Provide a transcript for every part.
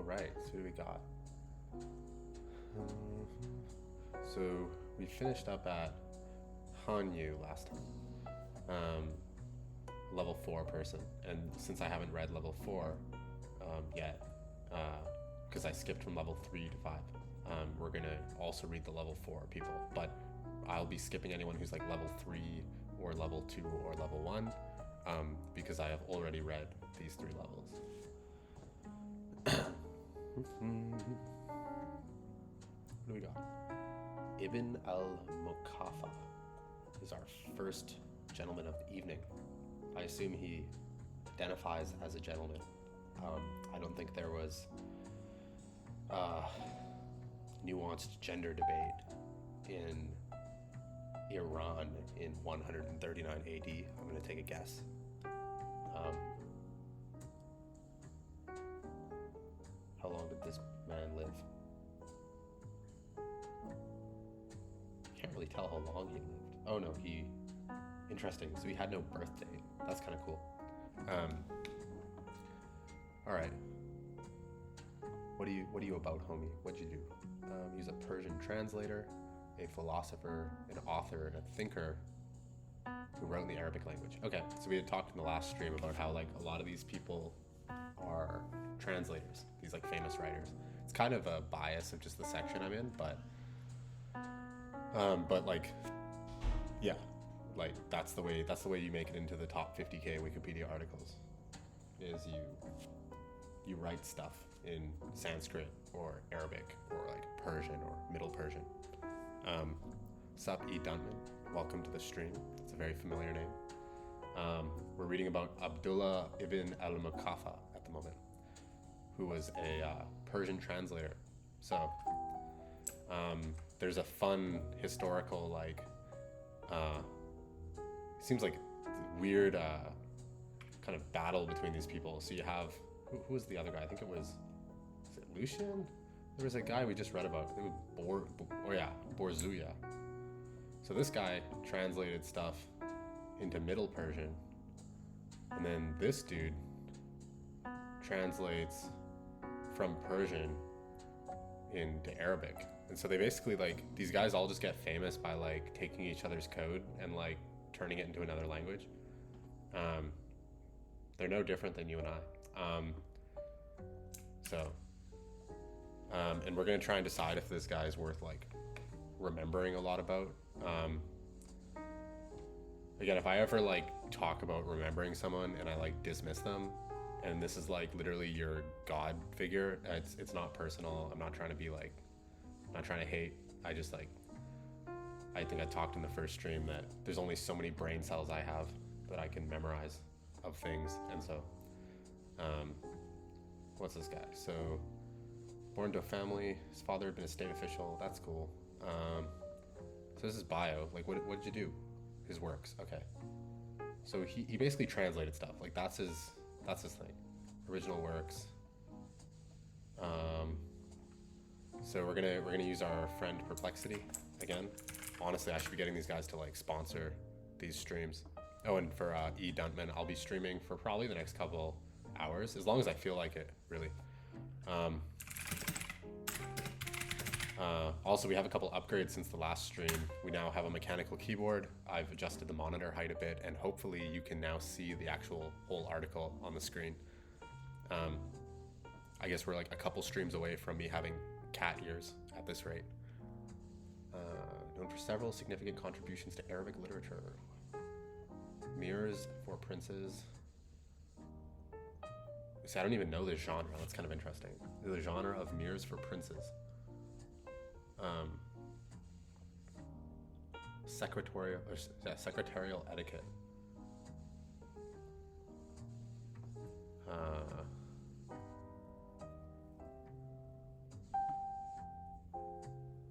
right, so what do we got? So we finished up at Hanyu last time. Level 4 person, and since I haven't read level 4 yet, because I skipped from level 3 to 5, we're gonna also read the level 4 people, but I'll be skipping anyone who's like level 3 or level 2 or level 1, because I have already read these 3 levels. What do we got? Ibn al-Mukafa is our first gentleman of the evening. I assume he identifies as a gentleman. I don't think there was nuanced gender debate in Iran in 139 AD. I'm going to take a guess. How long did this man live? Can't really tell how long he lived. Oh no, interesting. So he had no birth date. That's kind of cool. All right. What are you about, homie? What'd you do? He's a Persian translator, a philosopher, an author, and a thinker who wrote in the Arabic language. Okay, so we had talked in the last stream about how like a lot of these people are translators, these like famous writers. It's kind of a bias of just the section I'm in, but like, yeah, like that's the way you make it into the top 50k Wikipedia articles, is you write stuff in Sanskrit or Arabic or like Persian or Middle Persian. Sup E. Duntman, welcome to the stream. It's a very familiar name. We're reading about Abdullah ibn al-Mukafa at the moment, who was a Persian translator. So there's a fun historical, like, seems like weird kind of battle between these people. So you have, who was the other guy? I think is it Lucian? There was a guy we just read about. It was Borzuya. So this guy translated stuff into Middle Persian, and then this dude translates from Persian into Arabic. And so they basically, like, these guys all just get famous by like taking each other's code and like turning it into another language. They're no different than you and I. And we're gonna try and decide if this guy is worth like remembering a lot about. Again, if I ever like talk about remembering someone and I like dismiss them, and this is like literally your god figure, it's not personal. I'm not trying to be like, I'm not trying to hate. I just like, I think I talked in the first stream that there's only so many brain cells I have that I can memorize of things. And so, what's this guy? So, born to a family, his father had been a state official. That's cool. So this is bio. Like, what did you do? His works. Okay. So he basically translated stuff. Like that's his thing. Original works. So we're gonna use our friend Perplexity again. Honestly, I should be getting these guys to like sponsor these streams. Oh, and for E. Duntman, I'll be streaming for probably the next couple hours, as long as I feel like it, really. Also, we have a couple upgrades since the last stream. We now have a mechanical keyboard. I've adjusted the monitor height a bit, and hopefully you can now see the actual whole article on the screen. I guess we're like a couple streams away from me having cat ears at this rate. Known for several significant contributions to Arabic literature. Mirrors for Princes. See, I don't even know the genre. That's kind of interesting. The genre of Mirrors for Princes. Secretarial etiquette.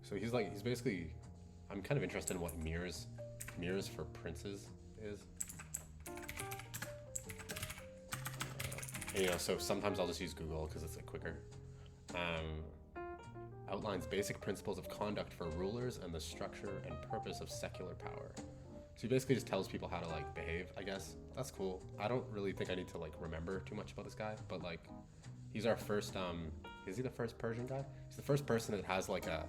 So he's basically, I'm kind of interested in what mirrors for princes is. And, so sometimes I'll just use Google because it's like quicker. Outlines basic principles of conduct for rulers and the structure and purpose of secular power. So he basically just tells people how to like behave, I guess. That's cool. I don't really think I need to like remember too much about this guy, but like he's our first Is he the first Persian guy? He's the first person that has like a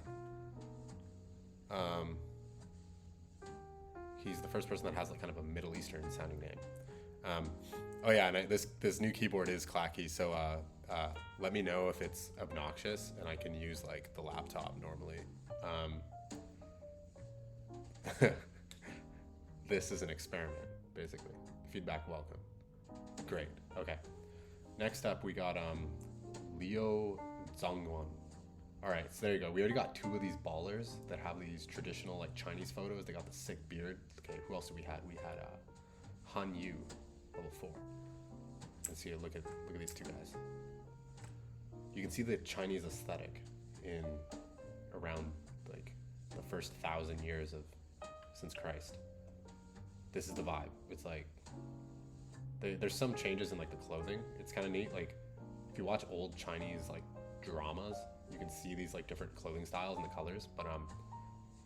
he's the first person that has like kind of a Middle Eastern sounding name. Oh yeah, and this new keyboard is clacky, so let me know if it's obnoxious, and I can use like the laptop normally. This is an experiment, basically. Feedback welcome. Great. Okay. Next up, we got Leo Zhongguan. All right, so there you go. We already got 2 of these ballers that have these traditional like Chinese photos. They got the sick beard. Okay, who else did we had? We had Han Yu, level 4. Let's see. Look at these 2 guys. You can see the Chinese aesthetic in around like the first 1,000 years of since Christ. This is the vibe. It's like there's some changes in like the clothing. It's kind of neat. Like if you watch old Chinese like dramas, you can see these like different clothing styles and the colors. But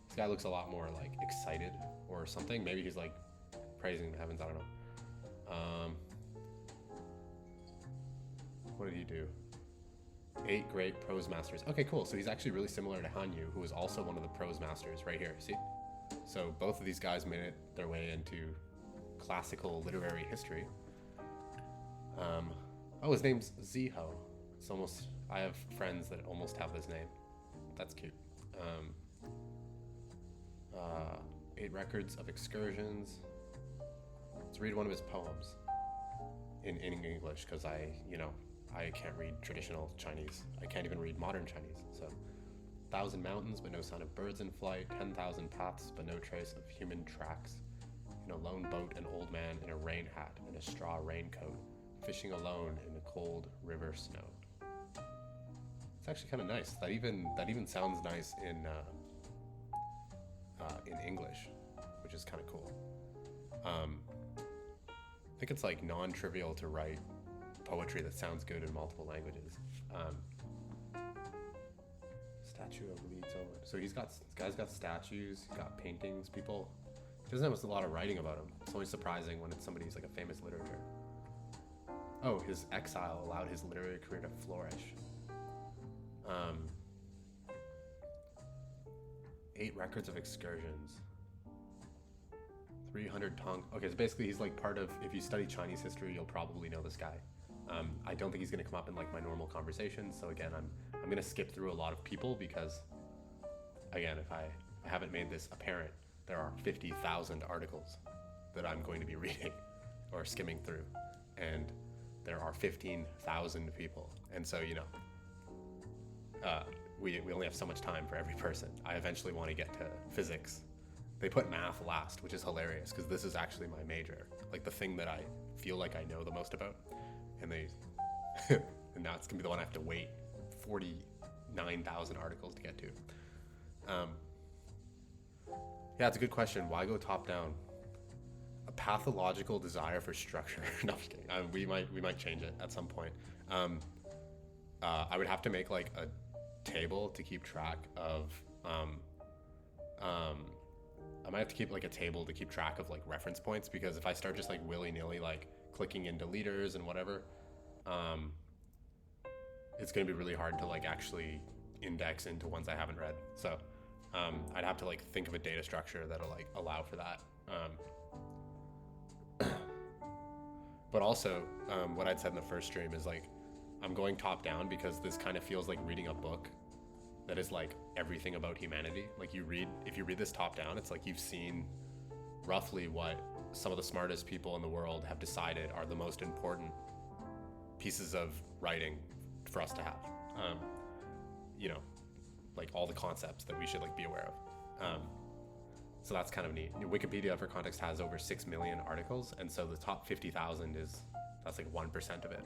this guy looks a lot more like excited or something. Maybe he's like praising the heavens. I don't know. What did he do? 8 great prose masters. Okay, cool. So he's actually really similar to Han Yu, who was also one of the prose masters right here. See? So both of these guys made it their way into classical literary history. Oh, his name's Ziho. It's almost, I have friends that almost have this name. That's cute. 8 records of excursions. Let's read one of his poems in English, because I can't read traditional Chinese. I can't even read modern Chinese. So, 1,000 mountains, but no sign of birds in flight. 10,000 paths, but no trace of human tracks. In a lone boat, an old man in a rain hat and a straw raincoat, fishing alone in the cold river snow. It's actually kind of nice. That even sounds nice in English, which is kind of cool. I think it's like non-trivial to write poetry that sounds good in multiple languages. Statue of Li Zhongwen. So this guy's got statues, he's got paintings. He doesn't have a lot of writing about him. It's always surprising when it's somebody who's like a famous literature. Oh, his exile allowed his literary career to flourish. 8 records of excursions. 300 Tong. Okay, so basically he's like part of, if you study Chinese history, you'll probably know this guy. I don't think he's gonna come up in like my normal conversation. So again, I'm gonna skip through a lot of people because, again, if I haven't made this apparent, there are 50,000 articles that I'm going to be reading or skimming through, and there are 15,000 people, and so we only have so much time for every person. I eventually want to get to physics. They put math last, which is hilarious because this is actually my major, like the thing that I feel like I know the most about, and and now it's gonna be the one I have to wait 49,000 articles to get to. Yeah, it's a good question. Why go top down? A pathological desire for structure. No, I'm just kidding. We might change it at some point. I would have to make like a table to keep track of. I might have to keep like a table to keep track of like reference points, because if I start just like willy-nilly like clicking into leaders and whatever, it's gonna be really hard to like actually index into ones I haven't read. So I'd have to like think of a data structure that'll like allow for that. But also, what I'd said in the first stream is like, I'm going top down because this kind of feels like reading a book that is like everything about humanity. Like if you read this top down, it's like you've seen roughly what some of the smartest people in the world have decided are the most important pieces of writing for us to have. Like all the concepts that we should like be aware of. So that's kind of neat. Wikipedia, for context, has over 6 million articles, and so the top 50,000 that's like 1% of it.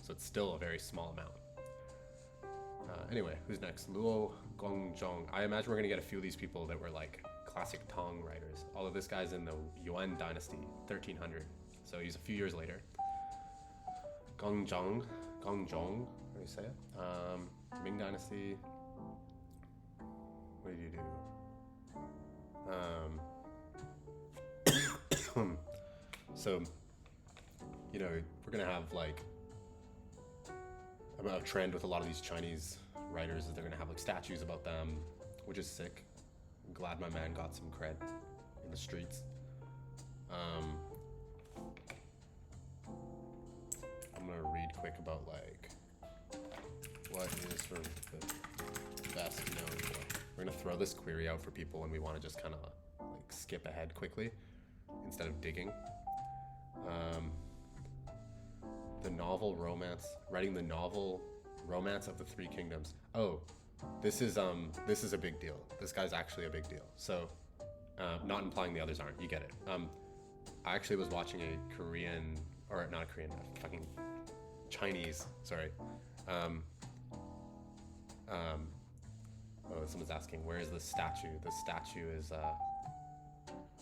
So it's still a very small amount. Anyway, who's next? Luo Gongzhong. I imagine we're gonna get a few of these people that were like classic Tang writers. Although this guy's in the Yuan dynasty, 1300. So he's a few years later. Gongzhong, how do you say it? Ming dynasty. What did you do? So, we're gonna have like, a trend with a lot of these Chinese writers is they're gonna have like statues about them, which is sick. I'm glad my man got some cred in the streets. I'm gonna read quick about like what is sort of the best known for. We're gonna throw this query out for people when we want to just kind of like skip ahead quickly instead of digging. The novel romance, writing the novel Romance of the Three Kingdoms. Oh, this is a big deal. This guy's actually a big deal. So, not implying the others aren't. You get it. I actually was watching a Korean, or not a Korean, a fucking Chinese. Sorry. Oh, someone's asking, where is the statue? The statue is,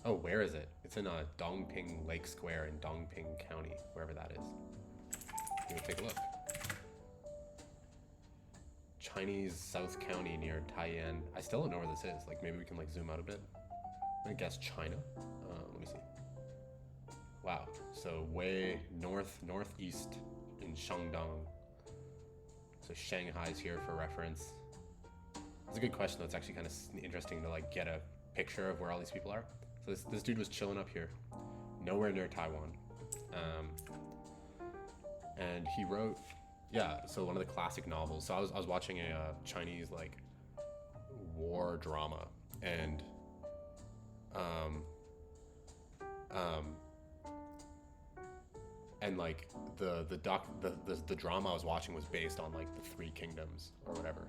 oh, where is it? It's in Dongping Lake Square in Dongping County, wherever that is. Let me take a look. Chinese South County near Taiyan. I still don't know where this is. Like, maybe we can like zoom out a bit. I'm gonna guess China. Let me see. Wow. So way northeast in Shandong. So Shanghai's here for reference. It's a good question though. It's actually kind of interesting to like get a picture of where all these people are. So this dude was chilling up here, nowhere near Taiwan. And he wrote, yeah, so one of the classic novels. So I was watching a Chinese like war drama, and like the drama I was watching was based on like the Three Kingdoms or whatever.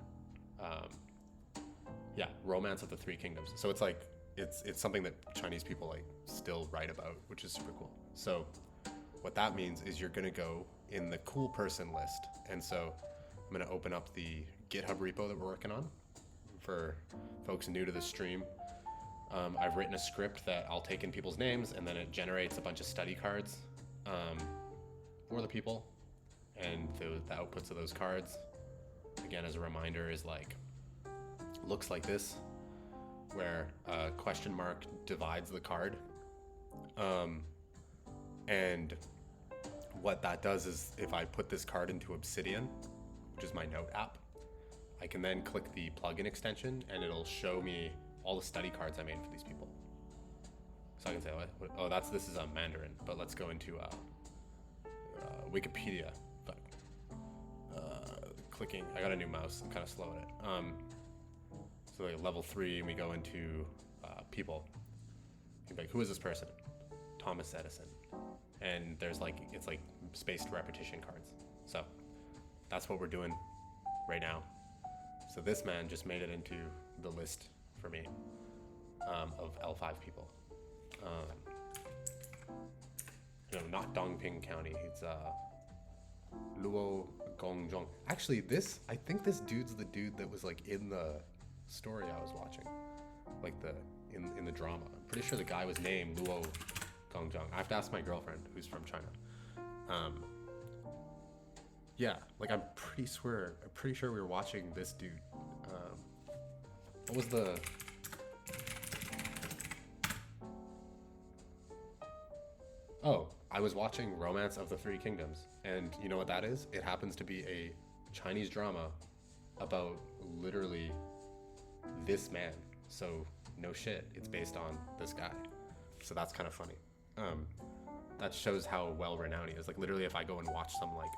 Yeah, Romance of the Three Kingdoms. So it's like it's something that Chinese people like still write about, which is super cool. So what that means is you're gonna go in the cool person list, and so I'm gonna open up the GitHub repo that we're working on for folks new to the stream. I've written a script that I'll take in people's names, and then it generates a bunch of study cards for the people, and the outputs of those cards, again as a reminder, is like looks like this, where a question mark divides the card, and what that does is if I put this card into Obsidian, which is my note app, I can then click the plugin extension and it'll show me all the study cards I made for these people. So I can say, oh, this is a Mandarin, but let's go into Wikipedia. But clicking, I got a new mouse, I'm kind of slow at it. So like level 3, and we go into people. You'd be like, who is this person? Thomas Edison. And there's like, it's like spaced repetition cards. So that's what we're doing right now. So this man just made it into the list for me of L5 people. Not Dongping County, it's Luo Gongjong. Actually, I think this dude's the dude that was like in the story I was watching, like in the drama. I'm pretty sure the guy was named Luo Gongjong. I have to ask my girlfriend who's from China. Yeah, like I'm pretty sure we were watching this dude. What was the? Oh, I was watching Romance of the Three Kingdoms, and you know what that is? It happens to be a Chinese drama about literally this man. So no shit, it's based on this guy. So that's kind of funny. That shows how well renowned he is. Like literally, if I go and watch some like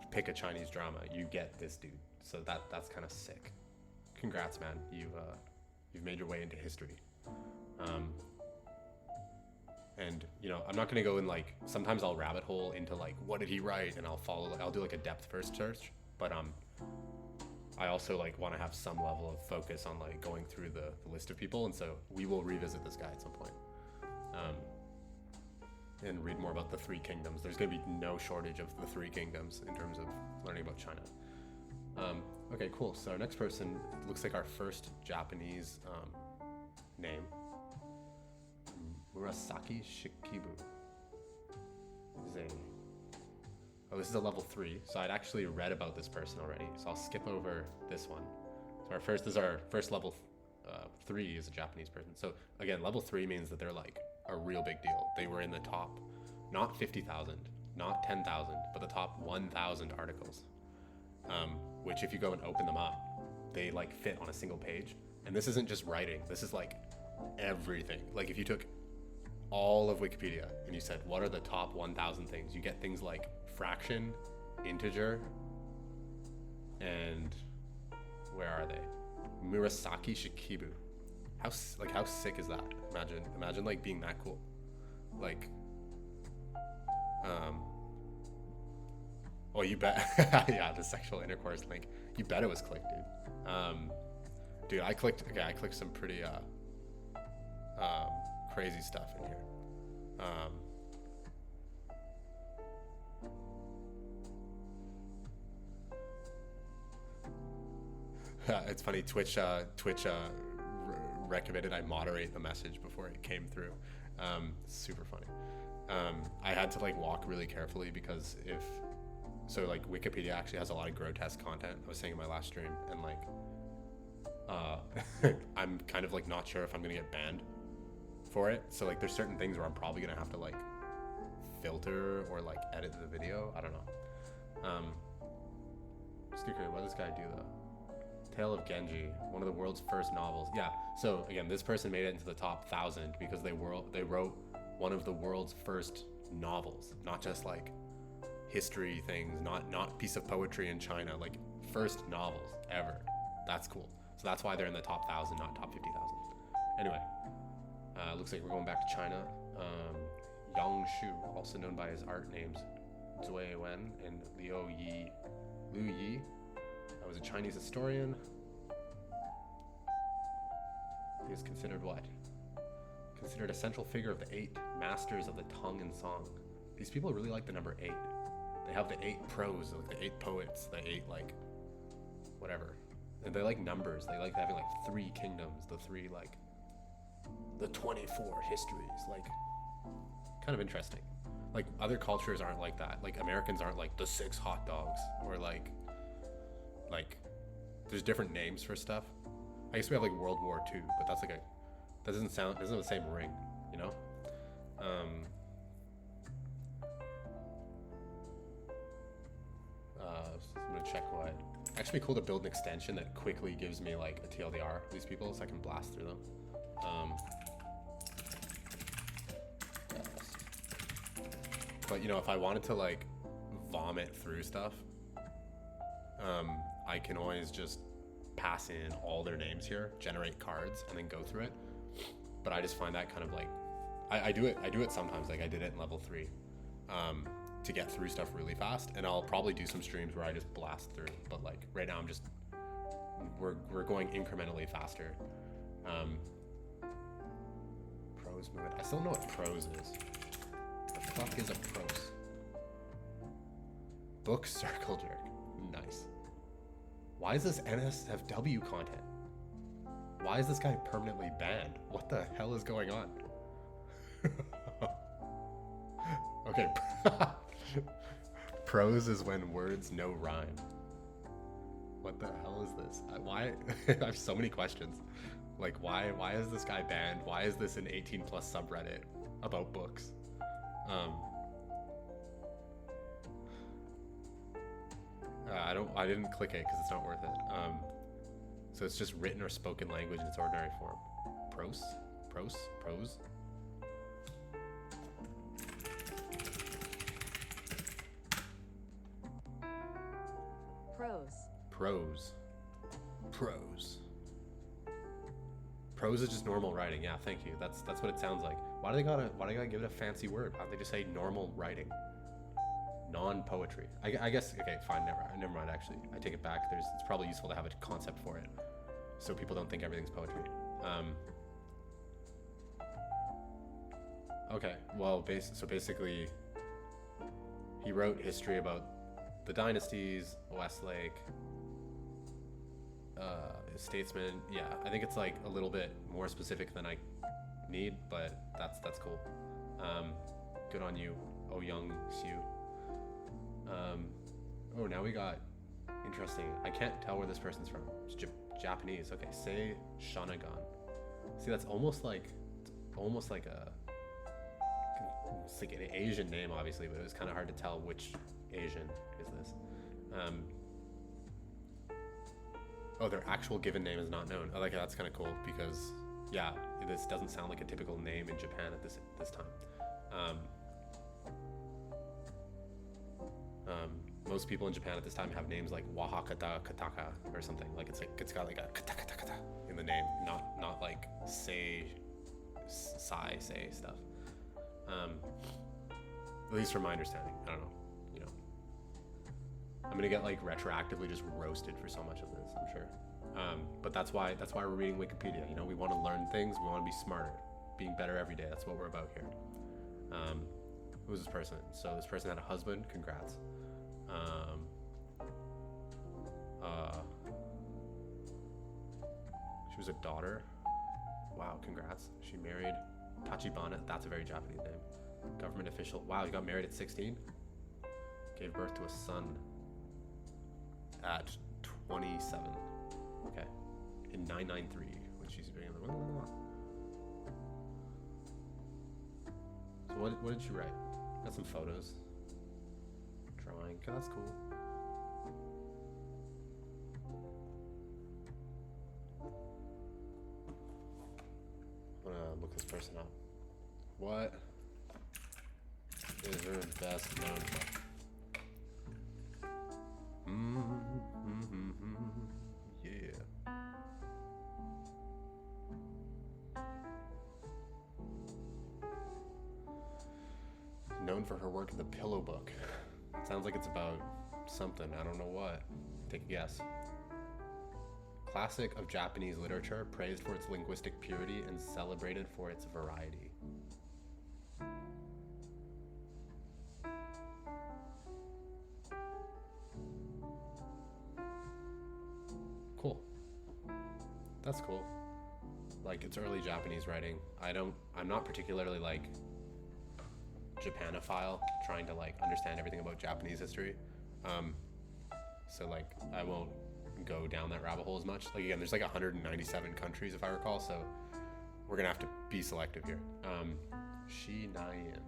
pick a Chinese drama, you get this dude. So that's kind of sick. Congrats, man. You've made your way into history. And I'm not gonna go in like, sometimes I'll rabbit hole into like what did he write, and I'll do like a depth first search. But I also like want to have some level of focus on like going through the list of people, and so we will revisit this guy at some point. And read more about the Three Kingdoms. There's going to be no shortage of the Three Kingdoms in terms of learning about China. Okay, cool. So our next person looks like our first Japanese name. Murasaki Shikibu. This is a level 3. So I'd actually read about this person already. So I'll skip over this one. So our first level 3 is a Japanese person. So again, level 3 means that they're like a real big deal. They were in the top, not 50,000, not 10,000, but the top 1,000 articles. which if you go and open them up, they like fit on a single page. And this isn't just writing. This is like everything. Like if you took all of Wikipedia and you said, what are the top 1,000 things? You get things like fraction, integer, and where are they? Murasaki Shikibu. How sick is that? Imagine like being that cool. Like, oh, you bet. Yeah, the sexual intercourse link. You bet it was clicked, dude. Dude, I clicked some pretty crazy stuff in here. It's funny, Twitch recommended I moderate the message before it came through. Super funny. I had to like walk really carefully because like Wikipedia actually has a lot of grotesque content. I was saying in my last stream, and like I'm kind of like not sure if I'm gonna get banned for it. So like there's certain things where I'm probably gonna have to like filter or like edit the video. I don't know. Sticker, what does this guy do though? Tale of Genji, one of the world's first novels. Yeah, so again, this person made it into the top 1,000 because they wrote one of the world's first novels, not just like history things, not piece of poetry in China, like first novels ever. That's cool. So that's why they're in the top 1,000, not top 50,000. Anyway, looks like we're going back to China. Yang Shu, also known by his art names Zui Wen and Liu Yi. I was a Chinese historian. He is considered what? Considered a central figure of the 8 masters of the tongue and song. These people really like the number 8. They have the 8 prose, like the 8 poets, the 8 like whatever. And they like numbers. They like having like 3 kingdoms, the 24 histories, like kind of interesting. Like other cultures aren't like that. Like Americans aren't like the 6 hot dogs or like there's different names for stuff. I guess we have like World War II, but that's like that doesn't have the same ring, you know? I'm gonna check what. Actually cool to build an extension that quickly gives me like a TLDR for these people so I can blast through them. But you know, if I wanted to like vomit through stuff, I can always just pass in all their names here, generate cards, and then go through it. But I just find that kind of like, I do it sometimes, like I did it in level 3, to get through stuff really fast, and I'll probably do some streams where I just blast through, but like right now we're going incrementally faster. Prose movement, I still don't know what prose is. What the fuck is a prose? Book circle jerk, nice. Why is this NSFW content? Why is this guy permanently banned? What the hell is going on? Okay. Prose is when words no rhyme. What the hell is this? Why? I have so many questions. Like, why is this guy banned? Why is this an 18+ subreddit about books? I didn't click it because it's not worth it. So it's just written or spoken language in its ordinary form. Prose. Prose is just normal writing. Yeah, thank you. That's what it sounds like. Why do they gotta give it a fancy word? Why don't they just say normal writing? Non-poetry. I guess, okay, fine, never mind, actually. I take it back. It's probably useful to have a concept for it so people don't think everything's poetry. Okay, well, so basically, he wrote history about the dynasties, Westlake, statesman. Yeah, I think it's like a little bit more specific than I need, but that's cool. Good on you, Oh Young Siu. Oh, now we got interesting. I can't tell where this person's from. It's Japanese. Okay, say Shanagan. See, that's almost like it's like an Asian name, obviously, but it was kind of hard to tell which Asian is this. Oh, their actual given name is not known. Oh, like that's kind of cool because, yeah, this doesn't sound like a typical name in Japan at this time. Um, Most people in Japan at this time have names like Wahakata Kataka or something. Like it's got like a kata in the name, not like say stuff. At least from my understanding, I don't know. You know, I'm gonna get like retroactively just roasted for so much of this, I'm sure. But that's why we're reading Wikipedia. You know, we want to learn things. We want to be smarter, being better every day. That's what we're about here. Who's this person? So this person had a husband. Congrats. She was a daughter. Wow, congrats. She married Tachibana. That's a very Japanese name. Government official. Wow, he got married at 16. Gave birth to a son at 27. Okay. In 993, when she's doing the. So what did she write? Got some photos. Drawing. Okay, that's cool. I'm gonna look this person up. What is her best known for? Yeah. Known for her work in the Pillow Book. Sounds like it's about something. I don't know what. Take a guess. Classic of Japanese literature, praised for its linguistic purity and celebrated for its variety. Cool. That's cool. Like, it's early Japanese writing. I'm not particularly like Japanophile, trying to like understand everything about Japanese history. So like I won't go down that rabbit hole as much. Like again, there's like 197 countries if I recall, so we're gonna have to be selective here. Shinayan.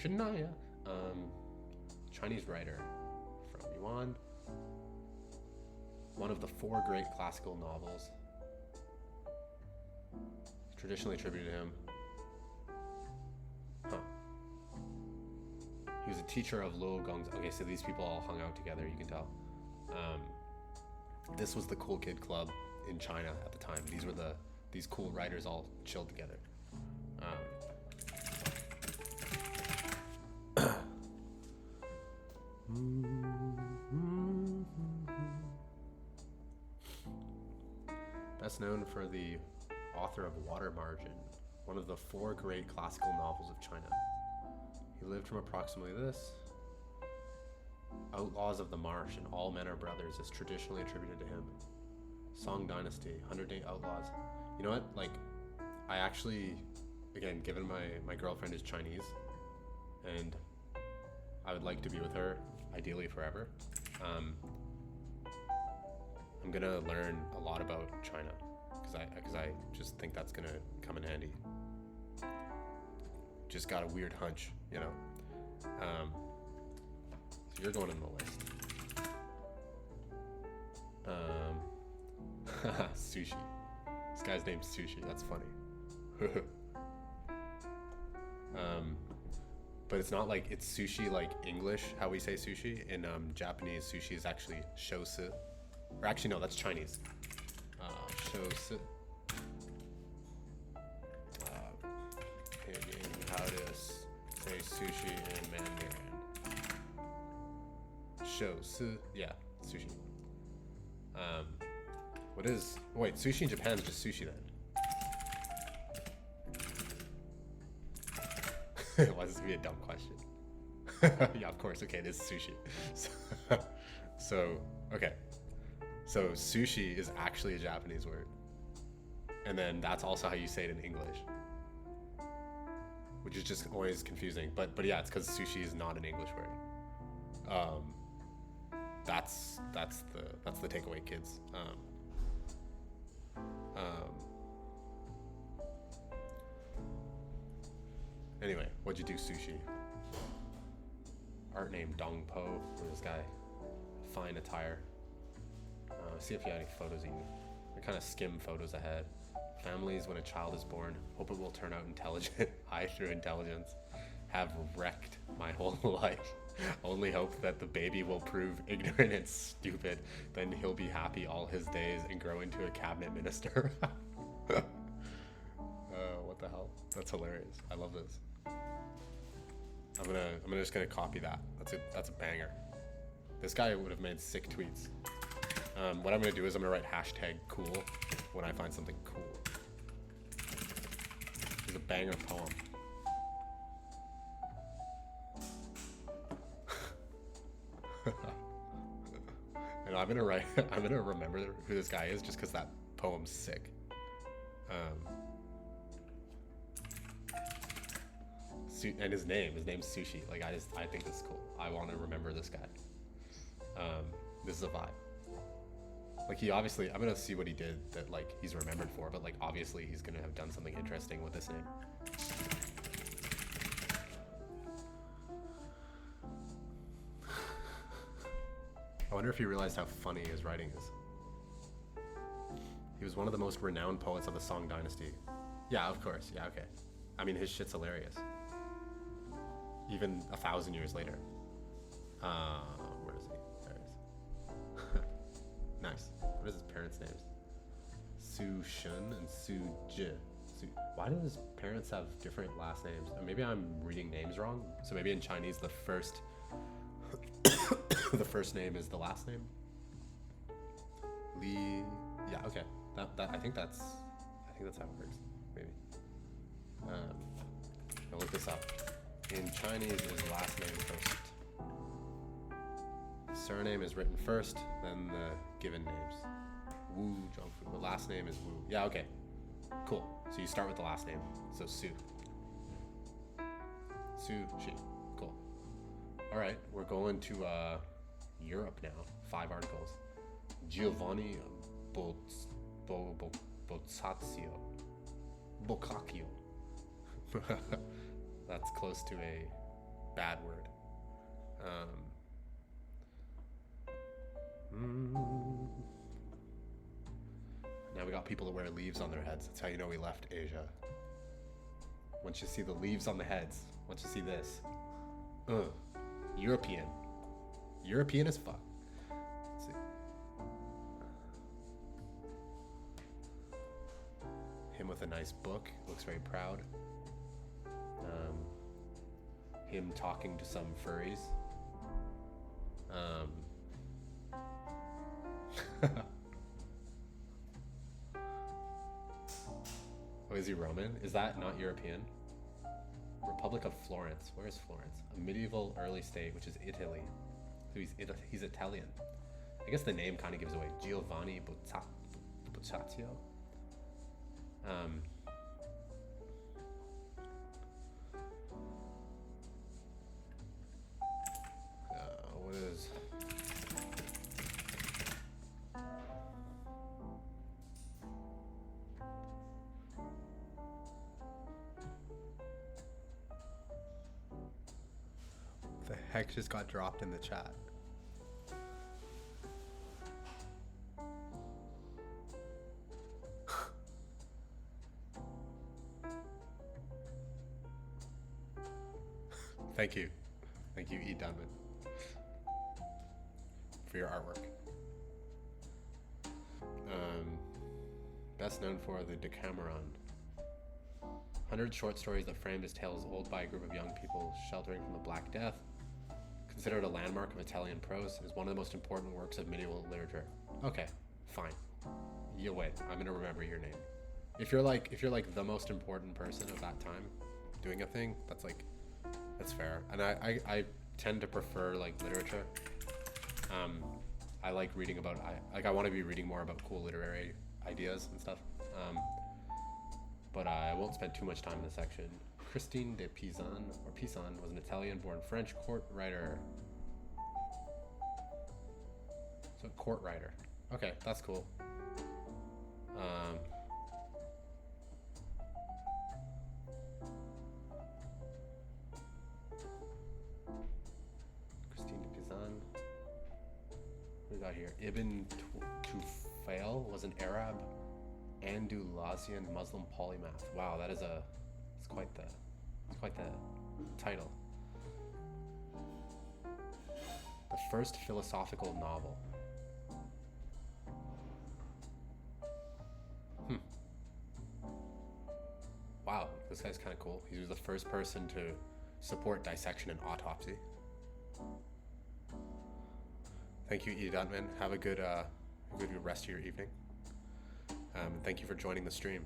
Shinaya. Chinese writer from Yuan. One of the 4 great classical novels. Traditionally attributed to him. Huh. He was a teacher of Luo Gong's. Okay, so these people all hung out together, you can tell. This was the cool kid club in China at the time. These cool writers all chilled together. Best known for the author of Water Margin, one of the 4 great classical novels of China. He lived from approximately this. Outlaws of the Marsh and All Men Are Brothers is traditionally attributed to him. Song Dynasty, 108 Outlaws. You know what? Like, I actually, again, given my girlfriend is Chinese, and I would like to be with her, ideally forever. I'm gonna learn a lot about China because I just think that's gonna come in handy. Just got a weird hunch, you know. So you're going in the list. Sushi. This guy's named Sushi. That's funny. But it's not like it's sushi like English, how we say sushi. In Japanese, sushi is actually shosu. Or actually, no, that's Chinese. Shosu. How to say sushi in Mandarin. Shosu. Yeah, sushi. Wait, sushi in Japan is just sushi then? Why is this gonna be a dumb question? Yeah, of course. Okay, this is sushi. So, okay. So sushi is actually a Japanese word. And then that's also how you say it in English. Which is just always confusing. But yeah, it's because sushi is not an English word. That's the takeaway, kids. Anyway, what'd you do, sushi? art name Dong Po. Look at this guy. Fine attire. See if you have any photos of you. I kind of skim photos ahead. Families when a child is born. Hope it will turn out intelligent. I through intelligence. Have wrecked my whole life. Only hope that the baby will prove ignorant and stupid. Then he'll be happy all his days and grow into a cabinet minister. What the hell? That's hilarious. I love this. I'm just gonna copy that. That's a banger. This guy would have made sick tweets. What I'm gonna do is I'm gonna write hashtag cool when I find something cool. It's a banger poem. And I'm gonna remember who this guy is just because that poem's sick. And his name's Sushi. Like I think this is cool. I want to remember this guy. This is a vibe. Like he obviously, I'm gonna see what he did that like he's remembered for, but like obviously he's gonna have done something interesting with this name. I wonder if he realized how funny his writing is. He was one of the most renowned poets of the Song Dynasty. Yeah, of course. Yeah, okay. I mean, his shit's hilarious. Even 1,000 years later. Where is he? There he is. Nice. What is his parents' names? Su Shun and Su Ji. Why do his parents have different last names? Maybe I'm reading names wrong. So maybe in Chinese the first the first name is the last name. Li. Yeah. Okay. That I think that's how it works. Maybe. I'll look this up. In Chinese, is last name first. Surname is written first, then the given names. Wu Zhongfu. The last name is Wu. Yeah, okay. Cool. So you start with the last name. So Su. Shi. Cool. Alright, we're going to Europe now. 5 articles. Giovanni Boccaccio. That's close to a bad word. Now we got people that wear leaves on their heads. That's how you know we left Asia. Once you see the leaves on the heads, once you see this, European. European as fuck. Let's see. Him with a nice book, looks very proud. Him talking to some furries. Oh, is he Roman? Is that not European? Republic of Florence. Where is Florence? A medieval early state, which is Italy. So he's Italian. I guess the name kind of gives away. Giovanni Boccaccio. What is... The heck just got dropped in the chat? Thank you, E. Dunman, for your artwork. Best known for the Decameron. 100 short stories that framed his tales old by a group of young people sheltering from the Black Death. Considered a landmark of Italian prose, is one of the most important works of medieval literature. Okay, fine. You wait. I'm gonna remember your name. If you're like the most important person of that time doing a thing, that's fair. And I tend to prefer like literature. I like reading about I want to be reading more about cool literary ideas and stuff. But I won't spend too much time in this section. Christine de Pizan was an Italian-born French court writer. So court writer. Okay, that's cool. got here? Ibn Tufail was an Arab Andalusian Muslim polymath. Wow, it's quite the title. The first philosophical novel. Wow, this guy's kind of cool. He was the first person to support dissection and autopsy. Thank you, E. Duntman. Have a good rest of your evening. And thank you for joining the stream.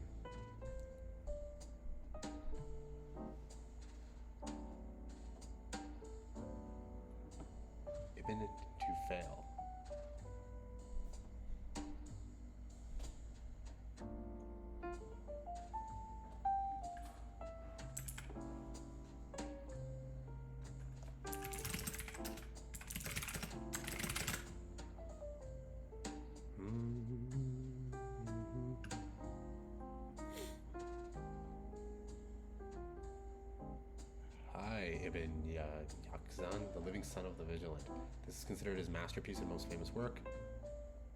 Ibn Tufail. Ibn Yaqzan, the living son of the vigilant. This is considered his masterpiece and most famous work.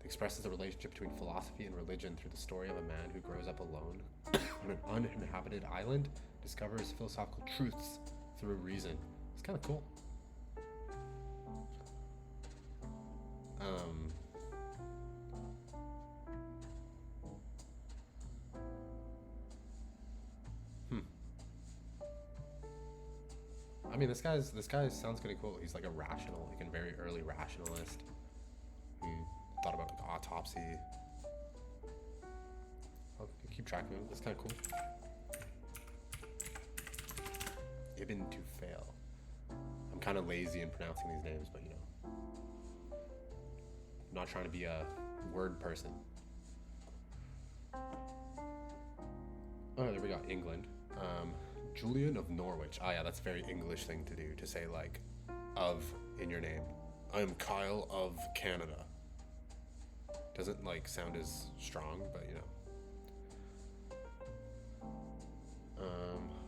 It expresses the relationship between philosophy and religion through the story of a man who grows up alone on an uninhabited island, discovers philosophical truths through reason. It's kind of cool. I mean, this guy sounds kind of cool. He's like a very early rationalist. He thought about like autopsy. I'll keep track of him. That's kind of cool. Ibn Tufail. I'm kind of lazy in pronouncing these names, but I'm not trying to be a word person. Oh, there we go. England. Julian of Norwich. Ah, yeah, that's a very English thing to do, to say like of in your name. I'm Kyle of Canada. Doesn't like sound as strong, but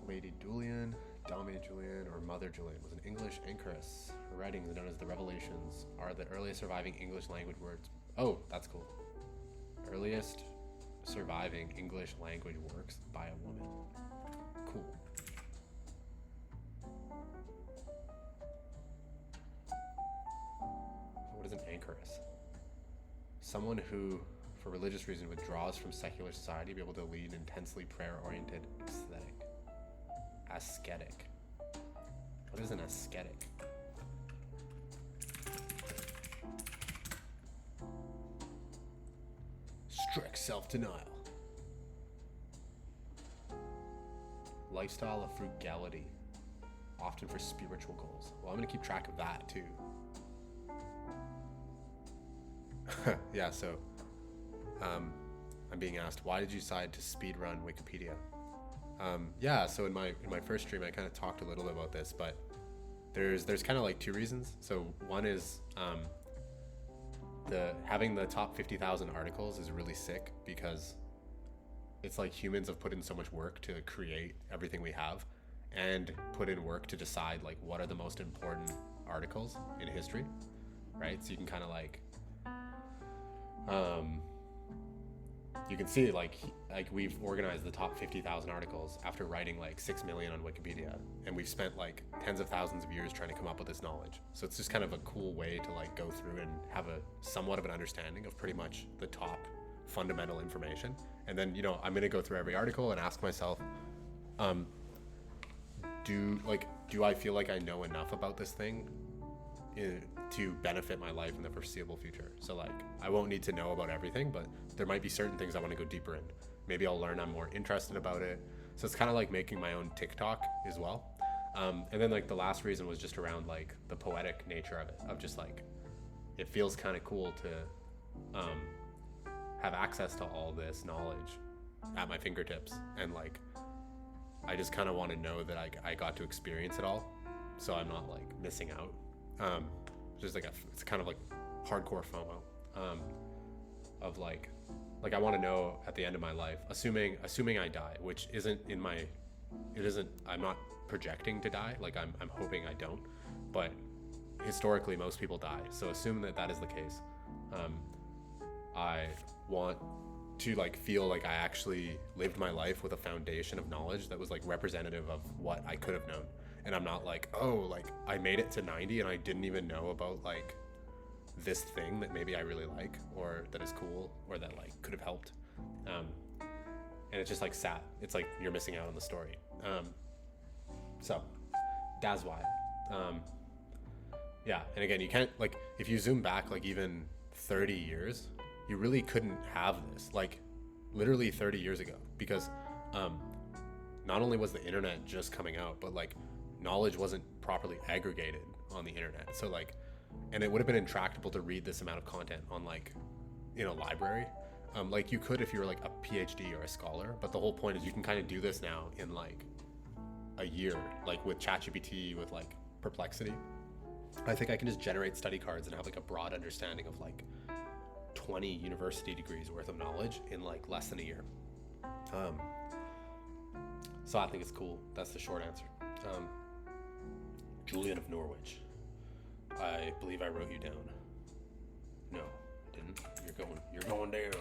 Lady Julian, Dame Julian, or Mother Julian was an English anchoress. Her writings, known as the Revelations, are the earliest surviving English language words. Oh, that's cool. Earliest surviving English language works by a woman. Cool. What is an anchoress? Someone who, for religious reason, withdraws from secular society to be able to lead an intensely prayer-oriented ascetic. What is an ascetic? Strict self-denial. Lifestyle of frugality, often for spiritual goals. Well, I'm gonna keep track of that too. Yeah, so I'm being asked, why did you decide to speedrun Wikipedia? Yeah, so in my first stream I kind of talked a little bit about this, but there's kind of like two reasons. So one is having the top 50,000 articles is really sick, because it's like humans have put in so much work to create everything we have, and put in work to decide like what are the most important articles in history, right? So you can kind of like you can see like we've organized the top 50,000 articles after writing like 6 million on Wikipedia, and we've spent like tens of thousands of years trying to come up with this knowledge. So it's just kind of a cool way to like go through and have a somewhat of an understanding of pretty much the top fundamental information. And then I'm gonna go through every article and ask myself, do I feel like I know enough about this thing to benefit my life in the foreseeable future? So like I won't need to know about everything, but there might be certain things I want to go deeper in. Maybe I'll learn I'm more interested about it. So it's kind of like making my own TikTok as well. And then like the last reason was just around like the poetic nature of it, of just like it feels kind of cool to have access to all this knowledge at my fingertips, and like I just kind of want to know that I got to experience it all, so I'm not like missing out. Just like it's kind of like hardcore FOMO of like I want to know at the end of my life, assuming I die, which I'm not projecting to die, like I'm hoping I don't, but historically most people die, so assume that is the case. I want to like feel like I actually lived my life with a foundation of knowledge that was like representative of what I could have known. And I'm not like, oh, like I made it to 90 and I didn't even know about like this thing that maybe I really like or that is cool or that like could have helped. And it's just like sad. It's like you're missing out on the story. So that's why. Yeah, and again, you can't like if you zoom back like even 30 years, you really couldn't have this like literally 30 years ago because not only was the internet just coming out, but like knowledge wasn't properly aggregated on the internet. So like, and it would have been intractable to read this amount of content on like in a library. Like you could if you were like a PhD or a scholar, but the whole point is you can kind of do this now in like a year, like with ChatGPT, with like Perplexity. I think I can just generate study cards and have like a broad understanding of like 20 university degrees worth of knowledge in like less than a year. So I think it's cool. That's the short answer. Julian of Norwich. I believe I wrote you down. No, I didn't. You're going down.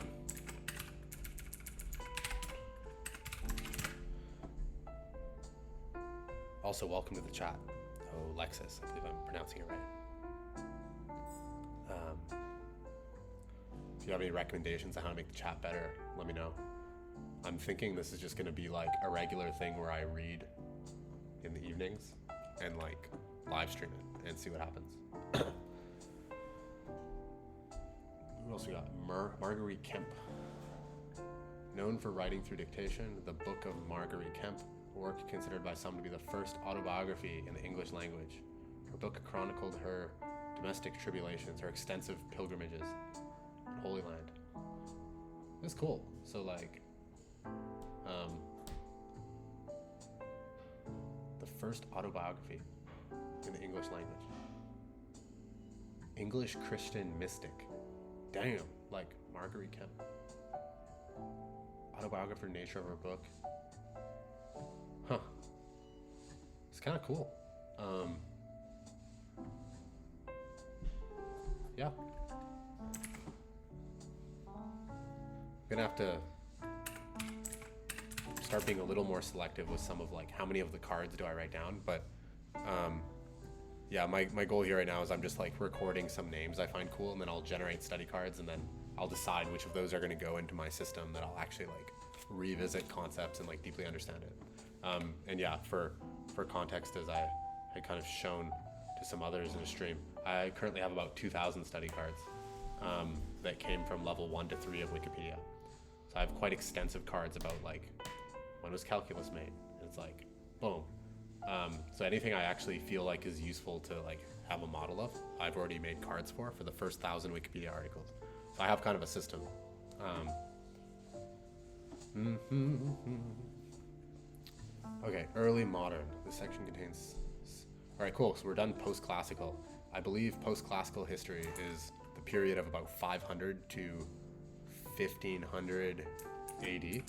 Also, welcome to the chat. Oh, Lexus, I believe I'm pronouncing it right. If you have any recommendations on how to make the chat better, let me know. I'm thinking this is just going to be like a regular thing where I read in the evenings and like live stream it and see what happens. Who else we got? Marguerite Kemp. Known for writing through dictation, the Book of Marguerite Kemp, a work considered by some to be the first autobiography in the English language. Her book chronicled her domestic tribulations, her extensive pilgrimages in Holy Land. It's cool. So like, the first autobiography in the English language. English Christian mystic. Damn, like Marguerite Kemp. Autobiographer nature of her book. Huh. It's kind of cool. Yeah. I'm gonna have to start being a little more selective with some of like how many of the cards do I write down, but yeah, my goal here right now is I'm just like recording some names I find cool, and then I'll generate study cards, and then I'll decide which of those are going to go into my system that I'll actually like revisit concepts and like deeply understand it. And yeah, for context, as I had kind of shown to some others in the stream, I currently have about 2,000 study cards that came from level 1 to 3 of Wikipedia. So I have quite extensive cards about like when was calculus made. And it's like, boom. So anything I actually feel like is useful to like have a model of, I've already made cards for the first 1,000 Wikipedia articles. So I have kind of a system. Okay, early modern. This section contains... All right, cool. So we're done post-classical. I believe post-classical history is the period of about 500 to 1500 AD.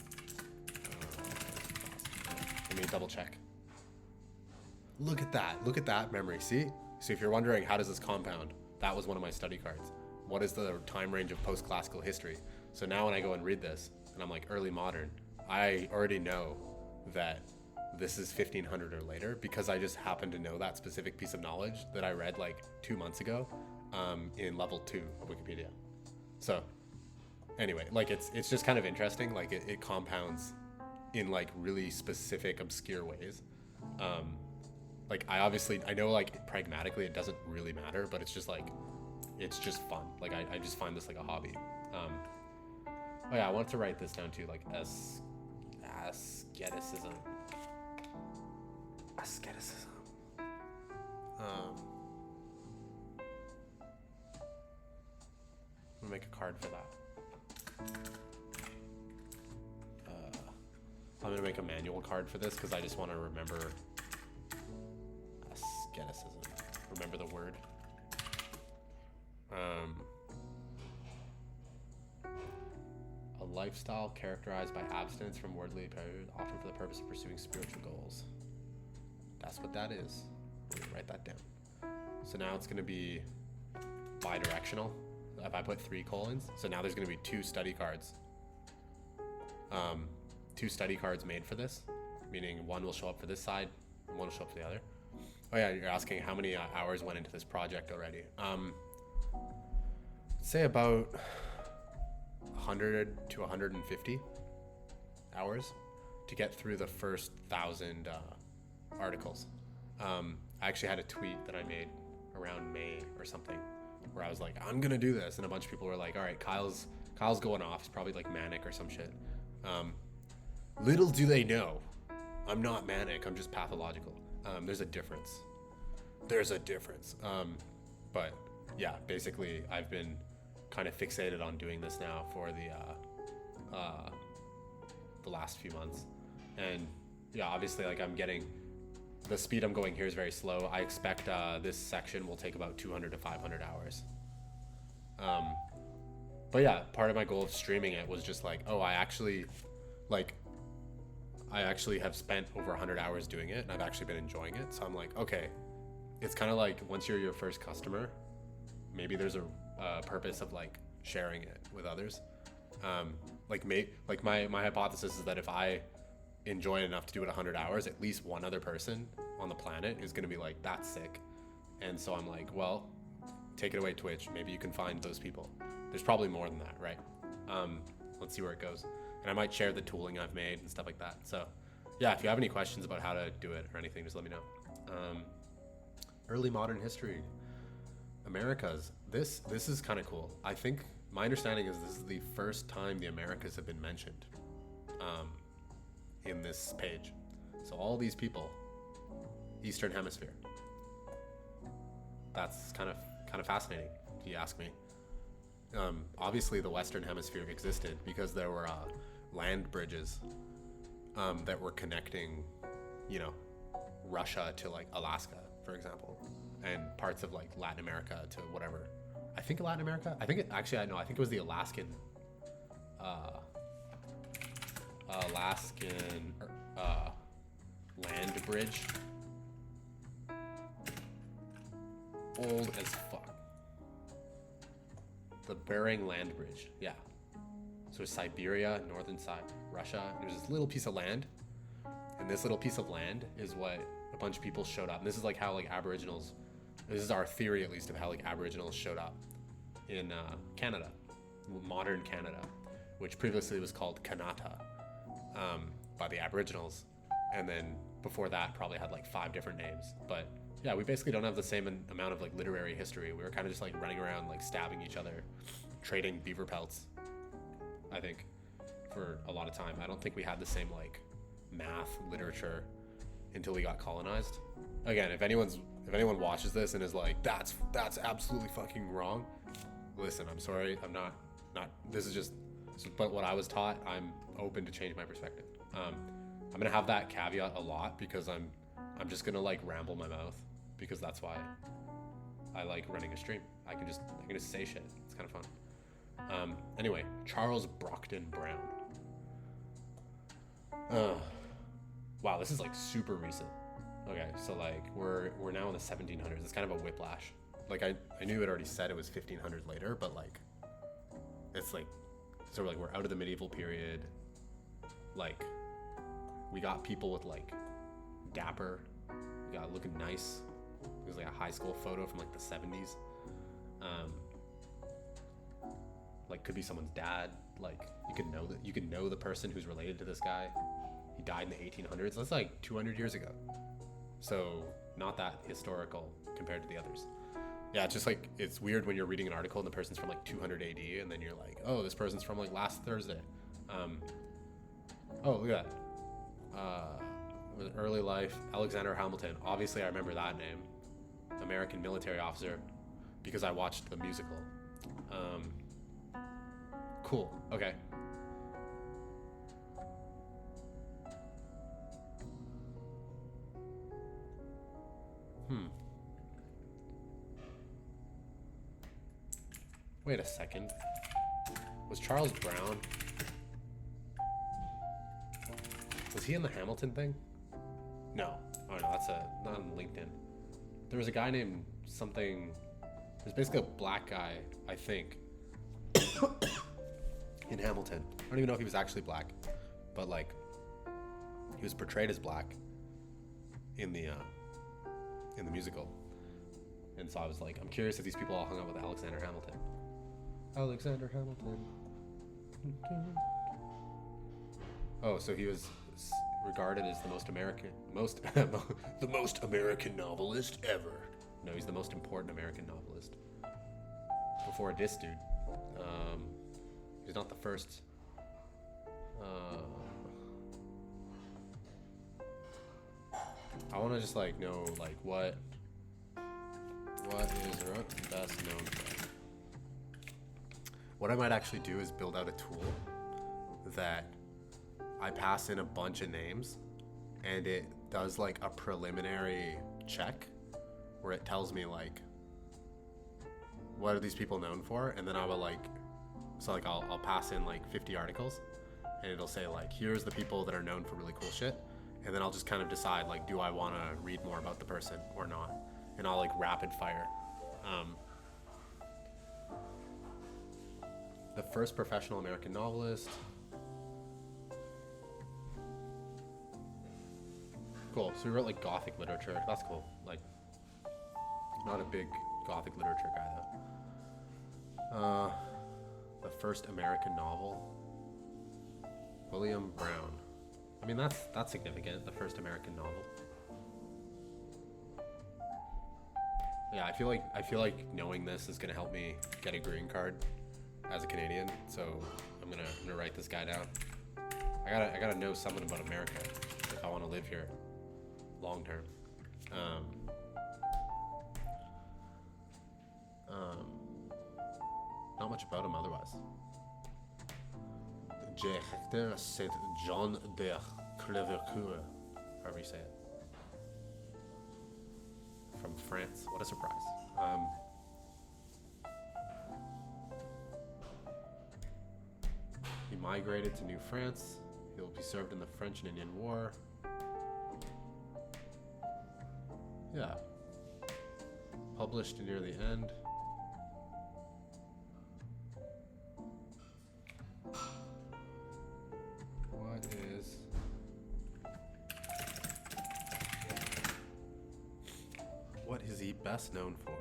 Let me double check. Look at that. Look at that memory. See? So if you're wondering how does this compound, that was one of my study cards. What is the time range of post-classical history? So now when I go and read this, and I'm like early modern, I already know that this is 1500 or later because I just happen to know that specific piece of knowledge that I read like 2 months ago in level 2 of Wikipedia. So anyway, like it's just kind of interesting. Like it compounds in like really specific, obscure ways. Like I know like pragmatically it doesn't really matter, but it's just like, it's just fun. Like I just find this like a hobby. Oh yeah, I want to write this down too, like asceticism. Asceticism. I'm gonna make a card for that. I'm gonna make a manual card for this because I just want to remember asceticism. Remember the word. A lifestyle characterized by abstinence from worldly pleasures, often for the purpose of pursuing spiritual goals. That's what that is. We're gonna write that down. So now it's gonna be bi-directional. if I put 3 colons, so now there's going to be 2 study cards. 2 study cards made for this, meaning one will show up for this side and one will show up for the other. Oh yeah, you're asking how many hours went into this project already. Say about 100 to 150 hours to get through the first 1,000 articles. I actually had a tweet that I made around May or something where I was like, I'm gonna do this, and a bunch of people were like, all right, Kyle's going off, he's probably like manic or some shit. Little do they know, I'm not manic, I'm just pathological. There's a difference. But yeah, basically I've been kind of fixated on doing this now for the last few months. And yeah, obviously like the speed I'm going here is very slow. I expect this section will take about 200 to 500 hours. But yeah, part of my goal of streaming it was just like, oh, I actually have spent over 100 hours doing it, and I've actually been enjoying it. So I'm like, okay, it's kind of like once you're your first customer, maybe there's a purpose of like sharing it with others. My hypothesis is that if I enjoy it enough to do it 100 hours, at least one other person on the planet is going to be like, that's sick. And so I'm like, well, take it away, Twitch. Maybe you can find those people. There's probably more than that, right? Let's see where it goes. And I might share the tooling I've made and stuff like that. So yeah, if you have any questions about how to do it or anything, just let me know. Early modern history, Americas. This is kind of cool. I think my understanding is this is the first time the Americas have been mentioned in this page. So all these people, Eastern Hemisphere. That's kind of fascinating, if you ask me. Obviously, the Western Hemisphere existed because there were land bridges that were connecting, Russia to like Alaska, for example, and parts of like Latin America to whatever. I think Latin America. I think it was the Alaskan land bridge. Old as fuck. The Bering Land Bridge, yeah. So Siberia, northern side, Russia. There's this little piece of land, and this little piece of land is what a bunch of people showed up. And this is like how like Aboriginals. This is our theory, at least, of how like Aboriginals showed up in Canada, modern Canada, which previously was called Kanata by the Aboriginals, and then before that probably had like 5 different names. But yeah, we basically don't have the same amount of like literary history. We were kind of just like running around like stabbing each other, trading beaver pelts, I think, for a lot of time. I don't think we had the same like math, literature until we got colonized. Again, if anyone watches this and is like, that's absolutely fucking wrong, listen, I'm sorry, I'm not this is but what I was taught. I'm open to change my perspective. I'm gonna have that caveat a lot because I'm just gonna like ramble my mouth, because that's why I like running a stream. I can just say shit. It's kind of fun. Anyway, Charles Brockden Brown. Wow, this is like super recent. Okay, so like we're now in the 1700s. It's kind of a whiplash. Like I knew it already said it was 1500 later, but like it's like, so like we're out of the medieval period. Like we got people with like dapper, we got looking nice. It was like a high school photo from like the 70s. Like could be someone's dad. Like you could know the person who's related to this guy. He died in the 1800s. That's like 200 years ago. So not that historical compared to the others. Yeah, it's just like, it's weird when you're reading an article and the person's from like 200 AD and then you're like, oh, this person's from like last Thursday. Oh, look at that. Early life, Alexander Hamilton. Obviously I remember that name. American military officer, because I watched the musical. Cool, okay. Wait a second. Was Charles Brown... Was he in the Hamilton thing? No. Oh no, that's not on LinkedIn. There was a guy named something... There's basically a black guy, I think, in Hamilton. I don't even know if he was actually black, but like he was portrayed as black in the musical. And so I was like, I'm curious if these people all hung out with Alexander Hamilton. Alexander Hamilton. Oh, so he was regarded as the most the most American novelist ever. No, he's the most important American novelist. Before this dude. He's not the first. I want to just like know like what is Rook best known for. What I might actually do is build out a tool that I pass in a bunch of names and it does like a preliminary check where it tells me like what are these people known for, and then I will like, so like I'll pass in like 50 articles and it'll say like here's the people that are known for really cool shit, and then I'll just kind of decide like do I want to read more about the person or not, and I'll like rapid fire. The first professional American novelist. Cool. So he wrote like Gothic literature. That's cool. Like, not a big Gothic literature guy though. The first American novel. William Brown. I mean that's significant. The first American novel. Yeah, I feel like knowing this is gonna help me get a green card as a Canadian. So I'm gonna write this guy down. I gotta know something about America if I want to live here long term. Not much about him otherwise. Directeur Saint John de Clevercoeur, however you say it. From France. What a surprise. He migrated to New France. He'll be served in the French and Indian War. Yeah. Published near the end. What is he best known for?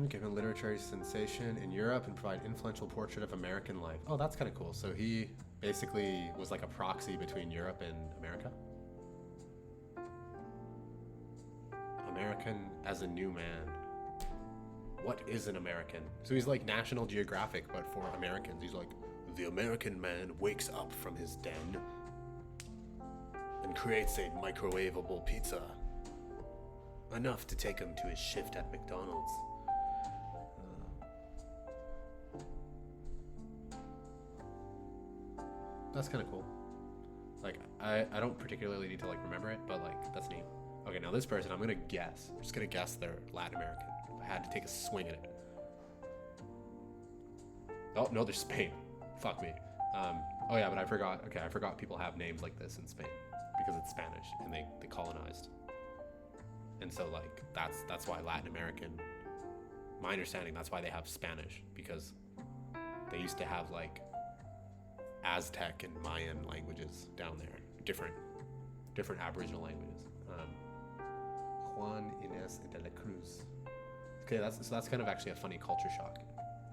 Given literary sensation in Europe and provide influential portrait of American life. Oh, that's kind of cool. So he basically was like a proxy between Europe and America. American as a new man. What is an American? So he's like National Geographic, but for Americans. He's like, the American man wakes up from his den and creates a microwavable pizza. Enough to take him to his shift at McDonald's. That's kind of cool. Like, I don't particularly need to like remember it, but like, that's neat. Okay, now this person, I'm gonna guess. I'm just gonna guess they're Latin American. If I had to take a swing at it. Oh, no, they're Spain. Fuck me. Oh yeah, but I forgot. Okay, I forgot people have names like this in Spain because it's Spanish and they colonized. And so like that's why Latin American, my understanding, that's why they have Spanish, because they used to have like Aztec and Mayan languages down there, different Aboriginal languages. Juan Inés de la Cruz. Okay, that's kind of actually a funny culture shock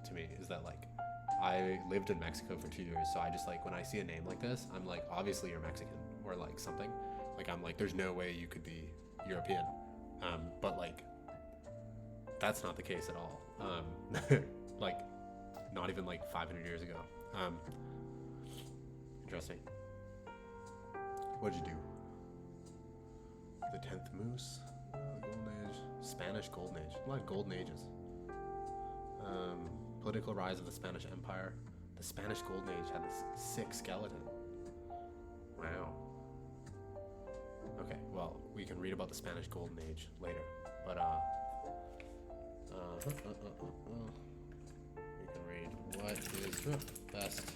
to me, is that like I lived in Mexico for 2 years, so I just like when I see a name like this, I'm like, obviously you're Mexican or like something. Like I'm like, there's no way you could be European. But like that's not the case at all. Like not even like 500 years ago. Interesting. What'd you do? The 10th Moose, Golden Age, Spanish Golden Age. A lot of Golden Ages. Political rise of the Spanish Empire. The Spanish Golden Age had this sick skeleton. Wow. Okay, well, we can read about the Spanish Golden Age later, but we can read what is best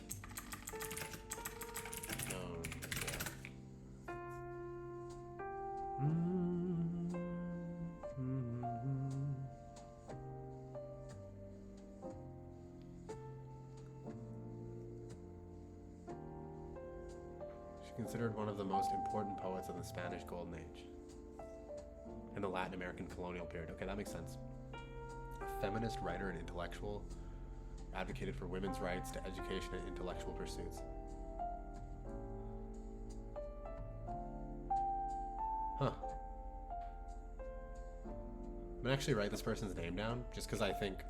known for. Considered one of the most important poets of the Spanish Golden Age and the Latin American colonial period. Okay, that makes sense. A feminist writer and intellectual, advocated for women's rights to education and intellectual pursuits. Huh. I'm gonna actually write this person's name down just because I think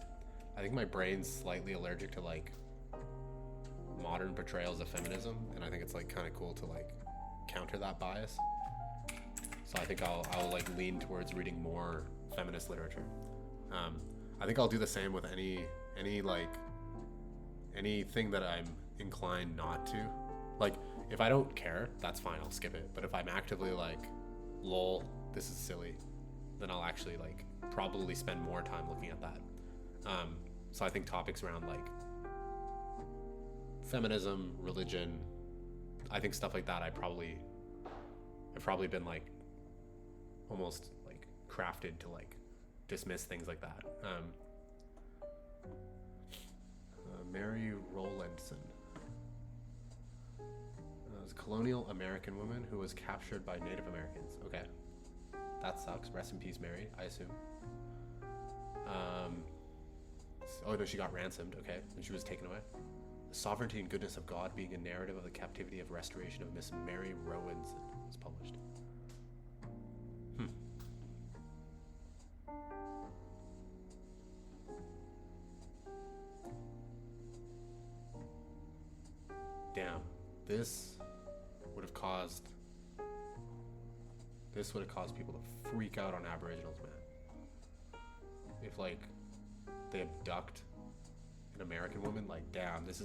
my brain's slightly allergic to like modern portrayals of feminism, and I think it's like kind of cool to like counter that bias. So I think I'll like lean towards reading more feminist literature. I think I'll do the same with anything that I'm inclined not to. Like, if I don't care, that's fine, I'll skip it. But if I'm actively like, lol, this is silly, then I'll actually like probably spend more time looking at that. So I think topics around like feminism, religion, I think stuff like that, I've probably been like almost like crafted to like dismiss things like that. Mary Rowlandson was a colonial American woman who was captured by Native Americans. Okay, that sucks. Rest in peace, Mary, I assume. Oh no, she got ransomed. Okay, and she was taken away. The Sovereignty and Goodness of God, being a narrative of the captivity of restoration of Miss Mary Rowlandson, was published. Damn, this would have caused people to freak out on Aboriginals, man. If like they abduct an American woman, like, damn, this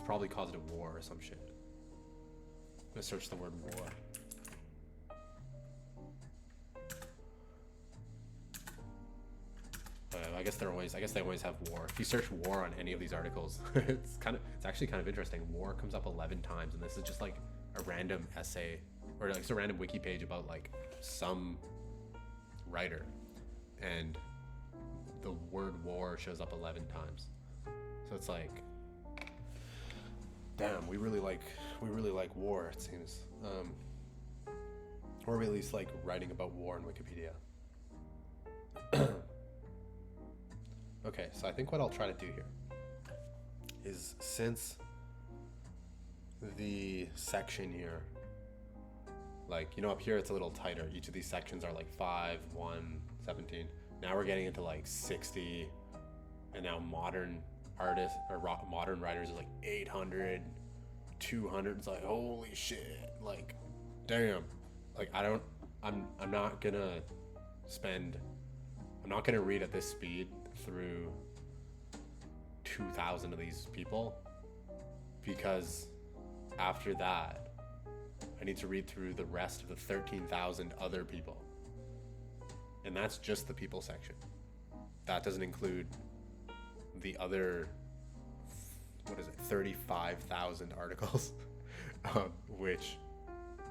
probably caused a war or some shit. I'm gonna search the word war. I guess they always have war. If you search war on any of these articles, it's actually kind of interesting. War comes up 11 times, and this is just like a random essay or like it's a random wiki page about like some writer, and the word war shows up 11 times. So it's like, damn, we really like war, it seems. Or we at least like writing about war in Wikipedia. Okay, so I think what I'll try to do here is, since the section here, like, you know, up here it's a little tighter. Each of these sections are like 5, 1, 17. Now we're getting into like 60, and now modern artists or modern writers is like 800, 200. It's like, holy shit, like, damn. Like, I'm not gonna read at this speed through 2,000 of these people, because after that I need to read through the rest of the 13,000 other people, and that's just the people section. That doesn't include the other 35,000 articles which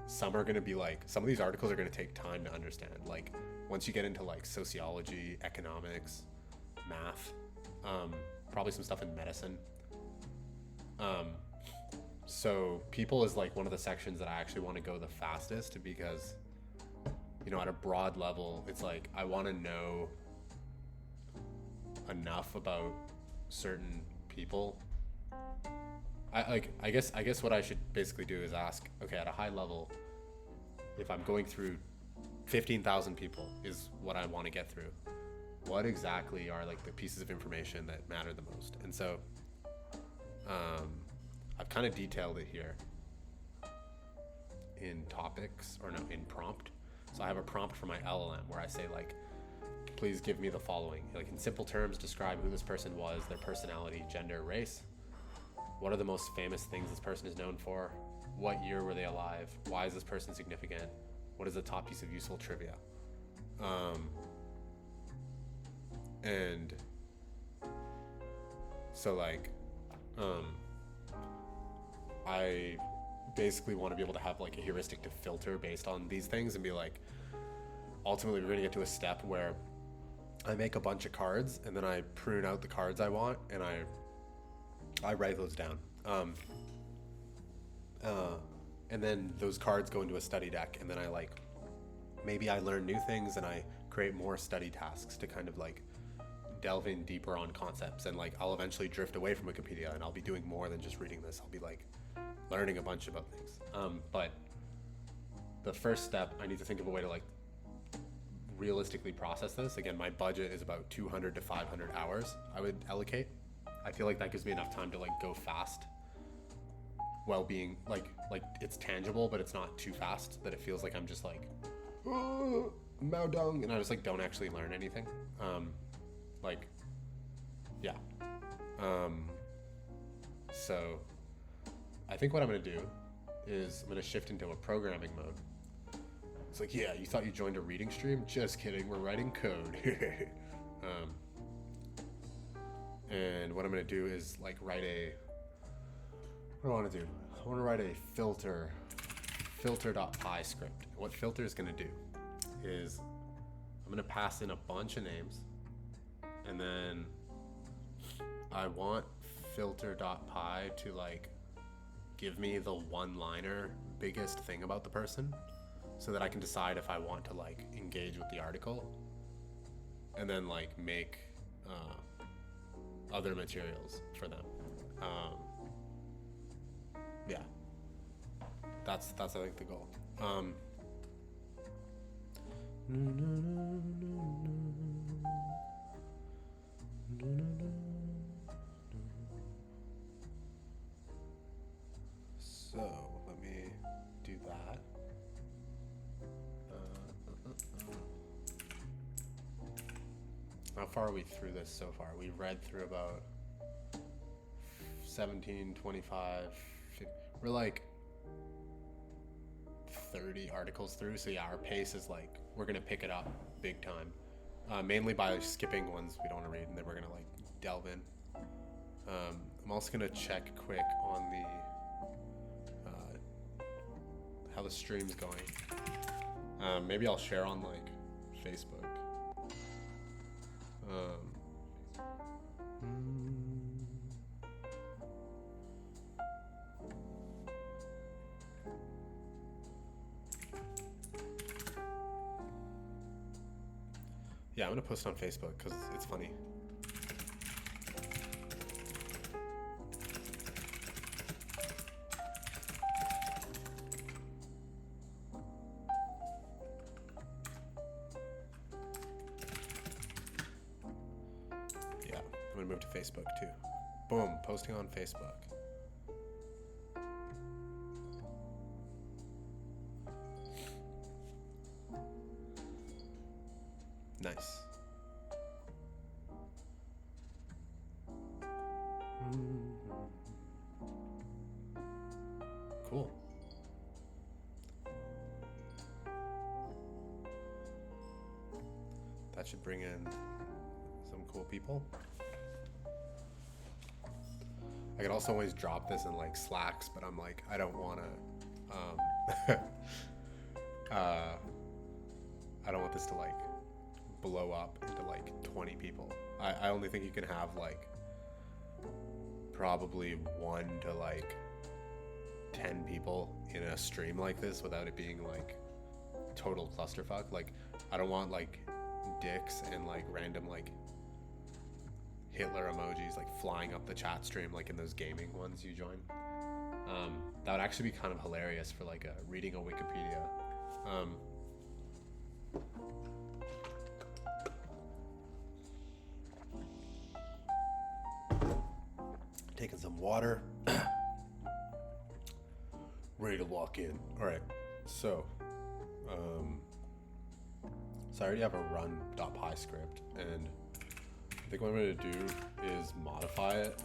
some are going to be like, some of these articles are going to take time to understand. Like, once you get into like sociology, economics, math, probably some stuff in medicine. So people is like one of the sections that I actually want to go the fastest, because, you know, at a broad level, it's like I want to know enough about certain people. I guess what I should basically do is ask, okay, at a high level, if I'm going through 15,000 people is what I want to get through, what exactly are like the pieces of information that matter the most? And so I've kind of detailed it here in in prompt. So I have a prompt for my LLM where I say, like, please give me the following, like, in simple terms, describe who this person was, their personality, gender, race. What are the most famous things this person is known for? What year were they alive? Why is this person significant? What is the top piece of useful trivia? And so, like, I basically want to be able to have like a heuristic to filter based on these things, and be like, ultimately we're going to get to a step where I make a bunch of cards, and then I prune out the cards I want, and I write those down. and then those cards go into a study deck, and then I like, maybe I learn new things and I create more study tasks to kind of like delve in deeper on concepts, and like I'll eventually drift away from Wikipedia and I'll be doing more than just reading this. I'll be like learning a bunch about things. But the first step, I need to think of a way to like realistically process this. Again, my budget is about 200 to 500 hours I would allocate. I feel like that gives me enough time to like go fast while being like it's tangible, but it's not too fast that it feels like I'm just like, oh, Mao Dong, and I just like don't actually learn anything. Like, yeah. So I think what I'm gonna do is I'm gonna shift into a programming mode. It's like, yeah, you thought you joined a reading stream? Just kidding, we're writing code. And what I'm gonna do is like what do I wanna do? I wanna write a filter.py script. What filter is gonna do is I'm gonna pass in a bunch of names, and then I want filter.py to like give me the one-liner biggest thing about the person, so that I can decide if I want to like engage with the article, and then like make other materials for them. Yeah, that's I think the goal. So let me do that. How far are we through this so far? We read through about 17, 25, 50. We're like 30 articles through. So yeah, our pace is like, we're gonna pick it up big time. Mainly by skipping ones we don't want to read, and then we're gonna like delve in. I'm also gonna check quick on the how the stream's going. Maybe I'll share on like Facebook. Yeah, I'm gonna post on Facebook because it's funny. Yeah, I'm gonna move to Facebook too. Boom, posting on Facebook. Nice. Cool. That should bring in some cool people. I could also always drop this in like Slacks, but I'm like, I don't want to, I don't want this to like blow up into like 20 people. I only think you can have like probably 1 to like 10 people in a stream like this without it being like total clusterfuck. Like, I don't want like dicks and like random like Hitler emojis like flying up the chat stream like in those gaming ones you join. That would actually be kind of hilarious for like reading a Wikipedia. Taking some water. Ready to walk in. Alright, so I already have a run.py script, and I think what I'm going to do is modify it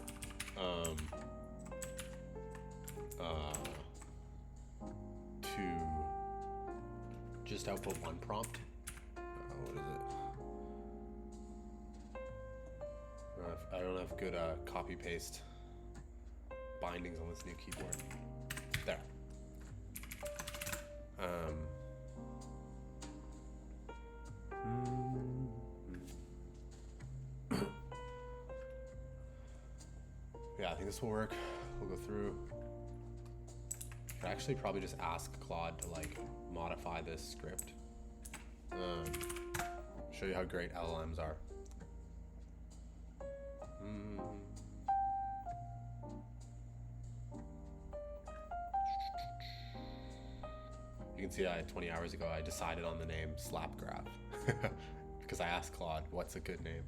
to just output one prompt. What is it? I don't have good copy paste bindings on this new keyboard. There. Yeah, I think this will work. We'll go through. I'd actually probably just ask Claude to like modify this script. Show you how great LLMs are. You can see 20 hours ago I decided on the name Slapgraph because I asked Claude what's a good name,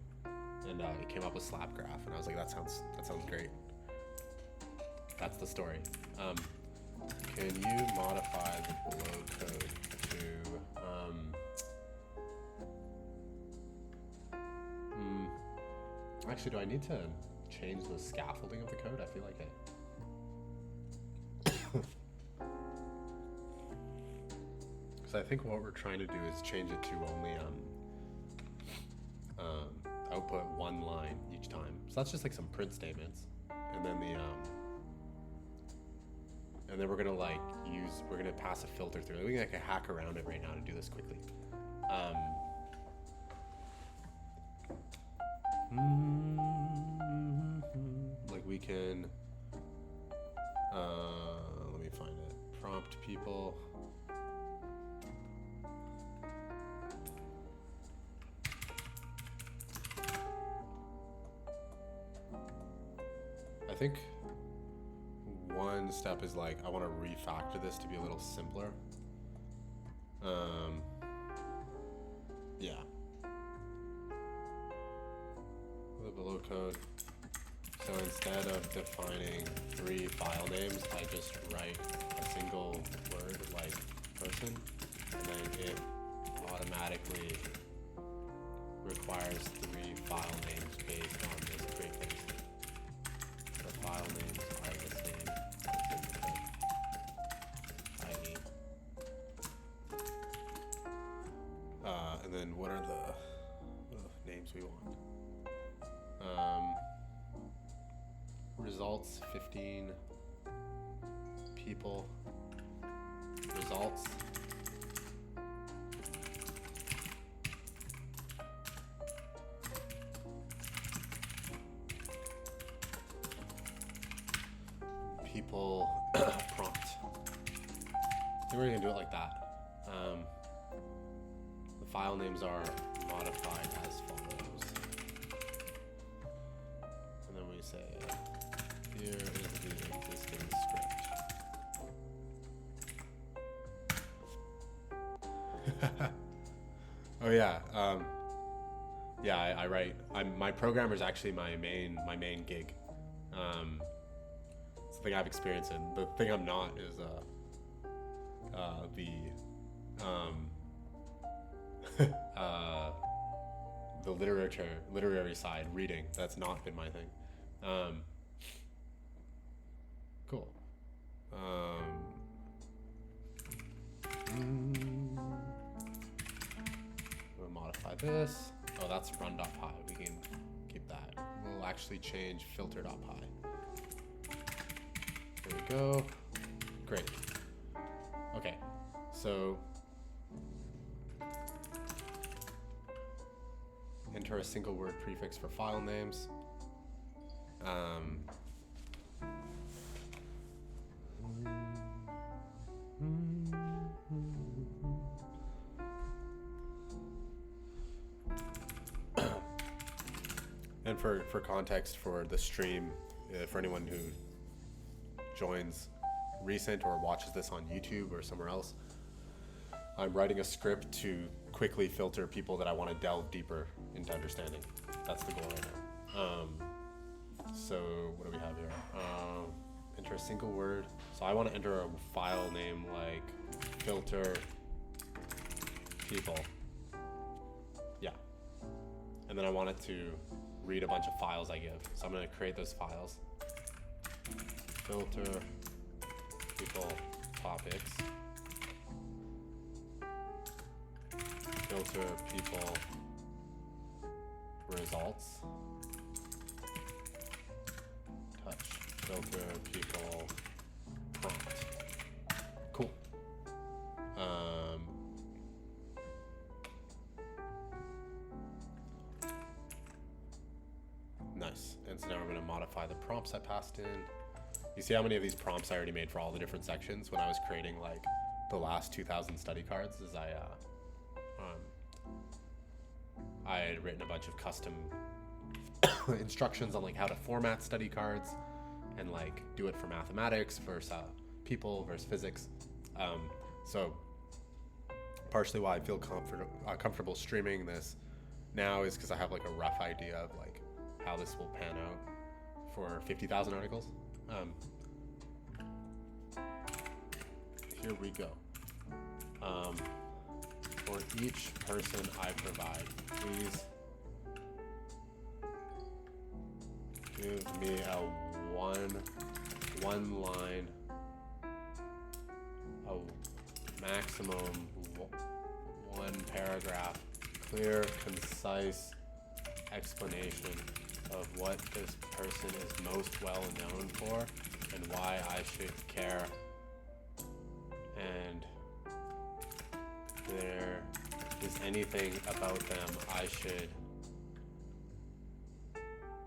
and it came up with Slapgraph, and I was like, that sounds great. That's the story. Can you modify the below code to actually, do I need to change the scaffolding of the code? I feel like it. Because I think what we're trying to do is change it to only output one line each time. So that's just like some print statements, and then and then we're gonna we're gonna pass a filter through. We can like hack around it right now to do this quickly. Like we can, let me find it. Prompt people. I think one step is like, I want to refactor this to be a little simpler. Yeah. The below code. So instead of defining 3 file names, I just write a single word like person, and then it automatically requires 3 file names based on this create thing. The file names are the same within the code, i.e. And then what are the names we want? Results 15 people results. People prompt. I think we're gonna do it like that. The file names are modified as follows. And then we say, here is the existing script. Oh yeah. Yeah, I write. My programmer is actually my main gig. It's the thing I've experienced in. The thing I'm not is the literary side, reading. That's not been my thing. Cool. We'll modify this. Oh, that's run.py. We can keep that. We'll actually change filter.py. There we go. Great. Okay. So enter a single word prefix for file names. And for context for the stream, for anyone who joins recent or watches this on YouTube or somewhere else, I'm writing a script to quickly filter people that I want to delve deeper into understanding. That's the goal right now. So what do we have here? Enter a single word. So I want to enter a file name like filter people. Yeah. And then I want it to read a bunch of files I give. So I'm going to create those files. Filter people topics. Filter people results. Touch. Filter people prompt. Cool. Nice. And so now we're going to modify the prompts I passed in. You see how many of these prompts I already made for all the different sections when I was creating like the last 2,000 study cards? Is I had written a bunch of custom instructions on like how to format study cards and like do it for mathematics versus people versus physics. So partially why I feel comfortable streaming this now is because I have like a rough idea of like how this will pan out for 50,000 articles. Here we go. For each person I provide, please give me a one line, a maximum one paragraph, clear, concise explanation of what this person is most well known for and why I should care. And there is anything about them I should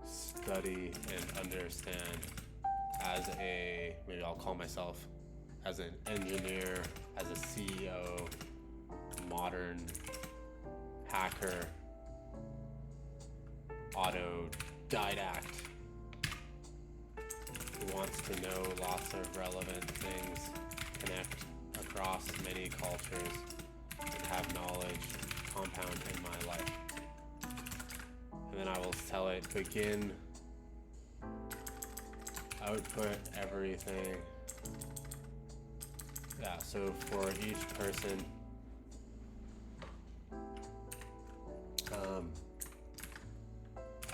study and understand as a, maybe I'll call myself as an engineer, as a CEO, modern hacker, autodidact, who wants to know lots of relevant things, connect across many cultures, and have knowledge compound in my life. And then I will tell it, begin, output everything. Yeah, so for each person,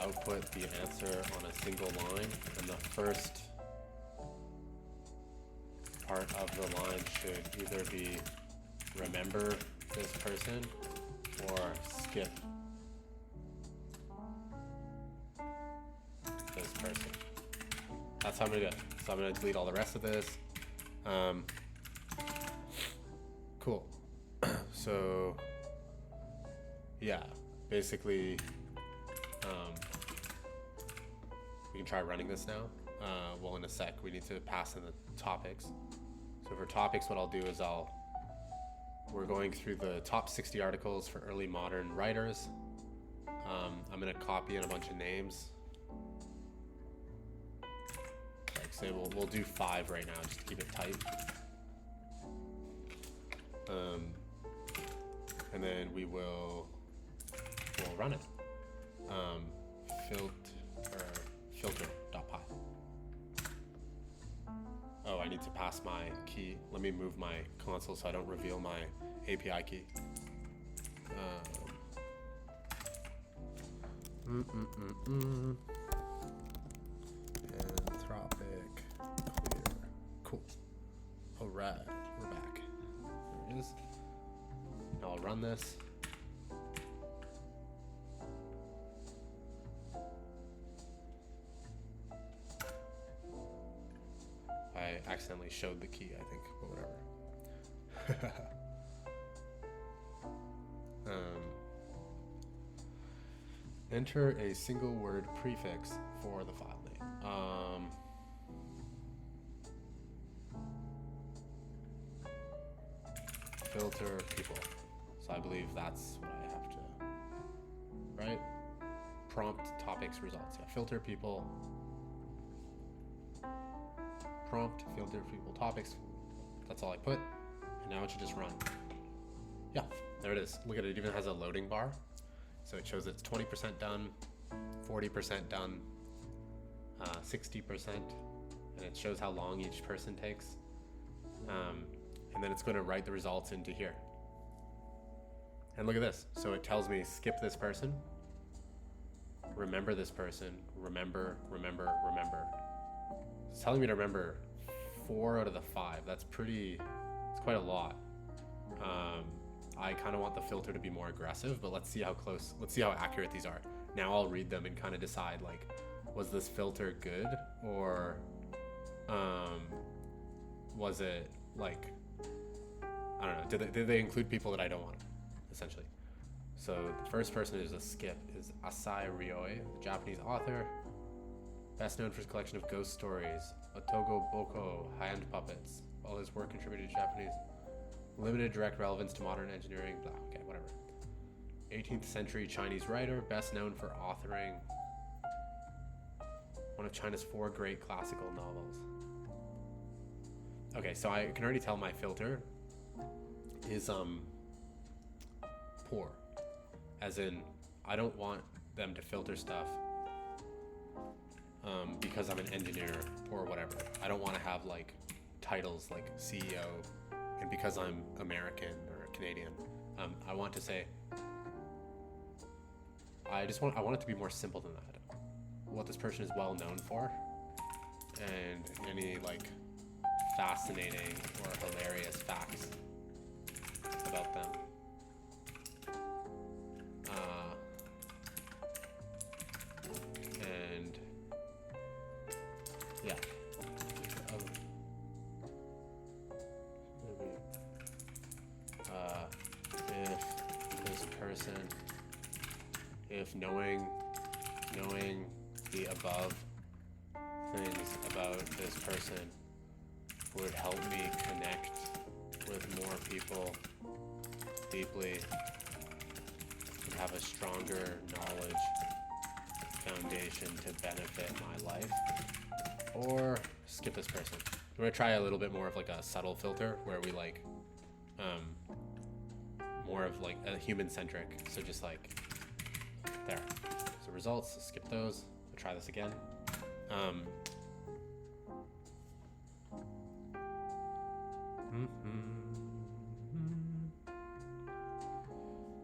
output the answer on a single line, and the first part of the line should either be remember this person or skip this person. That's how I'm gonna do it. So I'm gonna delete all the rest of this. Cool. So yeah, basically we can try running this now. Well, in a sec, we need to pass in the topics. So for topics, what I'll do is we're going through the top 60 articles for early modern writers. I'm gonna copy in a bunch of names. Like say we'll do 5 right now just to keep it tight. And then we'll run it. Filter.py. Oh, I need to pass my key. Let me move my console so I don't reveal my API key. Anthropic clear. Cool. All right, we're back. There it is. Now I'll run this. I accidentally showed the key, I think, but whatever. Enter a single word prefix for the file name. Filter people. So I believe that's what I have to, right? Prompt topics results. Yeah, filter people. Prompt, filter people, topics. That's all I put. And now it should just run. Yeah, there it is. Look at it, it even has a loading bar. So it shows it's 20% done, 40% done, 60%, and it shows how long each person takes. And then it's going to write the results into here. And look at this. So it tells me skip this person, remember this person, remember. It's telling me to remember 4 out of the 5. It's quite a lot. I kind of want the filter to be more aggressive, but let's see how accurate these are. Now I'll read them and kind of decide, like, was this filter good, or was it like, I don't know, did they include people that I don't want, essentially? So the first person is a skip is Asai Ryoi, the Japanese author, best known for his collection of ghost stories Otogo Boko, hand puppets. All his work contributed to Japanese. Limited direct relevance to modern engineering. Blah, okay, whatever. 18th century Chinese writer, best known for authoring one of China's 4 great classical novels. Okay, so I can already tell my filter is poor. As in, I don't want them to filter stuff because I'm an engineer or whatever. I don't want to have like titles like CEO and because I'm American or Canadian. I want to say I want it to be more simple than that. What this person is well known for and any like fascinating or hilarious facts about them. And yeah. Maybe if this person, if knowing the above things about this person would help me connect with more people deeply and have a stronger knowledge foundation to benefit my life, or skip this person. I'm gonna try a little bit more of like a subtle filter where we like more of like a human centric, so just like there. So results, skip those. We'll try this again.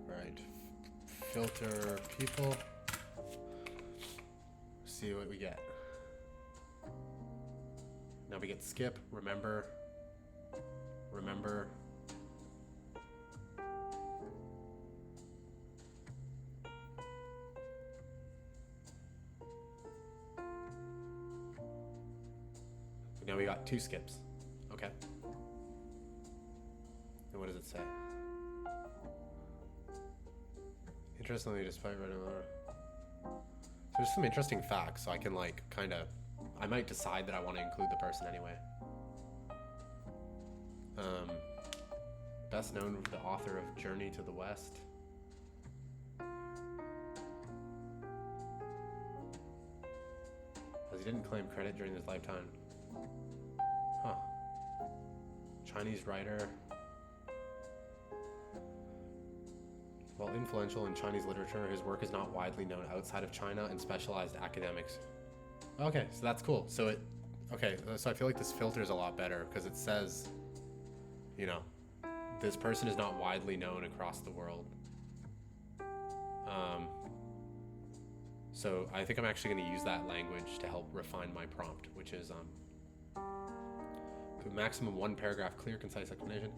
Right, filter people. See what we get. Now we get skip, remember. Now we got 2 skips. Okay. And what does it say? Interestingly, despite writing so there's some interesting facts, so I can like kind of, I might decide that I want to include the person anyway. Best known for the author of Journey to the West. As he didn't claim credit during his lifetime. Huh. Chinese writer. While influential in Chinese literature, his work is not widely known outside of China and specialized academics. Okay, so that's cool. So so I feel like this filter is a lot better because it says, you know, this person is not widely known across the world. So I think I'm actually going to use that language to help refine my prompt, which is maximum 1 paragraph, clear, concise explanation.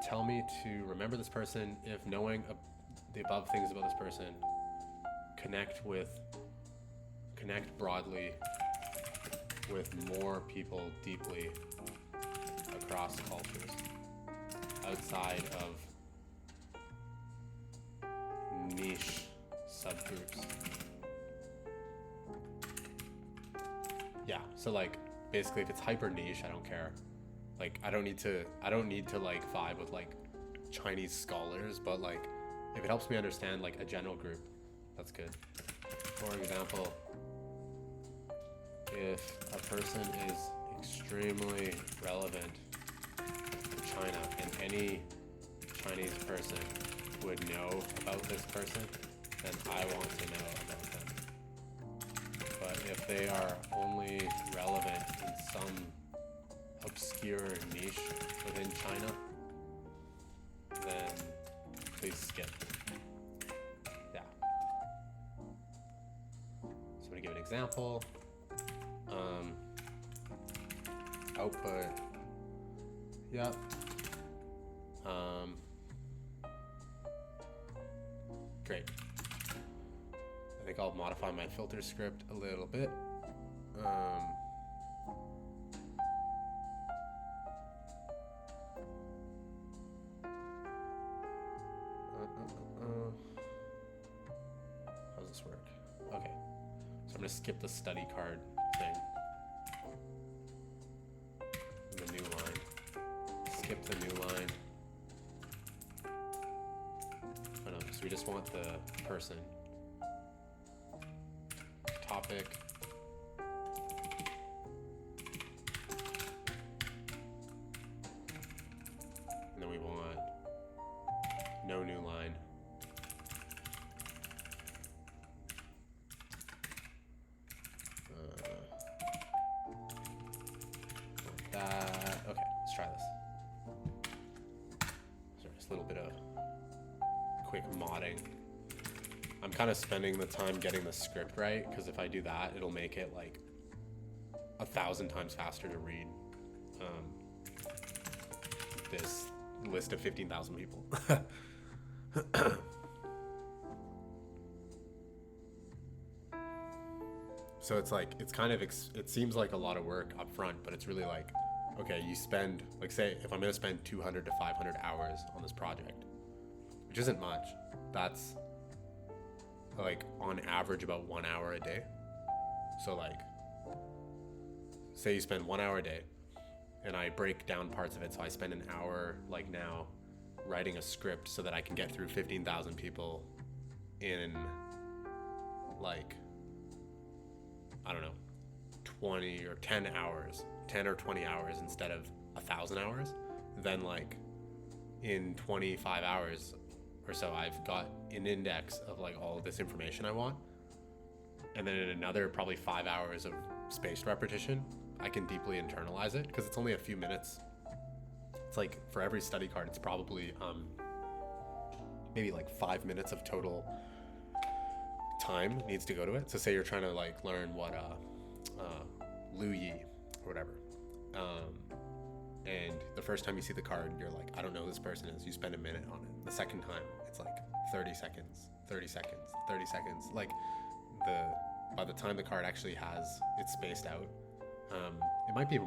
Tell me to remember this person if knowing the above things about this person, connect broadly with more people deeply across cultures outside of niche subgroups. Yeah, so like basically if it's hyper niche, I don't care. Like I don't need to like vibe with like Chinese scholars, but like if it helps me understand like a general group, that's good. For example, if a person is extremely relevant to China and any Chinese person would know about this person, then I want to know about them. But if they are only relevant in some obscure niche within China, then please skip. Yeah. So I'm gonna give an example. Output. Yep. Great. I think I'll modify my filter script a little bit. How does this work? Okay. So I'm going to skip the study card thing. skip the new line. Oh no, so we just want the person. Topic. And then we want no new line. Like that. Okay, let's try this. So just a little bit of quick modding. I'm kind of spending the time getting the script right, because if I do that, it'll make it like 1,000 times faster to read this list of 15,000 people. So it's like, it's kind of, it seems like a lot of work up front, but it's really like, okay, you spend, like say, if I'm going to spend 200 to 500 hours on this project, which isn't much, that's like on average about 1 hour a day. So like, say you spend 1 hour a day, and I break down parts of it, so I spend an hour like now writing a script so that I can get through 15,000 people in like, I don't know, 20 or 10 hours, 10 or 20 hours instead of 1,000 hours. Then like in 25 hours or so, I've got an index of like all of this information I want. And then in another probably 5 hours of spaced repetition, I can deeply internalize it, because it's only a few minutes. It's like for every study card, it's probably maybe like 5 minutes of total time needs to go to it. So say you're trying to like learn what Lu Yi or whatever, and the first time you see the card, you're like, I don't know who this person is. You spend a minute on it. The second time, it's like 30 seconds, 30 seconds, 30 seconds. Like by the time the card actually has it's spaced out, it might be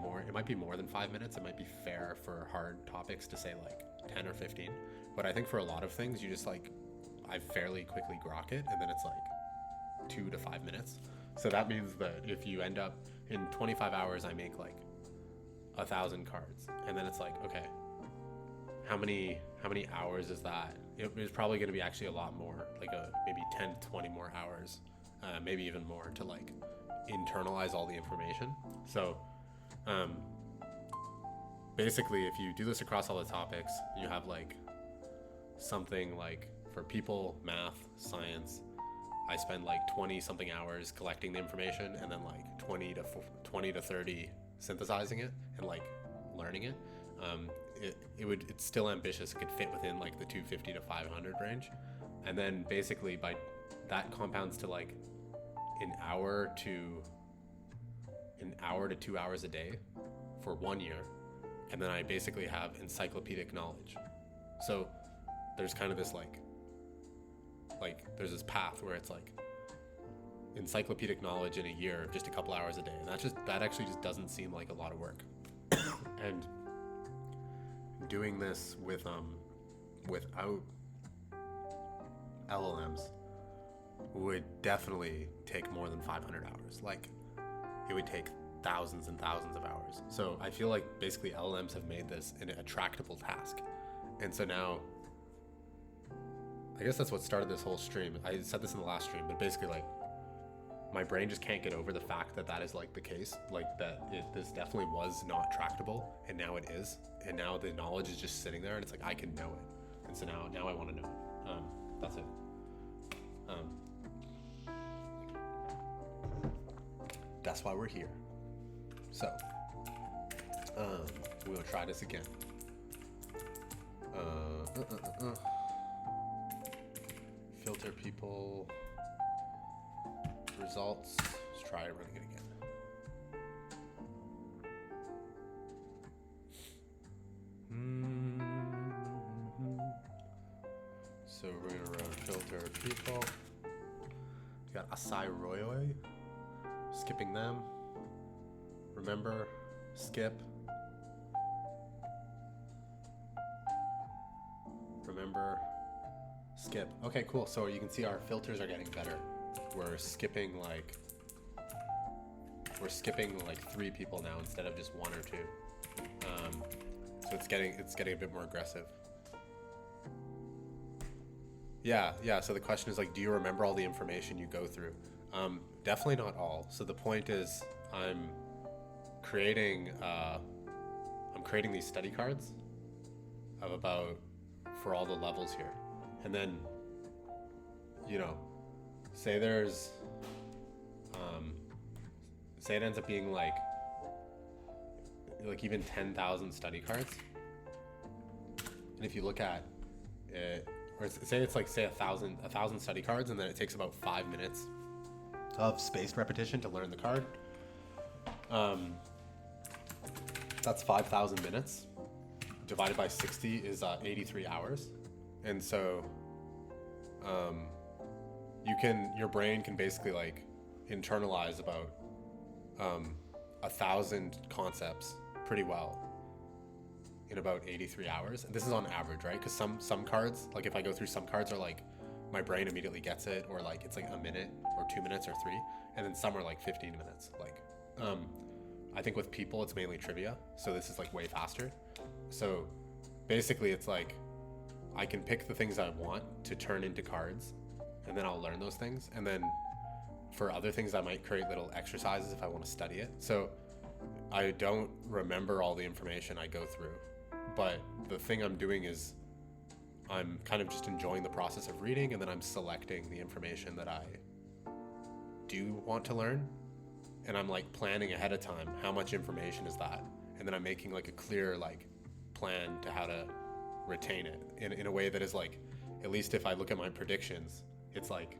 more than 5 minutes. It might be fair for hard topics to say like 10 or 15, but I think for a lot of things, you just like, I fairly quickly grok it, and then it's like 2 to 5 minutes. So that means that if you end up in 25 hours, I make like 1,000 cards, and then it's like, okay, how many hours is that? It's probably going to be actually a lot more, like maybe 10 to 20 more hours, maybe even more, to like internalize all the information. So basically, if you do this across all the topics, you have like something like, for people, math, science, I spend like 20 something hours collecting the information, and then like 20 to 30 synthesizing it and like learning it. It's still ambitious. It could fit within like the 250 to 500 range, and then basically by that compounds to like an hour to 2 hours a day for 1 year, and then I basically have encyclopedic knowledge. So there's kind of this like there's this path where it's like encyclopedic knowledge in a year of just a couple hours a day, and that actually just doesn't seem like a lot of work. And doing this without LLMs would definitely take more than 500 hours. Like, it would take thousands and thousands of hours. So I feel like basically LLMs have made this an attractable task. And so now, I guess that's what started this whole stream. I said this in the last stream, but basically like, my brain just can't get over the fact that is like the case, like this definitely was not tractable, and now it is, and now the knowledge is just sitting there, and it's like, I can know it, and so now I want to know it. That's it. That's why we're here. So we'll try this again. Filter people. Results. Let's try running it again. So we're gonna run filter people. We got Asai Royoy. Skipping them. Remember, skip. Remember, skip. Okay, cool. So you can see our filters are getting better. We're skipping like 3 people now instead of just 1 or 2. So it's getting a bit more aggressive. Yeah. So the question is like, do you remember all the information you go through? Definitely not all. So the point is, I'm creating these study cards of about for all the levels here, and then say there's say it ends up being like even 10,000 study cards, and if you look at it, or say it's like a thousand study cards, and then it takes about 5 minutes of spaced repetition to learn the card. That's 5,000 minutes divided by 60 is 83 hours, and so your brain can basically like internalize about 1,000 concepts pretty well in about 83 hours. And this is on average, right? Because some cards, like if I go through some cards, are like my brain immediately gets it, or like it's like a minute or 2 minutes or 3, and then some are like 15 minutes. Like I think with people it's mainly trivia, so this is like way faster. So basically it's like I can pick the things I want to turn into cards, and then I'll learn those things, and then for other things I might create little exercises if I want to study it. So I don't remember all the information I go through, but the thing I'm doing is I'm kind of just enjoying the process of reading, and then I'm selecting the information that I do want to learn, and I'm like planning ahead of time how much information is that, and then I'm making like a clear like plan to how to retain it in a way that is like, at least if I look at my predictions, it's like,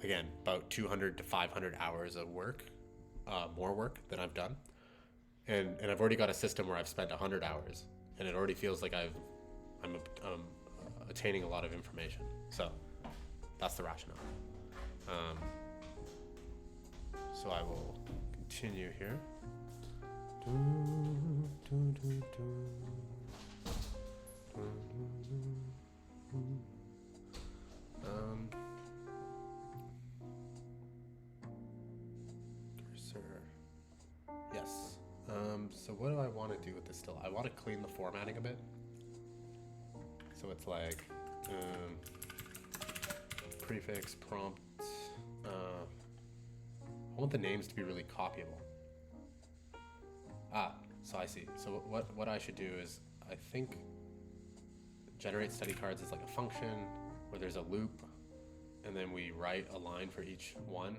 again, about 200 to 500 hours of work, more work than I've done, and I've already got a system where I've spent 100 hours, and it already feels like I'm attaining a lot of information. So that's the rationale. So I will continue here. Cursor. Yes. So what do I want to do with this still? I want to clean the formatting a bit. So it's like prefix, prompt. I want the names to be really copyable. So I see. So what I should do is, I think generate study cards is like a function where there's a loop, and then we write a line for each one.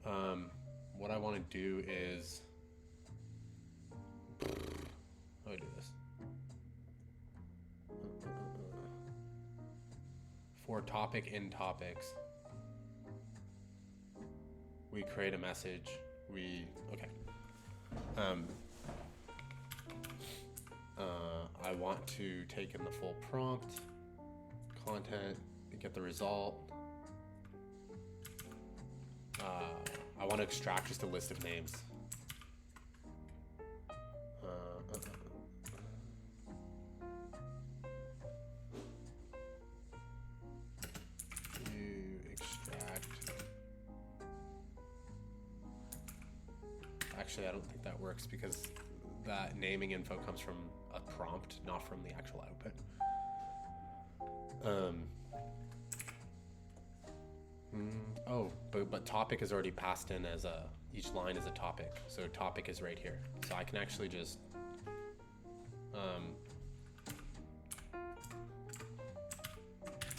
What I want to do is, how do I do this? For topic in topics, we create a message. I want to take in the full prompt, content, get the result. I want to extract just a list of names. You extract. Actually, I don't think that works because that naming info comes from a prompt, not from the actual output. But topic is already passed in as each line is a topic. So topic is right here. So I can actually just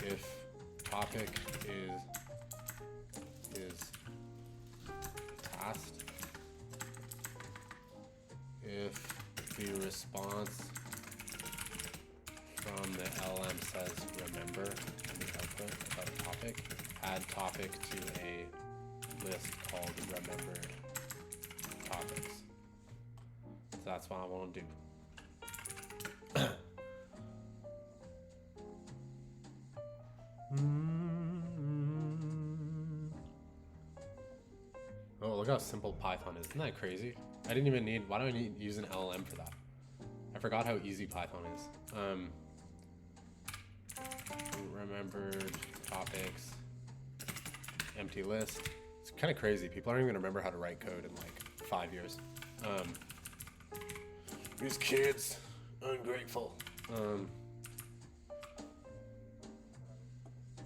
if topic is passed, if the response from the LM says remember in the output about a topic, add topic to a list called remembered topics. So that's what I want to do. Oh, look how simple Python is. Isn't that crazy? I didn't even need, why do I need use an LLM for that? I forgot how easy Python is. Remembered topics, empty list. It's kind of crazy. People aren't even gonna remember how to write code in like 5 years. These kids. Ungrateful.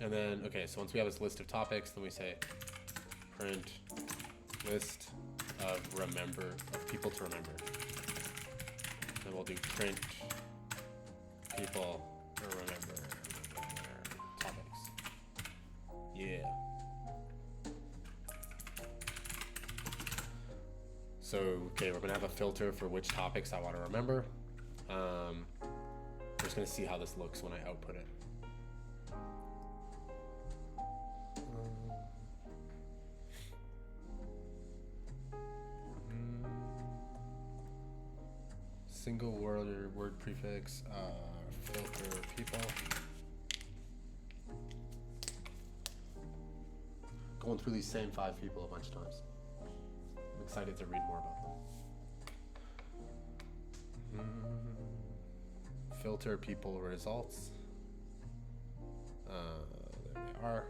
And then, okay, so once we have this list of topics, then we say print list of people to remember. Then we'll do print people to remember topics. Yeah. So, okay, we're gonna have a filter for which topics I want to remember. We're just gonna see how this looks when I output it. Single word prefix, filter people. Going through these same 5 people a bunch of times. I'm excited to read more about them. Filter people results. There they are.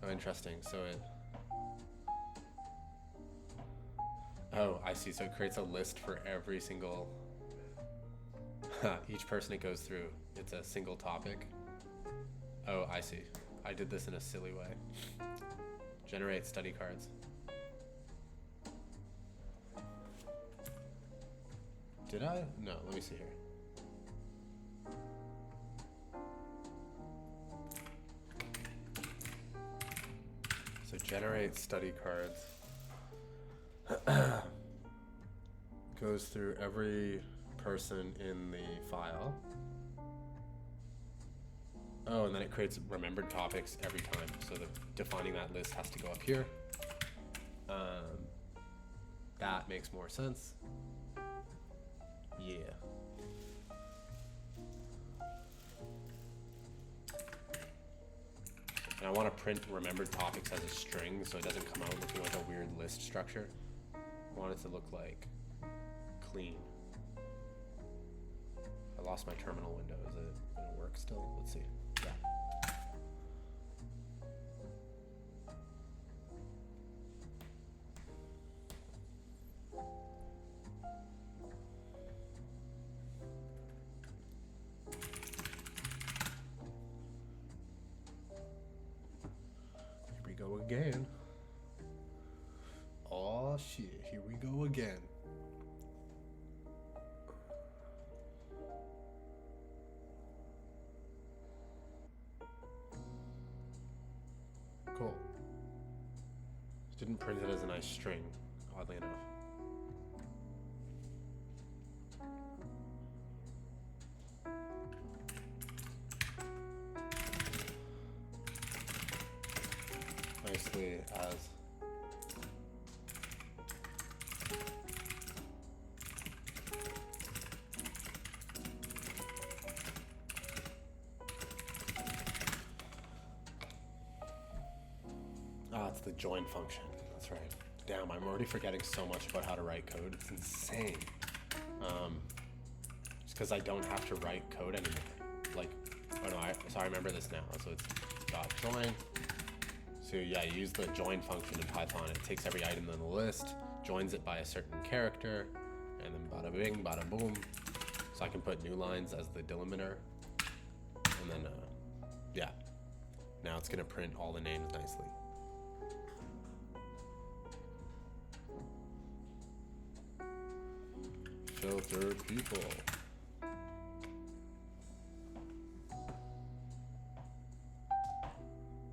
Oh, interesting. So I see. So it creates a list for every single, each person it goes through. It's a single topic. Oh, I see. I did this in a silly way. Generate study cards. Did I? No, let me see here. So generate study cards goes through every person in the file. Oh, and then it creates remembered topics every time. So defining that list has to go up here. That makes more sense. Yeah. And I want to print remembered topics as a string so it doesn't come out looking like a weird list structure. I want it to look like clean. I lost my terminal window. Is it gonna work still? Let's see. Yeah. Here we go again. Oh shit, here we go again. Cool. Didn't print it as a nice string, oddly enough. Nicely as it's the join function. That's right. Damn, I'm already forgetting so much about how to write code. It's insane. It's because I don't have to write code anymore. Like, oh no, so I remember this now. So it's dot join. So yeah, you use the join function in Python. It takes every item on the list, joins it by a certain character, and then bada bing, bada boom. So I can put new lines as the delimiter. And then, yeah. Now it's gonna print all the names nicely. Filter people.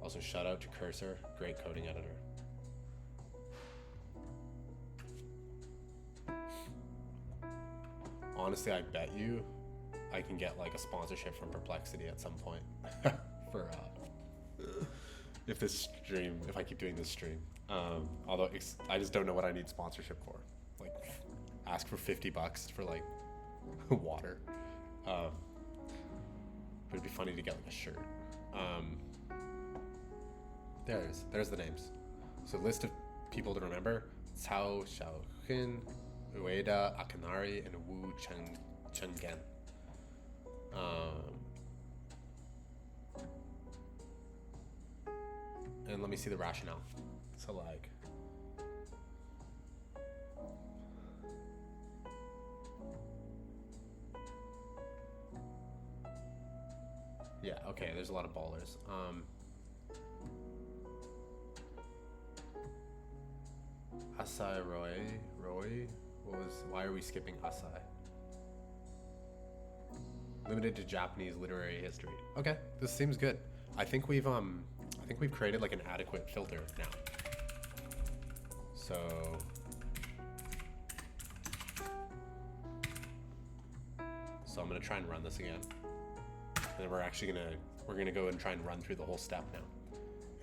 Also, shout out to Cursor, great coding editor. Honestly, I bet you I can get like a sponsorship from Perplexity at some point for if I keep doing this stream. Although I just don't know what I need sponsorship for. Like, ask for $50 for like water. But it'd be funny to get like a shirt. There's the names. So list of people to remember: Cao Xiaohin, Ueda Akanari, and Wu Chenggen. and let me see the rationale. So like, yeah, okay, there's a lot of ballers. Asai Roy, why are we skipping Asai? Limited to Japanese literary history. Okay, this seems good. I think we've created like an adequate filter now. So I'm gonna try and run this again. And then we're gonna go and try and run through the whole step now.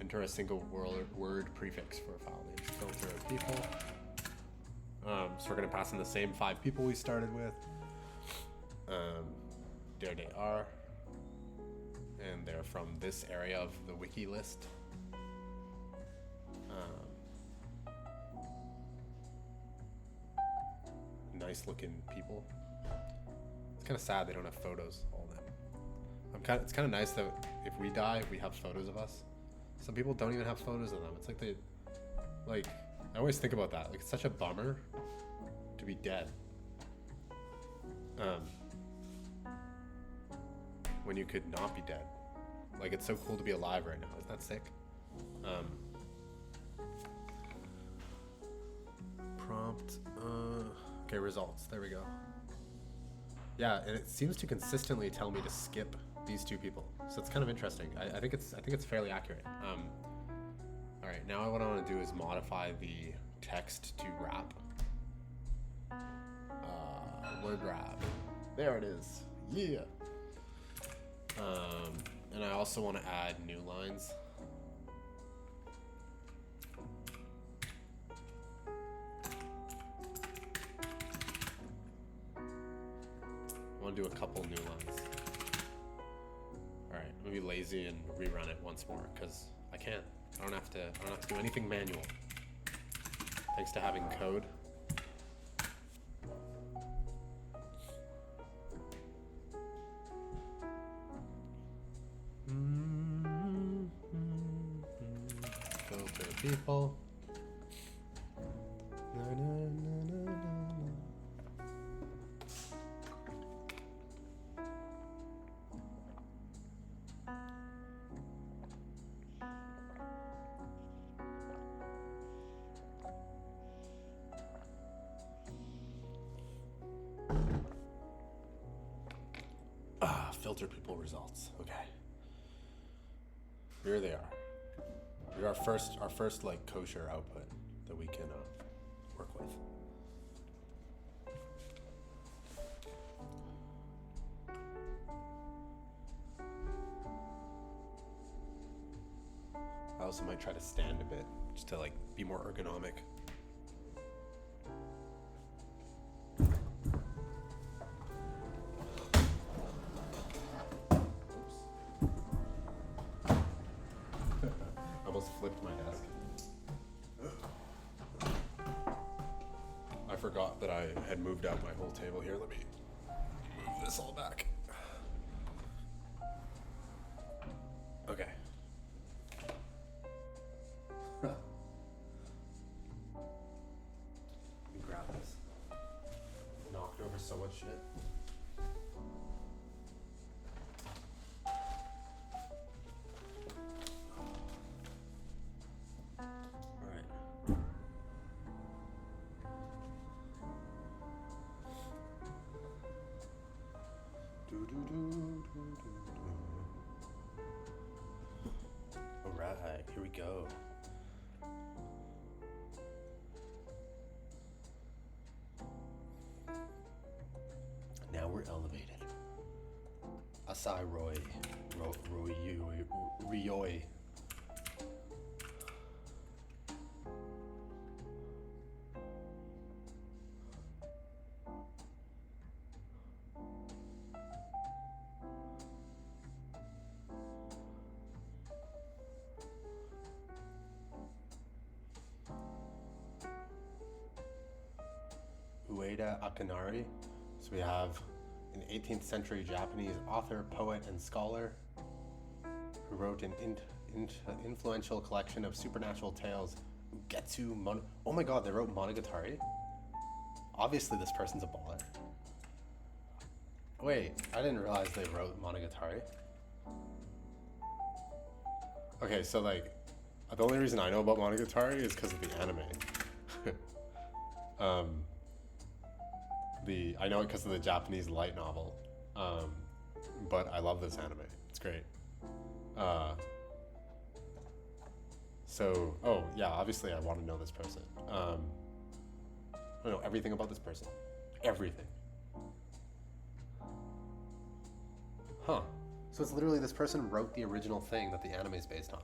Enter a single word prefix for a file name. Filter of people. So we're gonna pass in the same 5 people we started with. There they are. And they're from this area of the wiki list. Nice looking people. It's kind of sad they don't have photos, all of them. It's kind of nice that if we die, we have photos of us. Some people don't even have photos of them. It's like I always think about that. Like, it's such a bummer to be dead. When you could not be dead. Like, it's so cool to be alive right now. Isn't that sick? Prompt. Okay, results. There we go. Yeah, and it seems to consistently tell me to skip these 2 people. So it's kind of interesting. I think it's fairly accurate. All right, now what I want to do is modify the text to wrap. Word wrap. There it is. Yeah. And I also want to add new lines. I want to do a couple new lines. Alright, I'm gonna be lazy and rerun it once more, because I can't. I don't have to do anything manual. Thanks to having code. Filter people. Na, na, na, na, na, na. Filter people results. Okay. Here they are. They're our first like kosher output that we can work with. I also might try to stand a bit just to like be more ergonomic. Flipped my desk. I forgot that I had moved out my whole table here. Let me move this all back. Okay. Let me grab this. Knocked over so much shit. Alright, here we go. Now we're elevated. Asai Roy. Ryoy. Ueda Akinari. So we have an 18th century Japanese author, poet, and scholar who wrote an influential collection of supernatural tales. Oh my god, they wrote Monogatari? Obviously this person's a baller. Wait, I didn't realize they wrote Monogatari. Okay, so like, the only reason I know about Monogatari is because of the anime. I know it because of the Japanese light novel, but I love this anime. It's great. Oh yeah, obviously I want to know this person. I know everything about this person. Everything. Huh. So it's literally this person wrote the original thing that the anime is based on.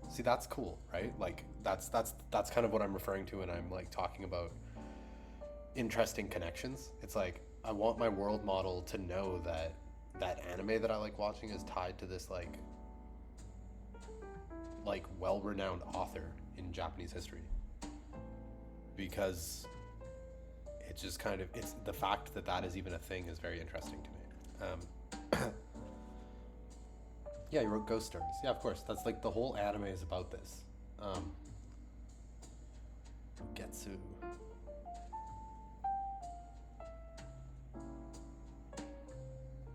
See, that's cool, right? Like that's kind of what I'm referring to when I'm like talking about interesting connections. It's like I want my world model to know that that anime that I like watching is tied to this like well-renowned author in Japanese history, because it's just kind of, it's the fact that that is even a thing is very interesting to me. Yeah, he wrote Ghost Stories. Yeah, of course. That's like the whole anime is about this. Getsu.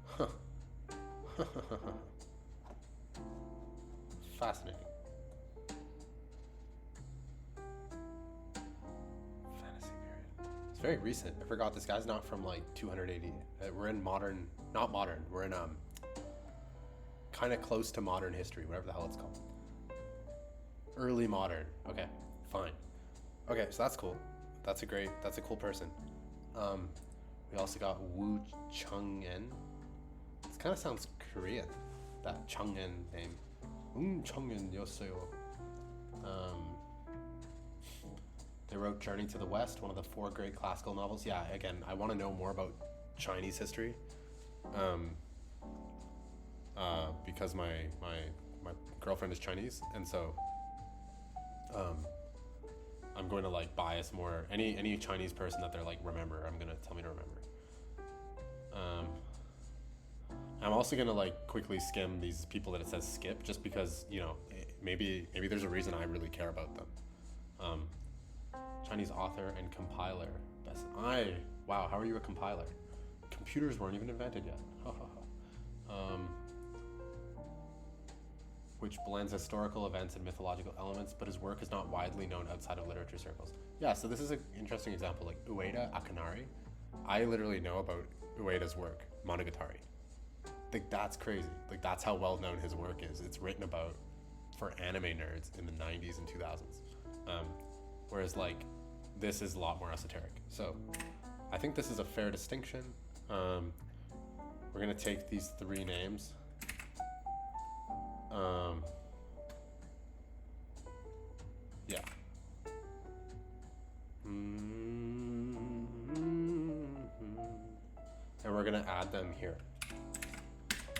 Huh. Fascinating. Fantasy period. It's very recent. I forgot this guy's not from like 280. We're in modern, not modern. We're in kind of close to modern history, whatever the hell it's called. Early modern. Okay, fine. Okay, so that's cool. That's a cool person. We also got Wu Chung-en. This kind of sounds Korean, that Chung-en name. Chung-en yoseyo. They wrote Journey to the West, one of the 4 great classical novels. Yeah, again, I want to know more about Chinese history. Because my girlfriend is Chinese, and so I'm going to like bias more any Chinese person that they're like remember. I'm gonna tell me to remember. I'm also gonna like quickly skim these people that it says skip, just because maybe there's a reason I really care about them. Chinese author and compiler. Wow, how are you a compiler? Computers weren't even invented yet. Which blends historical events and mythological elements, but his work is not widely known outside of literature circles. Yeah, so this is an interesting example, like Ueda Akanari. I literally know about Ueda's work, Monogatari. Like, that's crazy. Like, that's how well known his work is. It's written about for anime nerds in the 90s and 2000s. Whereas, like, this is a lot more esoteric. So, I think this is a fair distinction. We're gonna take these 3 names. Yeah. And we're gonna add them here.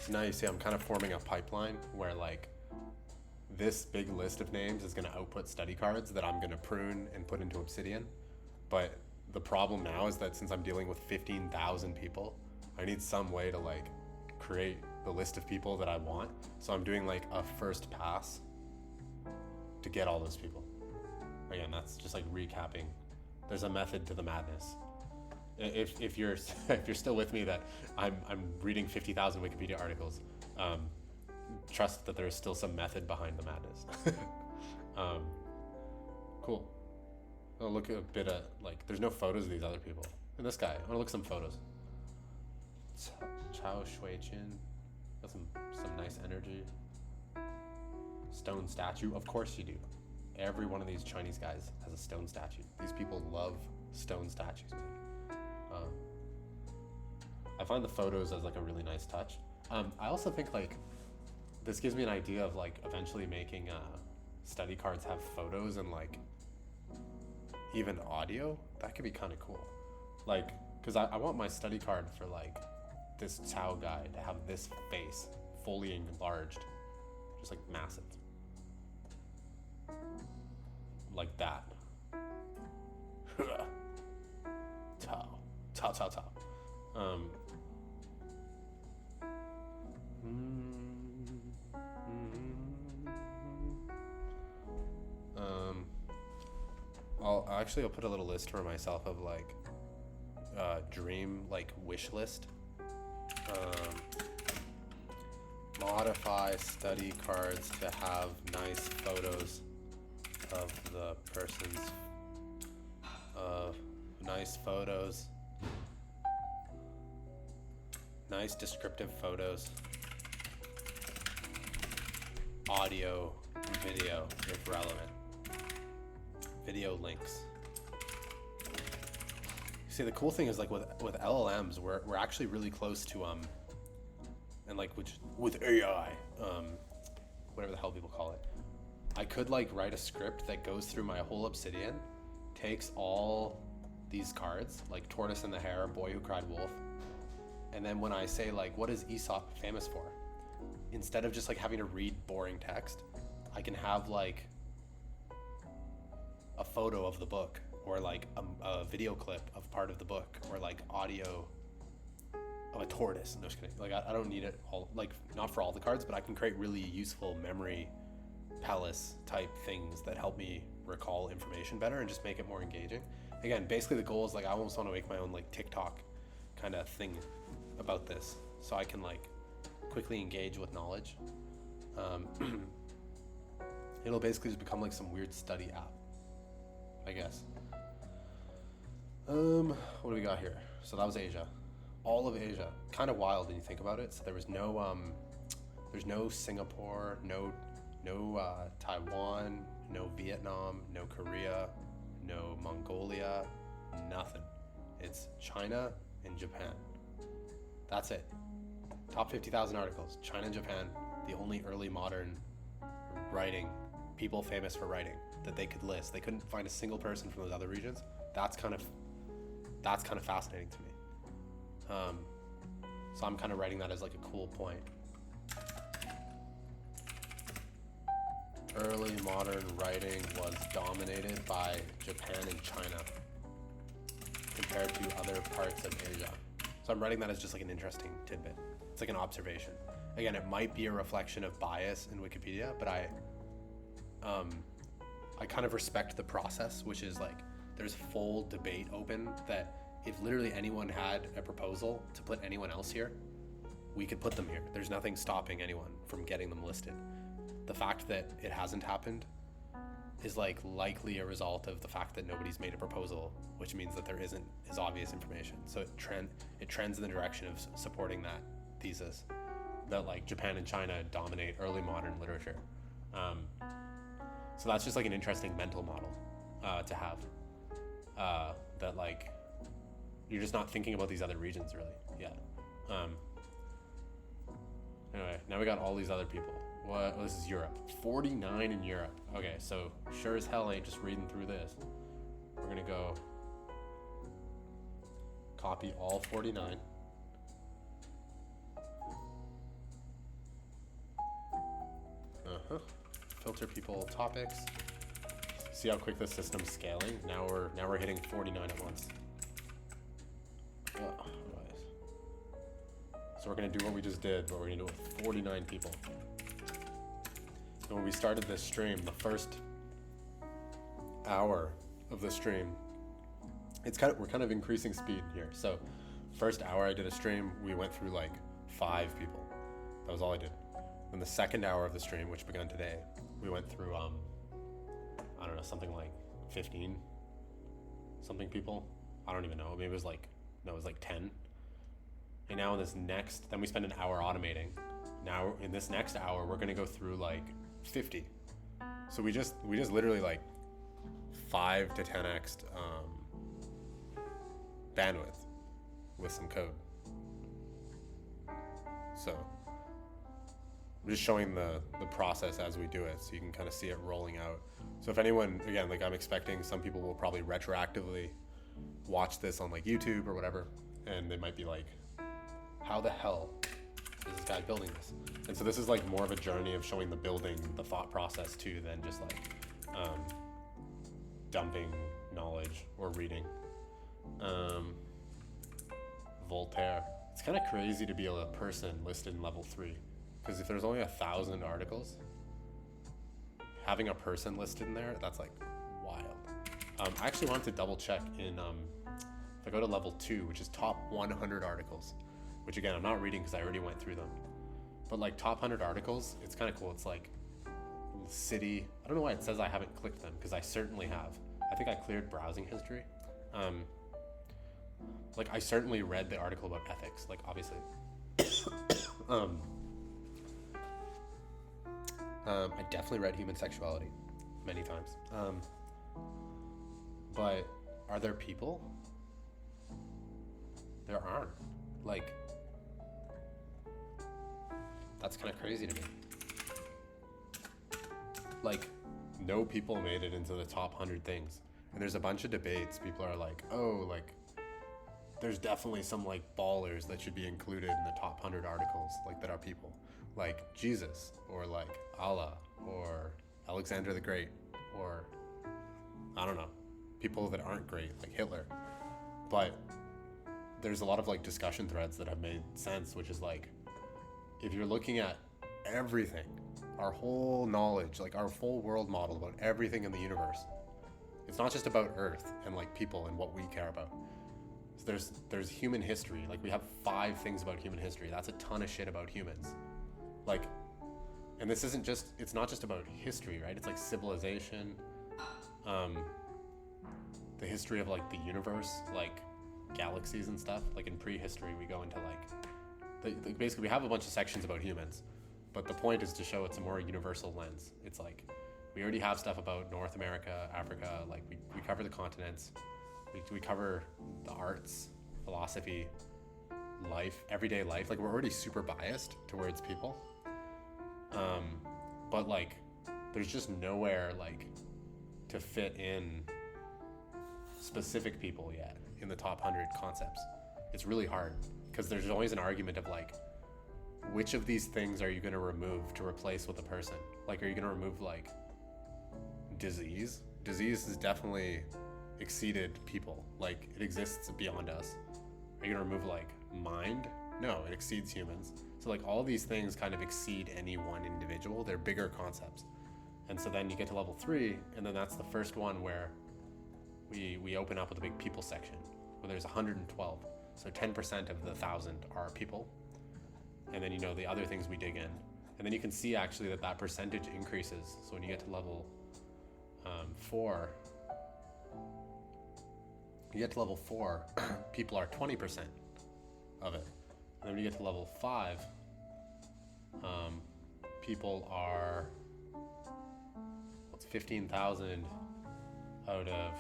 So now you see I'm kind of forming a pipeline where like this big list of names is gonna output study cards that I'm gonna prune and put into Obsidian. But the problem now is that since I'm dealing with 15,000 people, I need some way to like create the list of people that I want. So I'm doing like a first pass to get all those people. Again, that's just like recapping. There's a method to the madness. If you're still with me that I'm reading 50,000 Wikipedia articles, trust that there's still some method behind the madness. Cool. I'll look a bit at like there's no photos of these other people. And this guy, I want to look at some photos. Chao Shui-chin. Got some nice energy. Stone statue. Of course you do. Every one of these Chinese guys has a stone statue. These people love stone statues. I find the photos as like a really nice touch. I also think like this gives me an idea of like eventually making study cards have photos and like even audio. That could be kind of cool. Like, because I want my study card for like this Cao guy to have this face fully enlarged, just like massive, like that. Cao. I'll put a little list for myself of like dream like wish list. Modify study cards to have nice photos of the person's nice descriptive photos, audio, video if relevant, video links. See, the cool thing is like with LLMs, we're actually really close to and like with AI, whatever the hell people call it. I could like write a script that goes through my whole Obsidian, takes all these cards, like Tortoise and the Hare, Boy Who Cried Wolf, and then when I say like, what is Aesop famous for? Instead of just like having to read boring text, I can have like a photo of the book, or like a video clip of part of the book, or like audio of a tortoise. No, just kidding. Like I don't need it all, like not for all the cards, but I can create really useful memory palace type things that help me recall information better and just make it more engaging. Again, basically the goal is like I almost want to make my own like TikTok kind of thing about this, so I can like quickly engage with knowledge. It'll basically just become like some weird study app, I guess. What do we got here? So that was Asia. All of Asia. Kind of wild when you think about it. So there's no Singapore, no Taiwan, no Vietnam, no Korea, no Mongolia, nothing. It's China and Japan. That's it. Top 50,000 articles. China and Japan, the only early modern writing, people famous for writing that they could list. They couldn't find a single person from those other regions. That's kind of fascinating to me. So I'm kind of writing that as like a cool point. Early modern writing was dominated by Japan and China compared to other parts of Asia. So I'm writing that as just like an interesting tidbit. It's like an observation. Again, it might be a reflection of bias in Wikipedia, but I kind of respect the process, which is like there's full debate open that if literally anyone had a proposal to put anyone else here, we could put them here. There's nothing stopping anyone from getting them listed. The fact that it hasn't happened is like likely a result of the fact that nobody's made a proposal, which means that there isn't as obvious information. So it trends in the direction of supporting that thesis that like Japan and China dominate early modern literature. So that's just like an interesting mental model to have, that like you're just not thinking about these other regions really yet. Anyway, now we got all these other people. What? Oh, this is Europe. 49 in Europe. Okay, so sure as hell ain't just reading through this. We're gonna go copy all 49. Filter people topics. See how quick the system's scaling? Now we're hitting 49 at once. So we're gonna do what we just did, but we're gonna do it with 49 people. So when we started this stream, the first hour of the stream, we're kind of increasing speed here. So first hour I did a stream, we went through like 5 people. That was all I did. Then the second hour of the stream, which began today, we went through I don't know, something like 15 something people. I don't even know. Maybe it was like 10. And now in this next, then we spend an hour automating. Now in this next hour, we're gonna go through like 50. So we just literally like 5 to 10x bandwidth with some code. So I'm just showing the process as we do it, so you can kind of see it rolling out. So if anyone, again, like I'm expecting some people will probably retroactively watch this on like YouTube or whatever, and they might be like, how the hell is this guy building this? And so this is like more of a journey of showing the building, the thought process too, than just like dumping knowledge or reading. Voltaire. It's kind of crazy to be a person listed in level 3, because if there's only 1,000 articles, having a person listed in there, that's like wild. I actually wanted to double check in, if I go to level 2, which is top 100 articles, which again, I'm not reading because I already went through them. But like top 100 articles, it's kind of cool. It's like city. I don't know why it says I haven't clicked them, because I certainly have. I think I cleared browsing history. Like I certainly read the article about ethics, like obviously. I definitely read human sexuality many times. But are there people? There aren't. Like, that's kind of crazy to me. Like, no people made it into the top 100 things. And there's a bunch of debates. People are like, oh, like, there's definitely some, like, ballers that should be included in the top 100 articles, like, that are people. Like Jesus, or like Allah, or Alexander the Great, or, I don't know, people that aren't great, like Hitler. But there's a lot of, like, discussion threads that have made sense, which is, like, if you're looking at everything, our whole knowledge, like our full world model about everything in the universe, it's not just about Earth and like people and what we care about. So there's human history. Like we have 5 things about human history. That's a ton of shit about humans. Like, and this isn't just, it's not just about history, right? It's like civilization, the history of like the universe, like galaxies and stuff. Like in prehistory, we go into like basically we have a bunch of sections about humans, but the point is to show it's a more universal lens. It's like we already have stuff about North America, Africa, like we cover the continents, we cover the arts, philosophy, life, everyday life. Like we're already super biased towards people, but like there's just nowhere like to fit in specific people yet in the top 100 concepts. It's really hard because there's always an argument of like, which of these things are you going to remove to replace with a person? Like, are you going to remove like disease? Disease has definitely exceeded people. Like it exists beyond us. Are you going to remove like mind? No, it exceeds humans. So like all these things kind of exceed any one individual. They're bigger concepts. And so then you get to level 3, and then that's the first one where we open up with a big people section where there's 112. So 10% of the 1,000 are people. And then, you know, the other things we dig in. And then you can see actually that percentage increases. So when you get to level 4, people are 20% of it. And then when you get to level 5, people are, 15,000 out of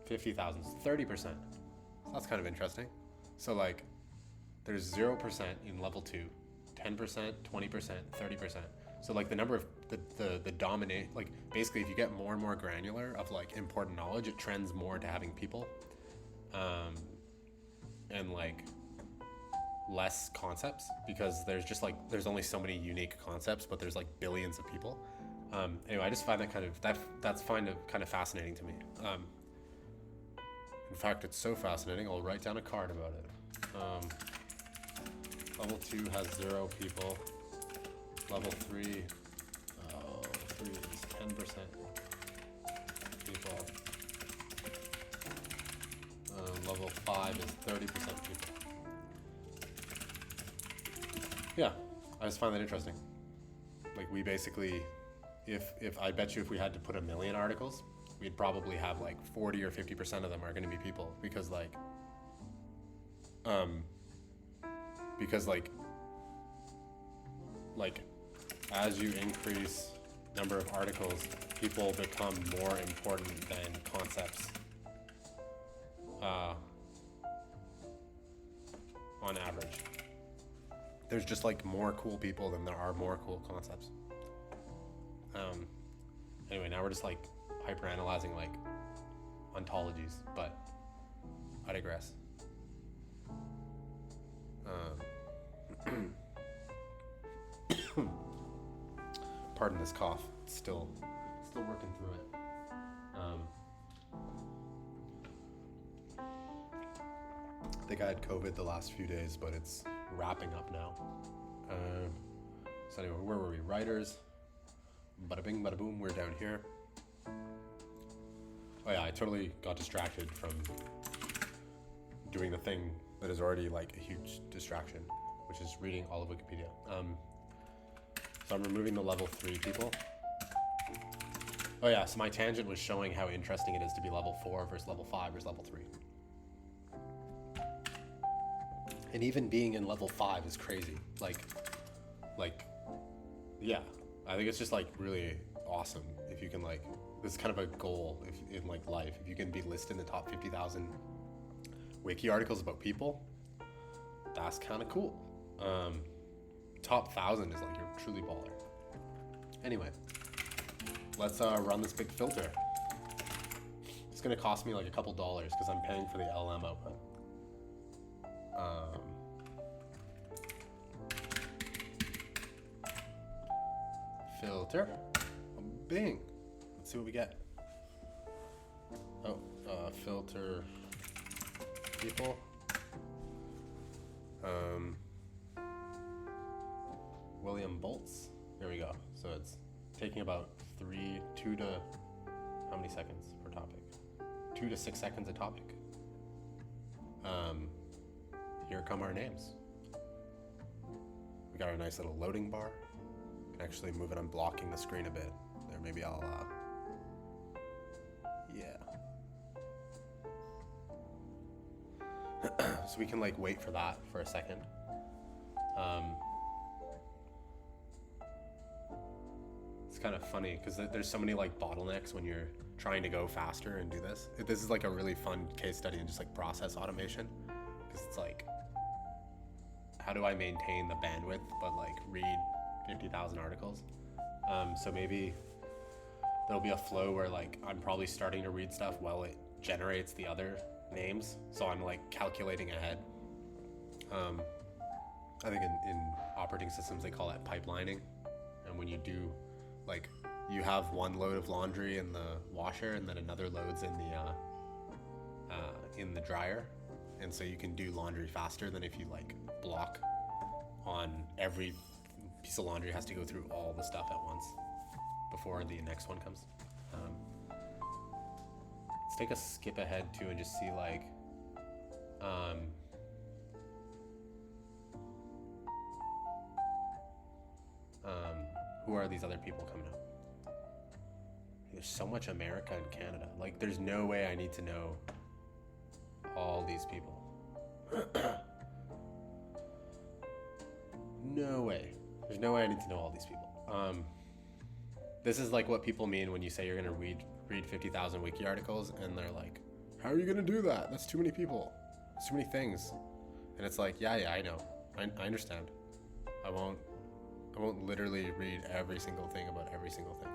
50,000, 30%. So that's kind of interesting. So like there's 0% in level 2, 10%, 20%, 30%. So like the number of the dominate, like basically if you get more and more granular of like important knowledge, it trends more to having people, and like less concepts, because there's only so many unique concepts, but there's like billions of people. Anyway, I just find that that's kind of fascinating to me. In fact, it's so fascinating, I'll write down a card about it. Level 2 has 0 people. Level 3, 3 is 10% people. Level 5 is 30% people. Yeah, I just find that interesting. Like we basically, if I bet you if we had to put 1 million articles, we'd probably have like 40 or 50% of them are going to be people, because like as you increase number of articles, people become more important than concepts, on average. There's just like more cool people than there are more cool concepts. Anyway, now we're just like hyper analyzing like ontologies, but I digress. Pardon this cough. It's still working through it. I think I had COVID the last few days, but it's wrapping up now. So anyway, where were we? Writers. Bada bing, bada boom. We're down here. Oh yeah, I totally got distracted from doing the thing that is already like a huge distraction, which is reading all of Wikipedia. So I'm removing the level 3 people. Oh yeah, so my tangent was showing how interesting it is to be level 4 versus level 5 versus level 3. And even being in level 5 is crazy. Like, yeah, I think it's just like really awesome if you can like, this is kind of a goal if, in like life, if you can be listed in the top 50,000 wiki articles about people, that's kind of cool. Top 1,000 is like you're truly baller. Anyway, let's run this big filter. It's gonna cost me like a couple dollars because I'm paying for the LM output. Filter, Bing. Let's see what we get. Oh, filter people. William Boltz. There we go. So it's taking about 2 to how many seconds per topic? 2 to 6 seconds a topic. Here come our names. We got our nice little loading bar. I can actually move it. I'm blocking the screen a bit. There, maybe I'll, yeah. So we can like wait for that for a second. It's kind of funny because there's so many like bottlenecks when you're trying to go faster and do this. This is like a really fun case study in just like process automation, because it's like, how do I maintain the bandwidth but like read 50,000 articles? So maybe there'll be a flow where like I'm probably starting to read stuff while it generates the other names, so I'm like calculating ahead. I think in operating systems they call that pipelining, and when you do like, you have one load of laundry in the washer and then another load's in the dryer, and so you can do laundry faster than if you like block on every piece of laundry has to go through all the stuff at once before the next one comes. Let's take a skip ahead too and just see like who are these other people coming up? There's so much America and Canada. Like, there's no way I need to know all these people. No way. There's no way I need to know all these people. This is like what people mean when you say you're gonna read 50,000 wiki articles, and they're like, how are you gonna do that? That's too many people. There's too many things. And it's like, yeah, I know. I understand. I won't literally read every single thing about every single thing.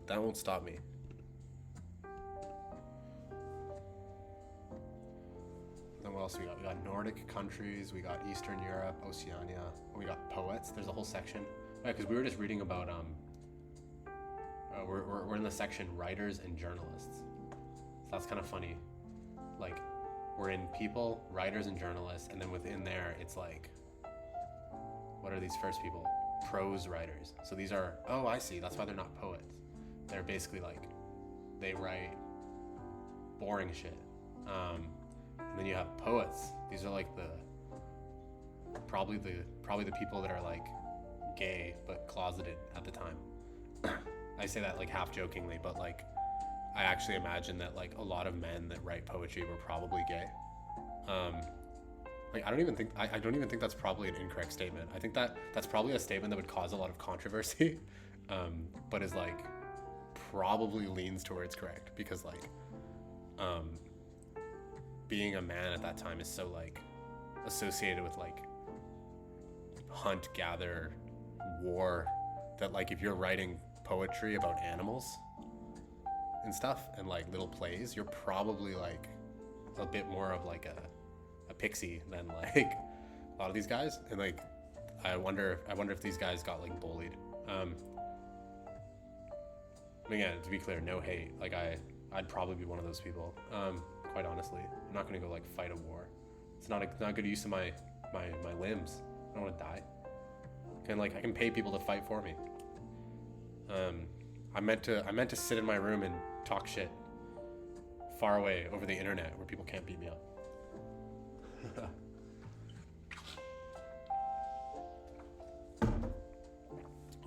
That won't stop me. Then what else we got? We got Nordic countries, we got Eastern Europe, Oceania, we got poets. There's a whole section. Yeah, because we were just reading about we're in the section writers and journalists. So that's kind of funny. Like, we're in people, writers, and journalists, and then within there, it's like, what are these first people? Prose writers. So these are, oh, I see. That's why they're not poets. They're basically like, they write boring shit. And then you have poets. These are like probably the people that are like gay but closeted at the time. I say that like half jokingly, but like, I actually imagine that like a lot of men that write poetry were probably gay. Like, I don't even think that's probably an incorrect statement. I think that's probably a statement that would cause a lot of controversy, but is like probably leans towards correct, because like being a man at that time is so like associated with like hunt, gather, war, that like if you're writing poetry about animals and stuff and like little plays, you're probably like a bit more of like a pixie than like a lot of these guys. And like I wonder if these guys got like bullied. Again, to be clear, no hate. Like I'd probably be one of those people. Quite honestly, I'm not gonna go like fight a war. It's not a good use of my limbs. I don't want to die. And like I can pay people to fight for me. Um, I meant to sit in my room and talk shit far away over the internet where people can't beat me up.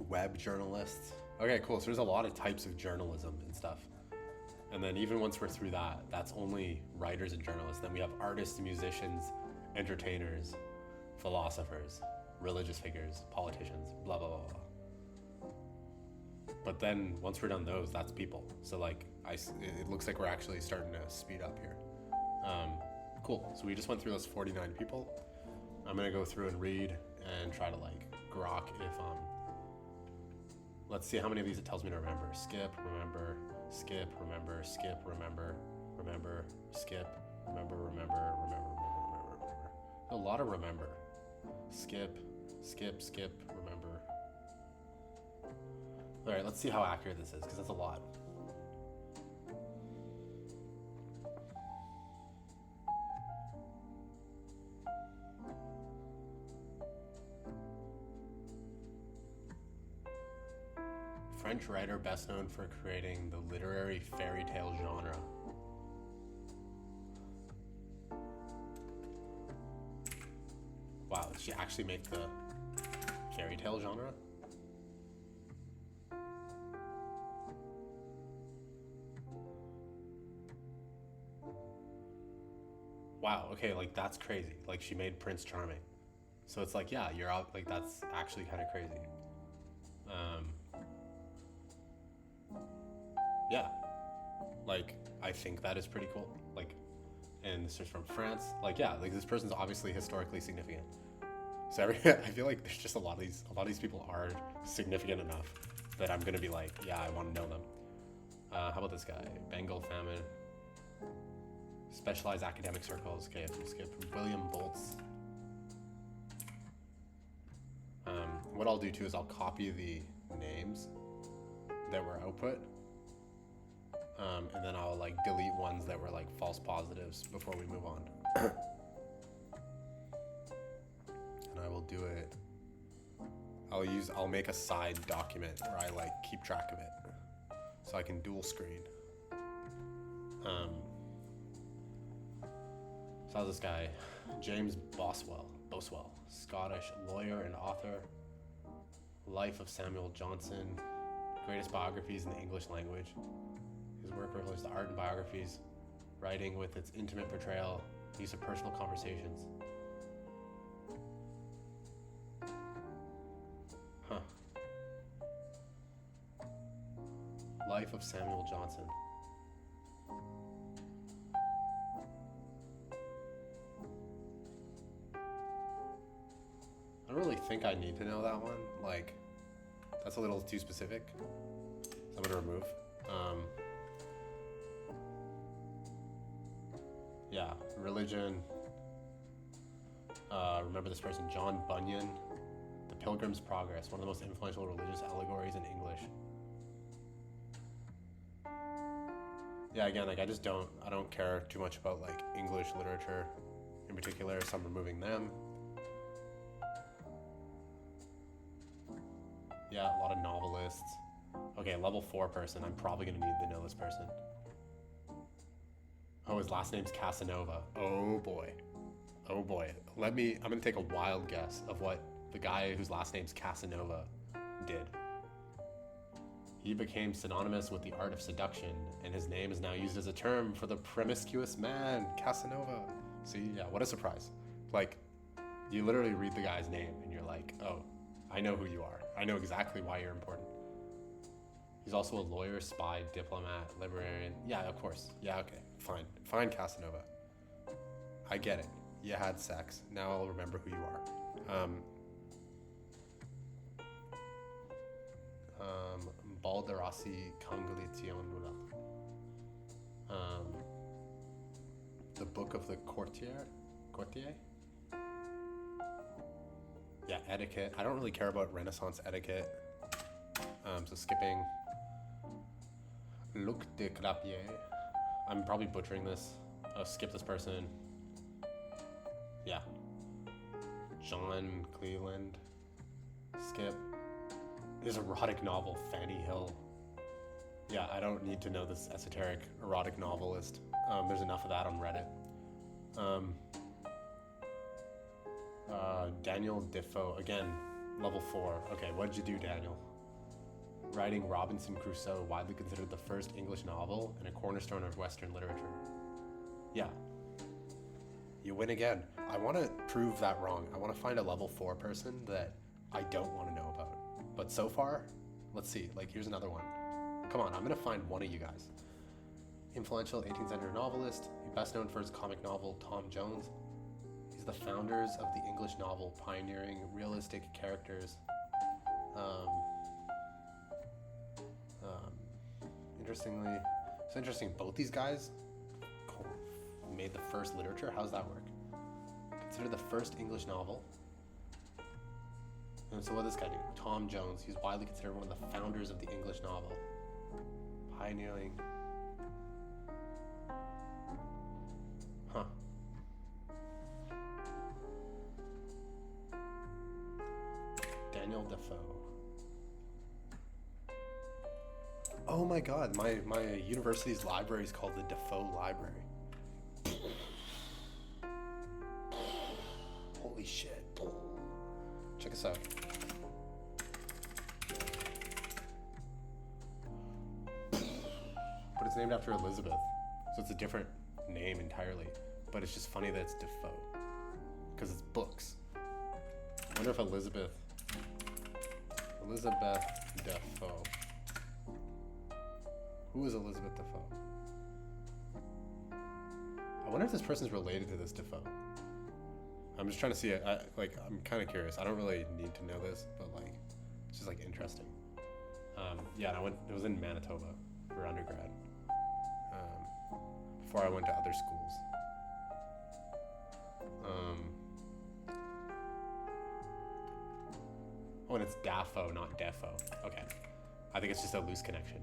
Web journalists. Okay, cool. So there's a lot of types of journalism and stuff. And then even once we're through that, that's only writers and journalists. Then we have artists, musicians, entertainers, philosophers, religious figures, politicians, blah, blah, blah, blah. But then once we're done those, that's people. So like, it looks like we're actually starting to speed up here. Cool. So we just went through those 49 people. I'm going to go through and read and try to like grok if, let's see how many of these it tells me to remember. Skip, remember, skip, remember, skip, remember, remember, skip, remember, remember, remember, remember, remember, remember. A lot of remember. Skip, skip, skip, remember. All right, let's see how accurate this is, because that's a lot. French writer best known for creating the literary fairy tale genre. Wow, did she actually make the fairy tale genre? Wow, okay, like that's crazy. Like she made Prince Charming. So it's like, yeah, you're out, like that's actually kind of crazy. Yeah, like I think that is pretty cool. Like, and this is from France. Like, yeah, like this person's obviously historically significant. So I feel like there's just a lot of these people are significant enough that I'm gonna be like, yeah, I want to know them. How about this guy? Bengal famine. Specialized academic circles. Okay, we'll skip. William Boltz. What I'll do too is I'll copy the names that were output. And then I'll like delete ones that were like false positives before we move on. And I will do it. I'll make a side document where I like keep track of it. So I can dual screen. So how's this guy? James Boswell, Scottish lawyer and author. Life of Samuel Johnson. Greatest biographies in the English language. His work reflects the art and biographies, writing with its intimate portrayal, use of personal conversations. Huh. Life of Samuel Johnson. I don't really think I need to know that one. Like, that's a little too specific. So I'm gonna remove. Yeah, religion. Remember this person, John Bunyan. The Pilgrim's Progress, one of the most influential religious allegories in English. Yeah, again, like I don't care too much about like English literature in particular, so I'm removing them. Yeah, a lot of novelists. Okay, level 4 person. I'm probably gonna need to know this person. Oh, his last name's Casanova. Oh boy. Oh boy. I'm gonna take a wild guess of what the guy whose last name's Casanova did. He became synonymous with the art of seduction, and his name is now used as a term for the promiscuous man, Casanova. See, yeah, what a surprise. Like, you literally read the guy's name and you're like, oh, I know who you are. I know exactly why you're important. He's also a lawyer, spy, diplomat, librarian. Yeah, of course. Yeah, okay. Fine, Casanova. I get it. You had sex. Now I'll remember who you are. Balderassi Congratulazione. The Book of the Courtier? Yeah, etiquette. I don't really care about Renaissance etiquette. So skipping. Luc de Clapier. I'm probably butchering this. Oh, skip this person. Yeah. John Cleveland. Skip. There's erotic novel, Fanny Hill. Yeah, I don't need to know this esoteric erotic novelist. There's enough of that on Reddit. Daniel Defoe, again, level 4. Okay, what did you do, Daniel? Writing Robinson Crusoe, widely considered the first English novel and a cornerstone of Western literature. Yeah. You win again. I want to prove that wrong. I want to find a level 4 person that I don't want to know about. But so far, let's see. Like, here's another one. Come on, I'm going to find one of you guys. Influential 18th century novelist, best known for his comic novel Tom Jones. He's the founders of the English novel, pioneering realistic characters. Interestingly, it's interesting. Both these guys made the first literature. How's that work? Considered the first English novel. And so what does this guy do? Tom Jones. He's widely considered one of the founders of the English novel, pioneering. Huh. Daniel Defoe. Oh my god, my university's library is called the Defoe Library. Holy shit. Check this out. But it's named after Elizabeth, so it's a different name entirely. But it's just funny that it's Defoe, because it's books. I wonder if Elizabeth Defoe. Who is Elizabeth Defoe? I wonder if this person's related to this Defoe. I'm just trying to see it. I'm kind of curious. I don't really need to know this, but like, it's just like interesting. Yeah, and it was in Manitoba for undergrad. Before I went to other schools. Oh, and it's Dafoe, not Defo. Okay. I think it's just a loose connection.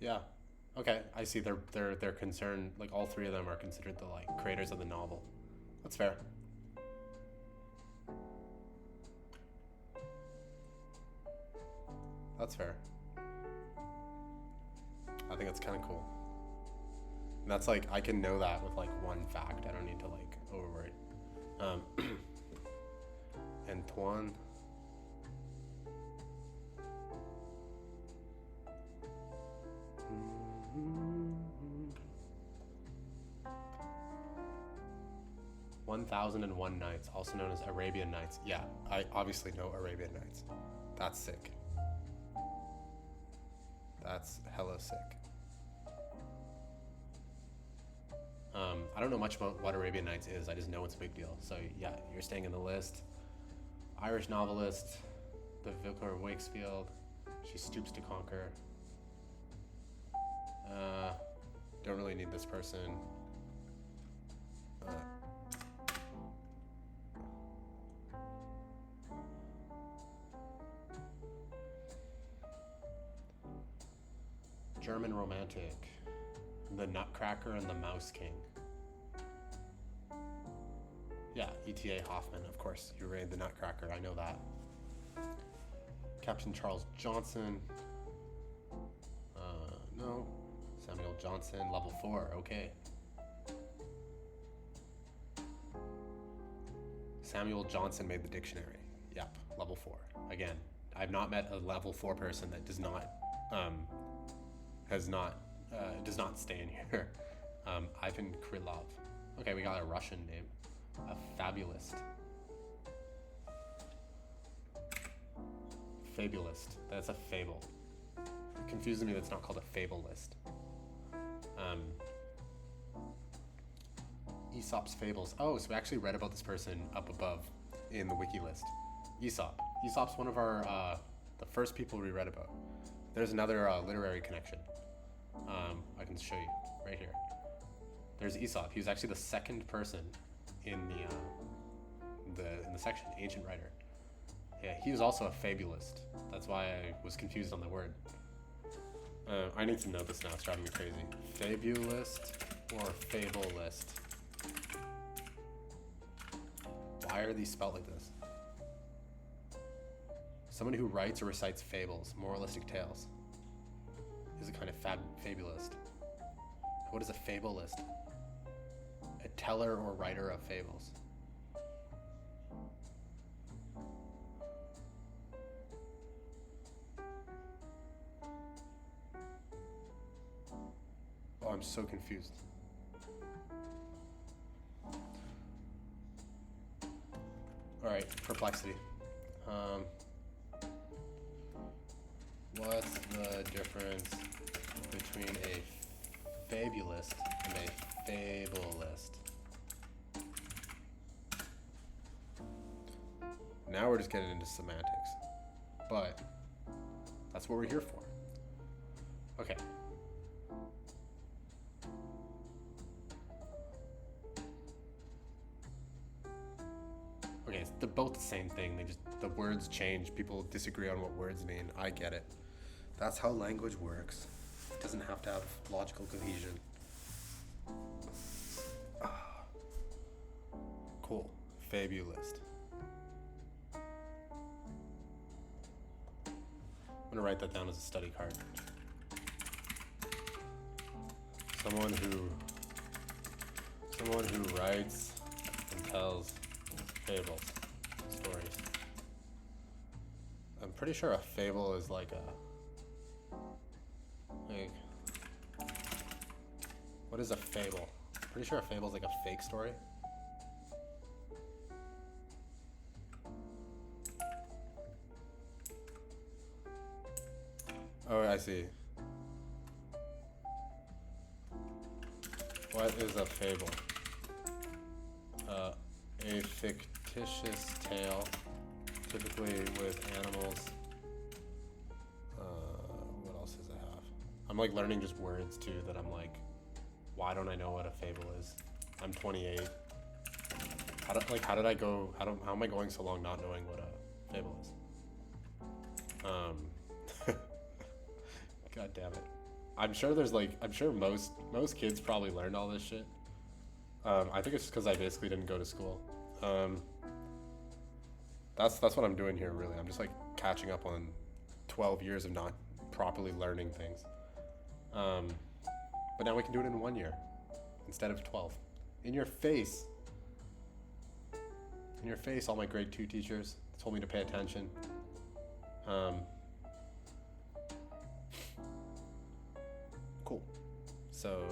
Yeah. Okay, I see. They're concerned. Like all three of them are considered the like creators of the novel. That's fair. That's fair. I think that's kind of cool. And that's like I can know that with like one fact. I don't need to like overworry. Antoine. "1001 Nights," also known as Arabian Nights. Yeah, I obviously know Arabian Nights. That's sick. That's hella sick. I don't know much about what Arabian Nights is. I just know it's a big deal. So yeah, you're staying in the list. Irish novelist, the Vicar of Wakefield. She stoops to conquer. Don't really need this person. German romantic, The Nutcracker and the Mouse King. Yeah, E.T.A. Hoffman, of course. You read The Nutcracker, I know that. Captain Charles Johnson. No. Samuel Johnson, level 4, okay. Samuel Johnson made the dictionary. Yep, level 4. Again, I've not met a level 4 person that does not stay in here. Ivan Krylov. Okay, we got a Russian name. A fabulist. Fabulist. That's a fable. It confuses me that it's not called a fable list. Aesop's Fables. Oh, so we actually read about this person up above in the wiki list. Aesop. Aesop's one of our, the first people we read about. There's another literary connection. I can show you right here. There's Aesop. He was actually the second person in the section, ancient writer. Yeah, he was also a fabulist. That's why I was confused on the word. I need to know this now. It's driving me crazy. Fabulist or fableist? Why are these spelled like this? Someone who writes or recites fables, moralistic tales, is a kind of fabulist. What is a fableist? A teller or writer of fables. Oh, I'm so confused. All right, perplexity. What's the difference between a fabulist and a fableist? Now we're just getting into semantics, but that's what we're here for. Okay. Okay, they're both the same thing. The words change. People disagree on what words mean. I get it. That's how language works. It doesn't have to have logical cohesion. Cool. Fabulist. I'm gonna write that down as a study card. Someone who writes and tells fables, stories. I'm pretty sure a fable is like what is a fable? Pretty sure a fable is like a fake story. Oh, I see. What is a fable? A fictitious tale, typically with animals. What else does it have? I'm like learning just words too that I'm like, why don't I know what a fable is? I'm 28. How am I going so long not knowing what a fable is? God damn it. I'm sure most kids probably learned all this shit. I think it's just because I basically didn't go to school. That's what I'm doing here, really. I'm just like catching up on 12 years of not properly learning things. But now we can do it in 1 year instead of 12. In your face. In your face, all my grade 2 teachers told me to pay attention. Cool. So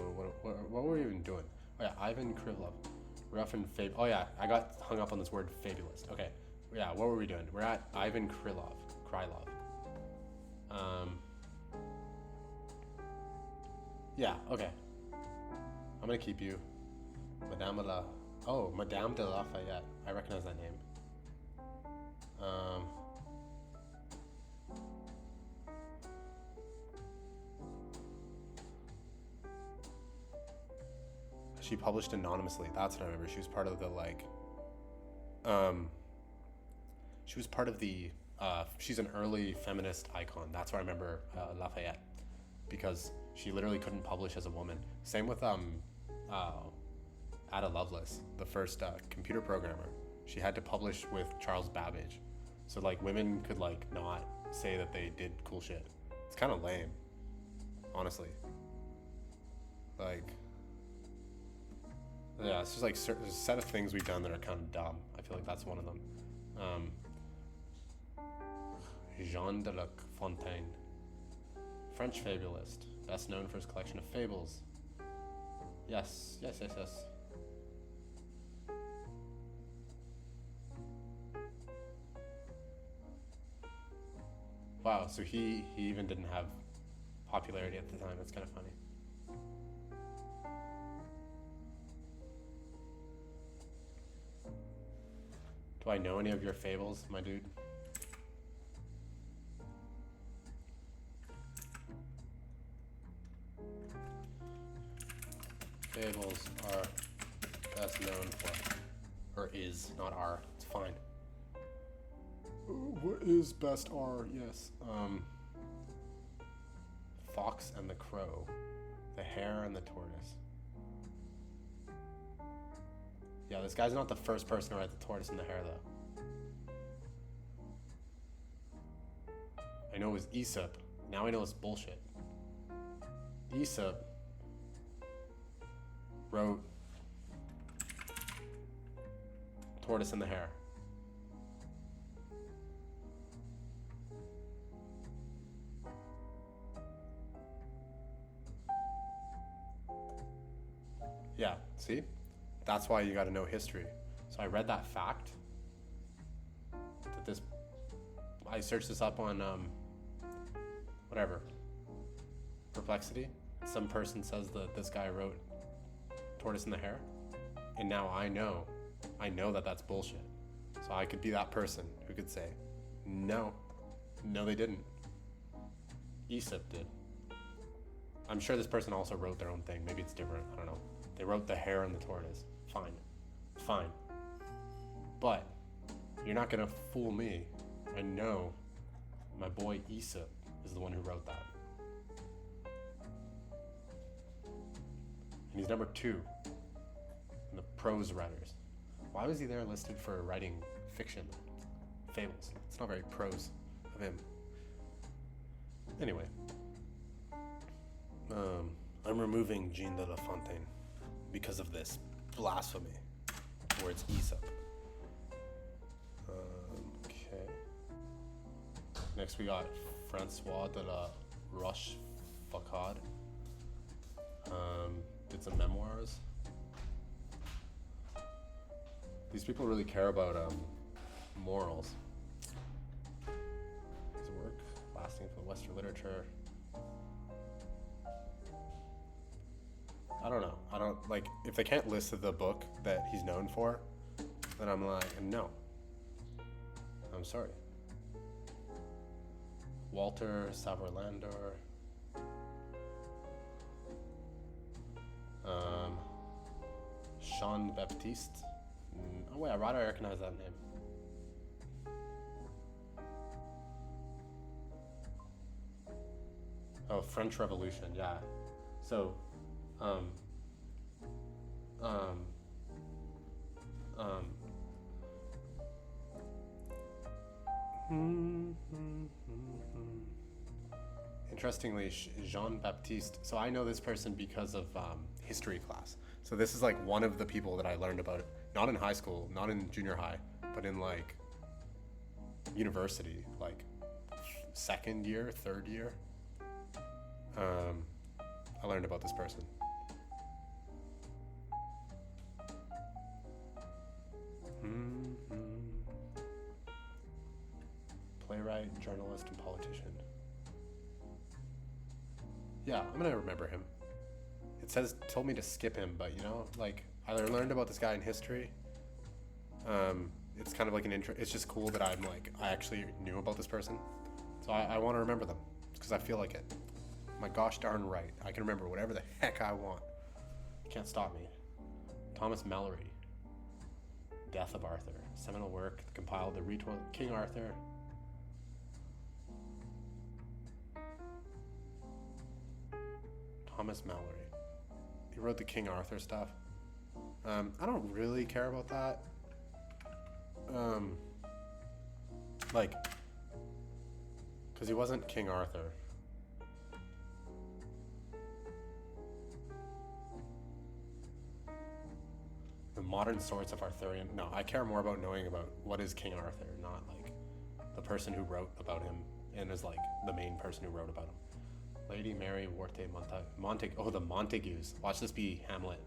what were we even doing? Oh yeah, Ivan Krylov. Rough and fab. Oh yeah, I got hung up on this word fabulist. Okay. Yeah, what were we doing? We're at Ivan Krylov. Yeah, okay. I'm gonna keep you. Madame de Lafayette. I recognize that name. She published anonymously. That's what I remember. She was part of the she's an early feminist icon. That's where I remember Lafayette, because she literally couldn't publish as a woman. Same with Ada Lovelace, the first computer programmer. She had to publish with Charles Babbage, so like women could like not say that they did cool shit. It's kind of lame, honestly. Like, yeah, it's just like there's a set of things we've done that are kind of dumb. I feel like that's one of them. Jean de La Fontaine, French fabulist, best known for his collection of fables. Yes. Wow, so he even didn't have popularity at the time. That's kind of funny. Do I know any of your fables, my dude? fables are best known for? Or is, not are. It's fine. What is best are? Yes. Fox and the Crow. The Hare and the Tortoise. Yeah, this guy's not the first person to write the tortoise and the hare, though. I know it was Aesop. Now I know it's bullshit. Aesop wrote Tortoise and the Hare. Yeah, see? That's why you gotta know history. So I read that fact. That this, I searched this up on, whatever, Perplexity. Some person says that this guy wrote Tortoise and the Hare. And now I know that that's bullshit. So I could be that person who could say, no, they didn't. Aesop did. I'm sure this person also wrote their own thing. Maybe it's different, I don't know. They wrote the Hare and the Tortoise. Fine. But you're not gonna fool me. I know my boy Aesop is the one who wrote that. And he's number 2 in the prose writers. Why was he there listed for writing fiction? Fables. It's not very prose of him. Anyway. I'm removing Jean de La Fontaine because of this blasphemy towards Aesop. Okay. Next we got Francois de la Rochefoucauld. Did some memoirs. These people really care about morals. His work, lasting for Western literature. I don't know. I don't, like, if they can't list the book that he's known for, then I'm like, no. I'm sorry. Walter Savourlander. Jean Baptiste. Oh wait, I recognize that name. Oh, French Revolution, yeah. So, interestingly, Jean Baptiste. So I know this person because of history class. So this is like one of the people that I learned about it, not in high school, not in junior high, but in like university, like second year, third year. I learned about this person. Playwright, journalist, and politician. Yeah, I'm gonna remember him. It told me to skip him, but you know, like, I learned about this guy in history. It's kind of like it's just cool that I actually knew about this person. So I want to remember them, because I feel like it. My gosh darn right. I can remember whatever the heck I want. You can't stop me. Thomas Mallory. Death of Arthur. Seminal work compiled the retold King Arthur. Thomas Mallory. He wrote the King Arthur stuff. I don't really care about that. Because he wasn't King Arthur. The modern source of Arthurian. No, I care more about knowing about what is King Arthur, not like the person who wrote about him and is like the main person who wrote about him. Lady Mary Worte Montague. Oh, the Montagues. Watch this be Hamlet.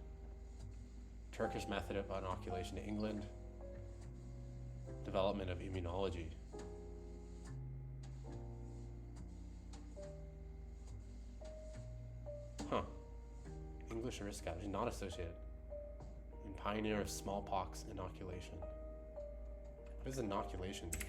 Turkish method of inoculation to England. Development of immunology. Huh. English aristocrat. Not associated. And pioneer of smallpox inoculation. What does inoculation mean?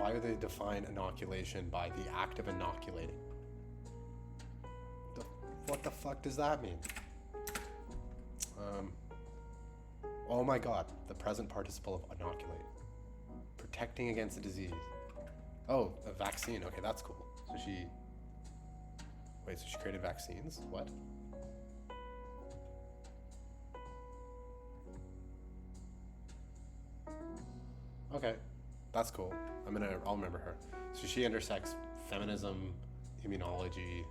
Why do they define inoculation by the act of inoculating? What the fuck does that mean? Oh my god, the present participle of inoculate. Protecting against a disease. Oh, a vaccine. Okay, that's cool. So she created vaccines? What? Okay, that's cool. I'll remember her. So she intersects feminism, immunology,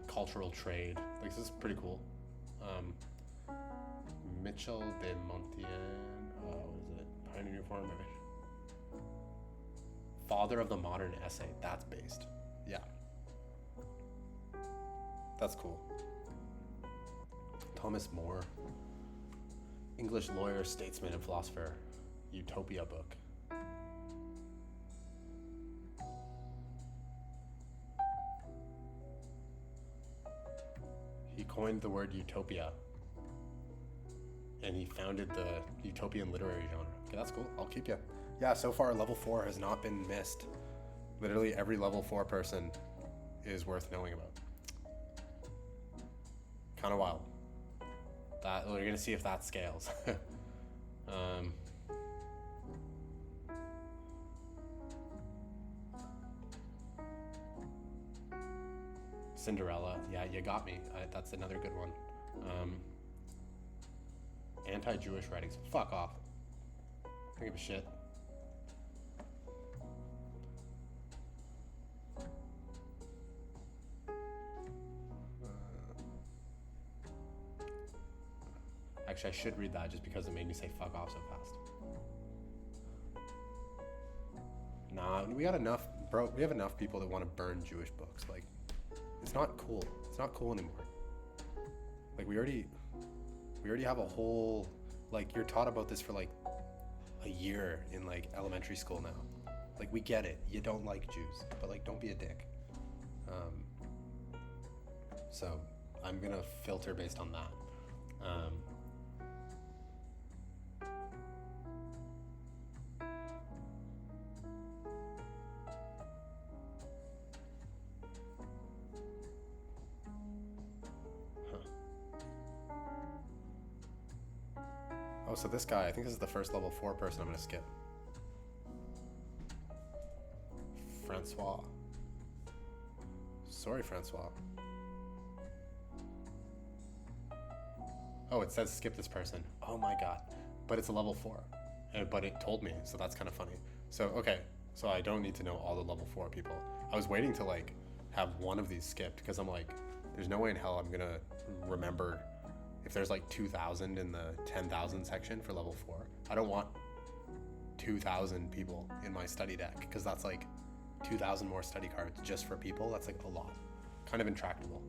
cultural trade. Like, this is pretty cool. Mitchell de Montaigne, what is it? Pioneer Reform, maybe. Father of the modern essay. That's based. Yeah. That's cool. Thomas More. English lawyer, statesman, and philosopher. Utopia book. He coined the word utopia. And he founded the utopian literary genre. Okay, that's cool. I'll keep you. Yeah, so far level 4 has not been missed. Literally every level 4 person is worth knowing about. Kind of wild. We're gonna see if that scales. Cinderella, yeah, you got me. That's another good one. Anti-Jewish writings, fuck off. I don't give a shit. Actually, I should read that just because it made me say fuck off so fast. Nah, we got enough, bro. We have enough people that want to burn Jewish books. Like, it's not cool. It's not cool anymore. Like, we already have a whole, like, you're taught about this for like a year in like elementary school now. Like, we get it. You don't like Jews, but like, don't be a dick. So I'm gonna filter based on that. Oh, so this guy, I think this is the first level 4 person I'm gonna skip. Francois. Sorry, Francois. Oh, it says skip this person. Oh my god. But it's a level 4. But it told me, so that's kind of funny. So, okay. So I don't need to know all the level 4 people. I was waiting to, like, have one of these skipped, because I'm like, there's no way in hell I'm gonna remember if there's like 2,000 in the 10,000 section for level 4. I don't want 2,000 people in my study deck, because that's like 2,000 more study cards just for people. That's like a lot. Kind of intractable.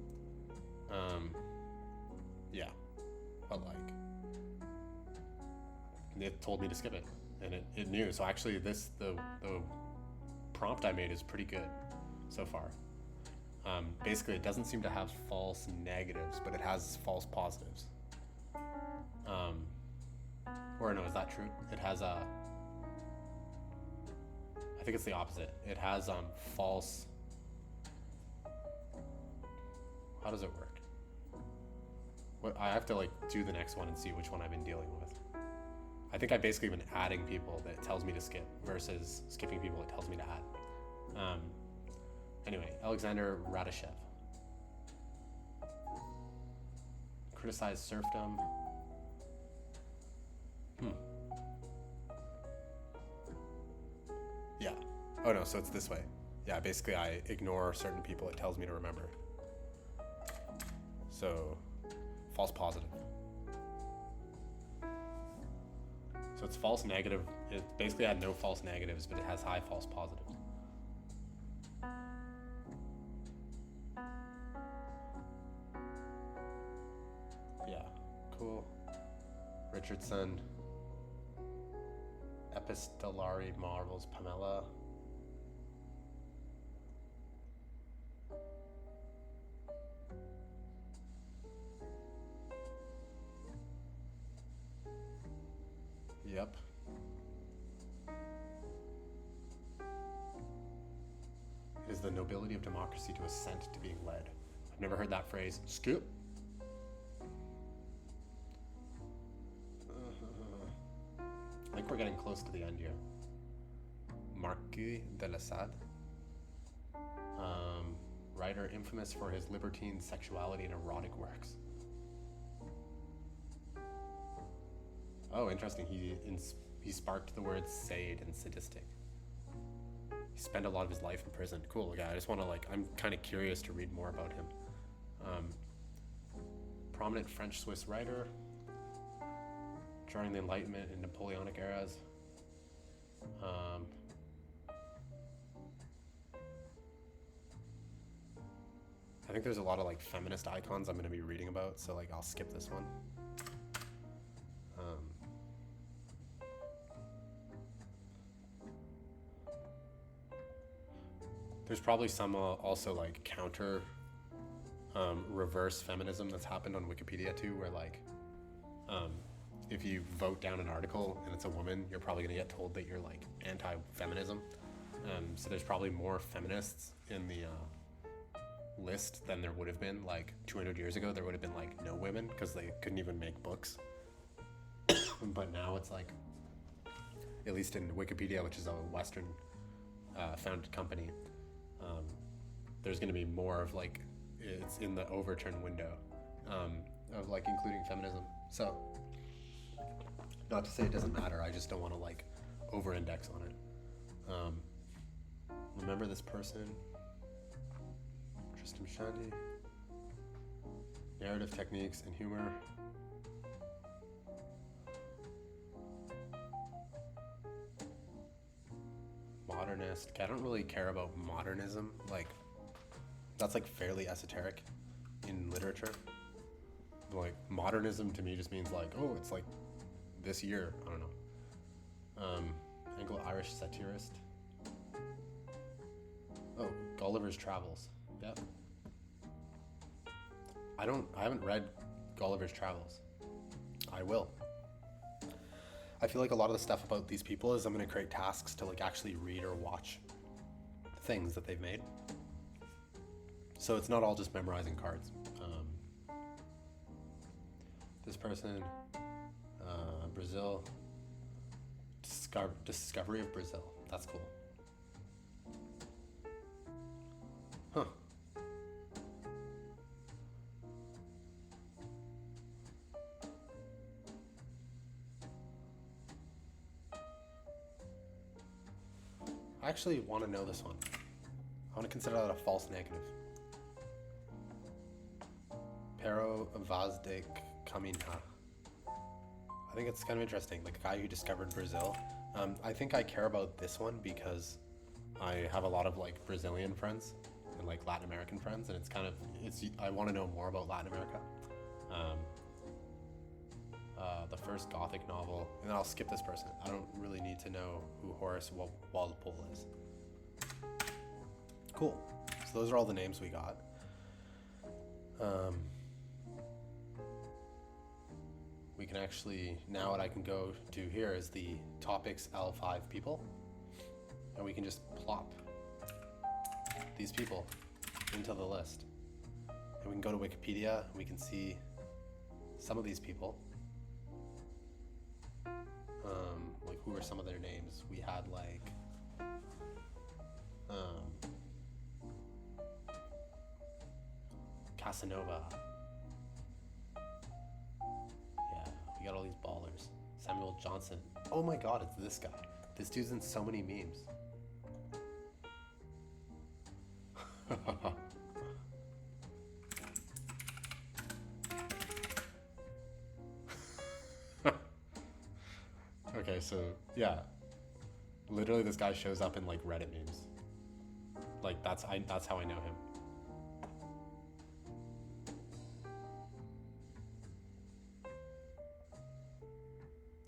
Yeah. But like, it told me to skip it, and it knew. So actually the prompt I made is pretty good so far. Basically, it doesn't seem to have false negatives, but it has false positives. Or no, is that true? It has I think it's the opposite. It has false. How does it work? What, I have to like do the next one and see which one I've been dealing with. I think I've basically been adding people that it tells me to skip versus skipping people it tells me to add. Anyway, Alexander Radashev. Criticized serfdom. Yeah. Oh no, so it's this way. Yeah, basically I ignore certain people it tells me to remember. So, false positive. So it's false negative. It basically had no false negatives, but it has high false positives. Yeah, cool. Richardson. Epistolary Marvels, Pamela. Yep. is the nobility of democracy to assent to being led. I've never heard that phrase. Skip. I think we're getting close to the end here. Marquis de Sade, writer infamous for his libertine sexuality and erotic works. Oh, interesting. He sparked the words sade and sadistic. He spent a lot of his life in prison. Cool guy. I just want to I'm kind of curious to read more about him. Prominent French-Swiss writer during the Enlightenment and Napoleonic eras. I think there's a lot of feminist icons I'm going to be reading about, so I'll skip this one. There's probably some also counter reverse feminism that's happened on Wikipedia too, where if you vote down an article and it's a woman, you're probably going to get told that you're anti-feminism. So there's probably more feminists in the list than there would have been 200 years ago. There would have been no women because they couldn't even make books. But now it's at least in Wikipedia, which is a Western founded company, there's going to be more of it's in the overturn window of including feminism. So not to say it doesn't matter, I just don't want to over-index on it. Remember this person, Tristram Shandy, narrative techniques and humor. Modernist. Okay, I don't really care about modernism. That's fairly esoteric in literature. Modernism to me just means oh, it's this year. I don't know. Anglo-Irish satirist. Oh, Gulliver's Travels. Yep. I haven't read Gulliver's Travels. I will. I feel a lot of the stuff about these people is I'm going to create tasks to actually read or watch things that they've made. So it's not all just memorizing cards. This person, Brazil, discovery of Brazil. That's cool. Huh. I actually want to know this one. I want to consider that a false negative. Pero Vaz de Caminha. I think it's kind of interesting. A guy who discovered Brazil. I think I care about this one because I have a lot of Brazilian friends and Latin American friends, and I want to know more about Latin America. The first Gothic novel, and then I'll skip this person. I don't really need to know who Horace Walpole is. Cool. So those are all the names we got. We can actually, now what I can go to here is the topics L5 people, and we can just plop these people into the list. And we can go to Wikipedia, and we can see some of these people. Who are some of their names? We had Casanova. Yeah, we got all these ballers. Samuel Johnson. Oh my god, it's this guy. This dude's in so many memes. Okay, so yeah, literally this guy shows up in Reddit memes. That's how I know him.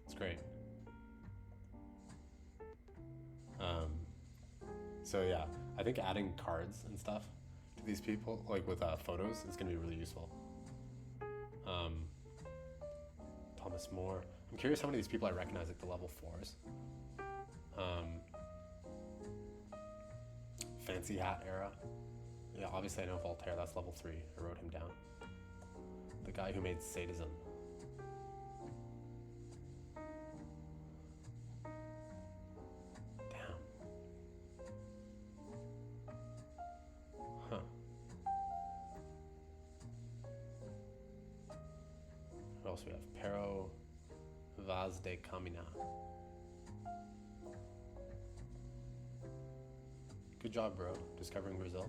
It's great. So yeah, I think adding cards and stuff to these people, with photos, is gonna be really useful. Thomas More. I'm curious how many of these people I recognize the level 4s. fancy hat era. Yeah, obviously I know Voltaire, that's level 3. I wrote him down. The guy who made sadism. Damn. Huh. What else we have? Pero Vaz de Camina. Good job, bro, discovering Brazil.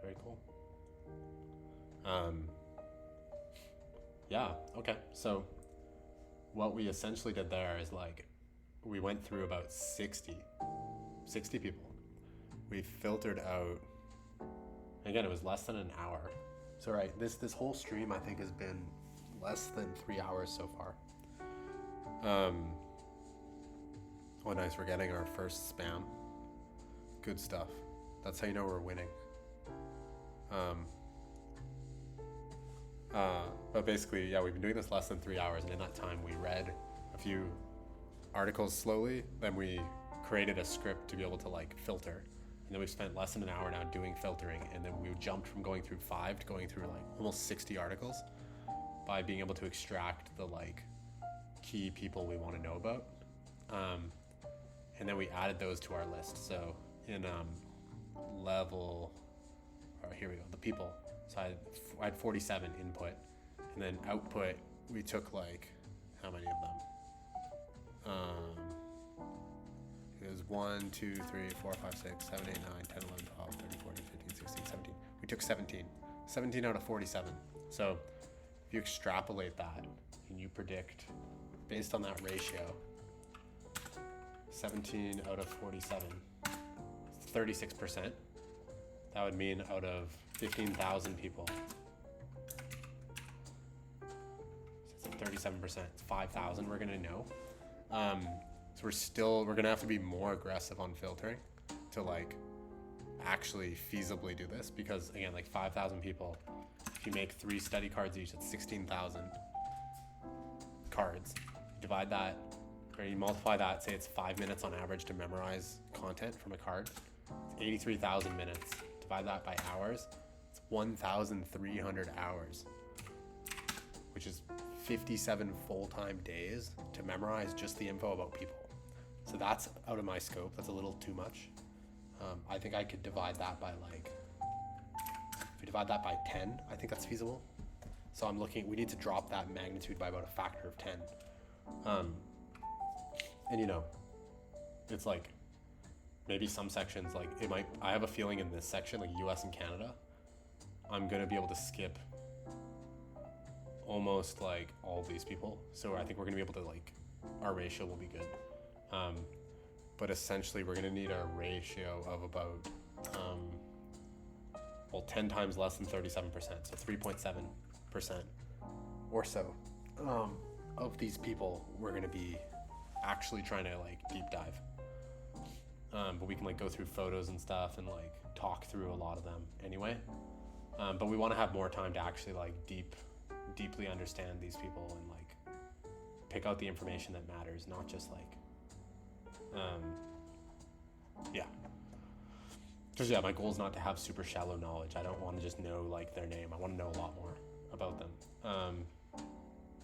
Very cool. Yeah, okay. So what we essentially did there is like, we went through about 60 people. We filtered out, again, it was less than an hour. So right, this whole stream I think has been less than 3 hours so far. Oh nice, we're getting our first spam. Good stuff. That's how you know we're winning. But basically, yeah, we've been doing this less than 3 hours, and in that time we read a few articles slowly, then we created a script to be able to like filter, and then we've spent less than an hour now doing filtering, and then we jumped from going through 5 to going through like almost 60 articles by being able to extract the like key people we want to know about. And then we added those to our list. So in level, here we go, the people. So I had 47 input, and then output, we took like, how many of them? It was 1, 2, 3, 4, 5, 6, 7, 8, 9, 10, 11, 12, 13, 14, 15, 16, 17. We took 17 out of 47. So if you extrapolate that and you predict based on that ratio, 17 out of 47, 36%. That would mean out of 15,000 people, so it's 37%, it's 5,000 we're gonna know. So we're gonna have to be more aggressive on filtering to like actually feasibly do this, because again, like 5,000 people, if you make 3 study cards each, that's 16,000 cards. Divide that, or you multiply that, say it's 5 minutes on average to memorize content from a card. It's 83,000 minutes. Divide that by hours, it's 1,300 hours, which is 57 full-time days to memorize just the info about people. So that's out of my scope. That's a little too much. I think I could divide that by like, if we divide that by 10, I think that's feasible. So I'm looking, we need to drop that magnitude by about a factor of 10. And you know, it's like, maybe some sections, like it might, I have a feeling in this section, like US and Canada, I'm gonna be able to skip almost like all these people. So I think we're gonna be able to like, our ratio will be good. But essentially we're gonna need a ratio of about, 10 times less than 37%, so 3.7% or so of these people we're gonna be actually trying to like deep dive. But we can like go through photos and stuff and like talk through a lot of them anyway. But we want to have more time to actually like deeply understand these people and like pick out the information that matters, not just like, yeah. Because yeah, my goal is not to have super shallow knowledge. I don't want to just know like their name. I want to know a lot more about them.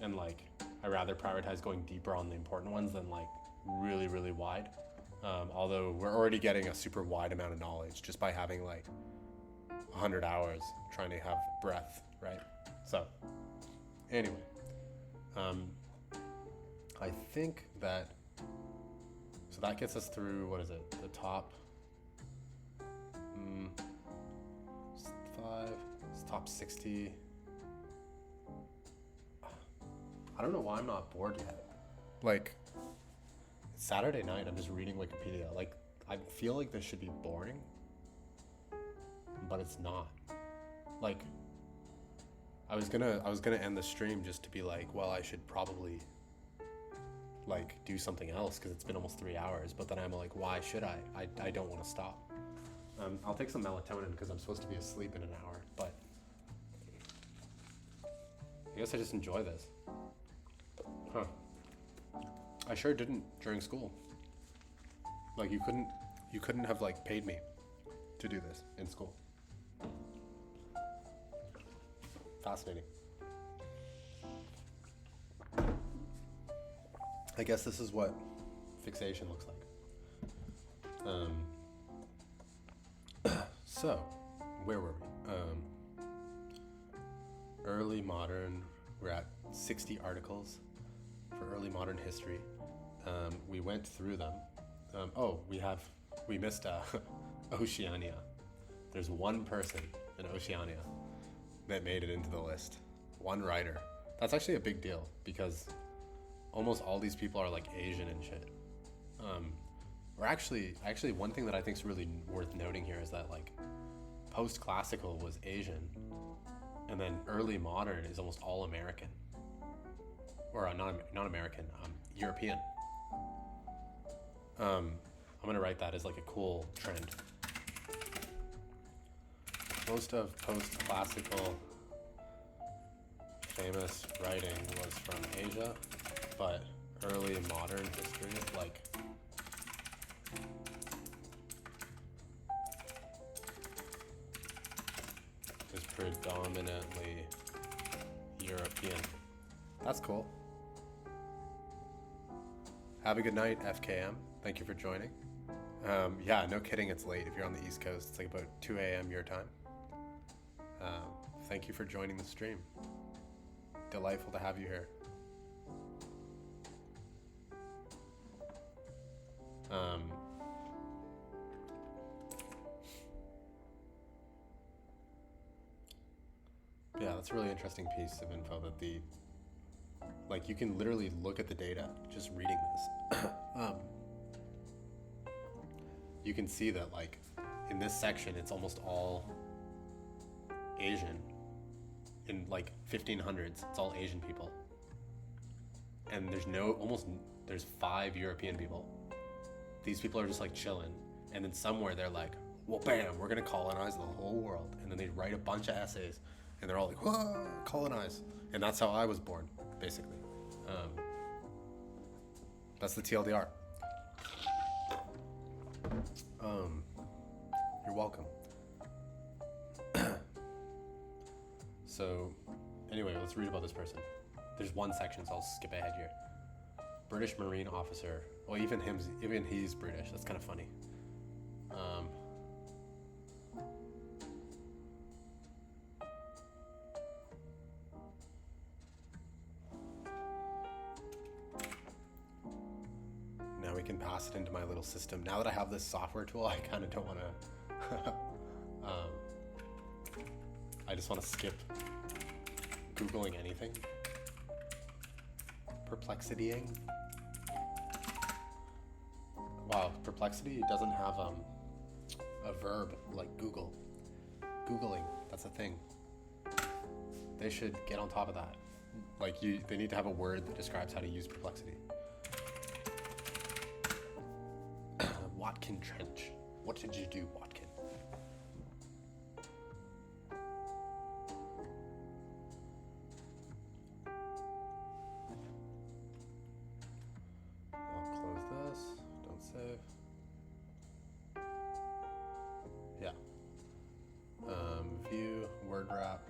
And like, I rather prioritize going deeper on the important ones than like really, really wide. Although we're already getting a super wide amount of knowledge just by having like 100 hours trying to have breadth, right? So anyway, I think that, so that gets us through, what is it? The top 5, it's top 60. I don't know why I'm not bored yet. Like, it's Saturday night, I'm just reading Wikipedia. Like, I feel like this should be boring, but it's not. Like, I was gonna end the stream just to be like, well, I should probably like do something else because it's been almost 3 hours. But then I'm like, why should I? I don't want to stop. I'll take some melatonin because I'm supposed to be asleep in an hour. But I guess I just enjoy this. Huh. I sure didn't during school. Like you couldn't have like paid me to do this in school. Fascinating. I guess this is what fixation looks like. So, where were we? Early modern, we're at 60 articles for early modern history. We went through them. We missed Oceania. There's one person in Oceania that made it into the list. One writer. That's actually a big deal because almost all these people are like Asian and shit. Or actually one thing that I think is really worth noting here is that like post-classical was Asian, and then early modern is almost all American. Or not American, European. I'm gonna write that as like a cool trend. Most of post-classical famous writing was from Asia, but early modern history, like is predominantly European. That's cool. Have a good night, FKM. Thank you for joining. Yeah, no kidding, it's late. If you're on the East Coast, it's like about 2 a.m. your time. Thank you for joining the stream. Delightful to have you here. Yeah, that's a really interesting piece of info that you can literally look at the data just reading this. You can see that like in this section, it's almost all Asian. In like 1500s, it's all Asian people. And there's 5 European people. These people are just like chilling. And then somewhere they're like, well, bam, we're gonna colonize the whole world. And then they write a bunch of essays and they're all like, whoa, colonize. And that's how I was born, basically. That's the TLDR. You're welcome. So, anyway, let's read about this person. There's one section, so I'll skip ahead here. British Marine officer. Well, even he's British. That's kind of funny. Now we can pass it into my little system. Now that I have this software tool, I kind of don't want to... I just want to skip Googling anything. Perplexitying. Wow, perplexity doesn't have a verb like Google. Googling, that's a thing. They should get on top of that. They need to have a word that describes how to use perplexity. Watkin Trench. What did you do, Watkin? I'll close this. Don't save. Yeah. View, word wrap.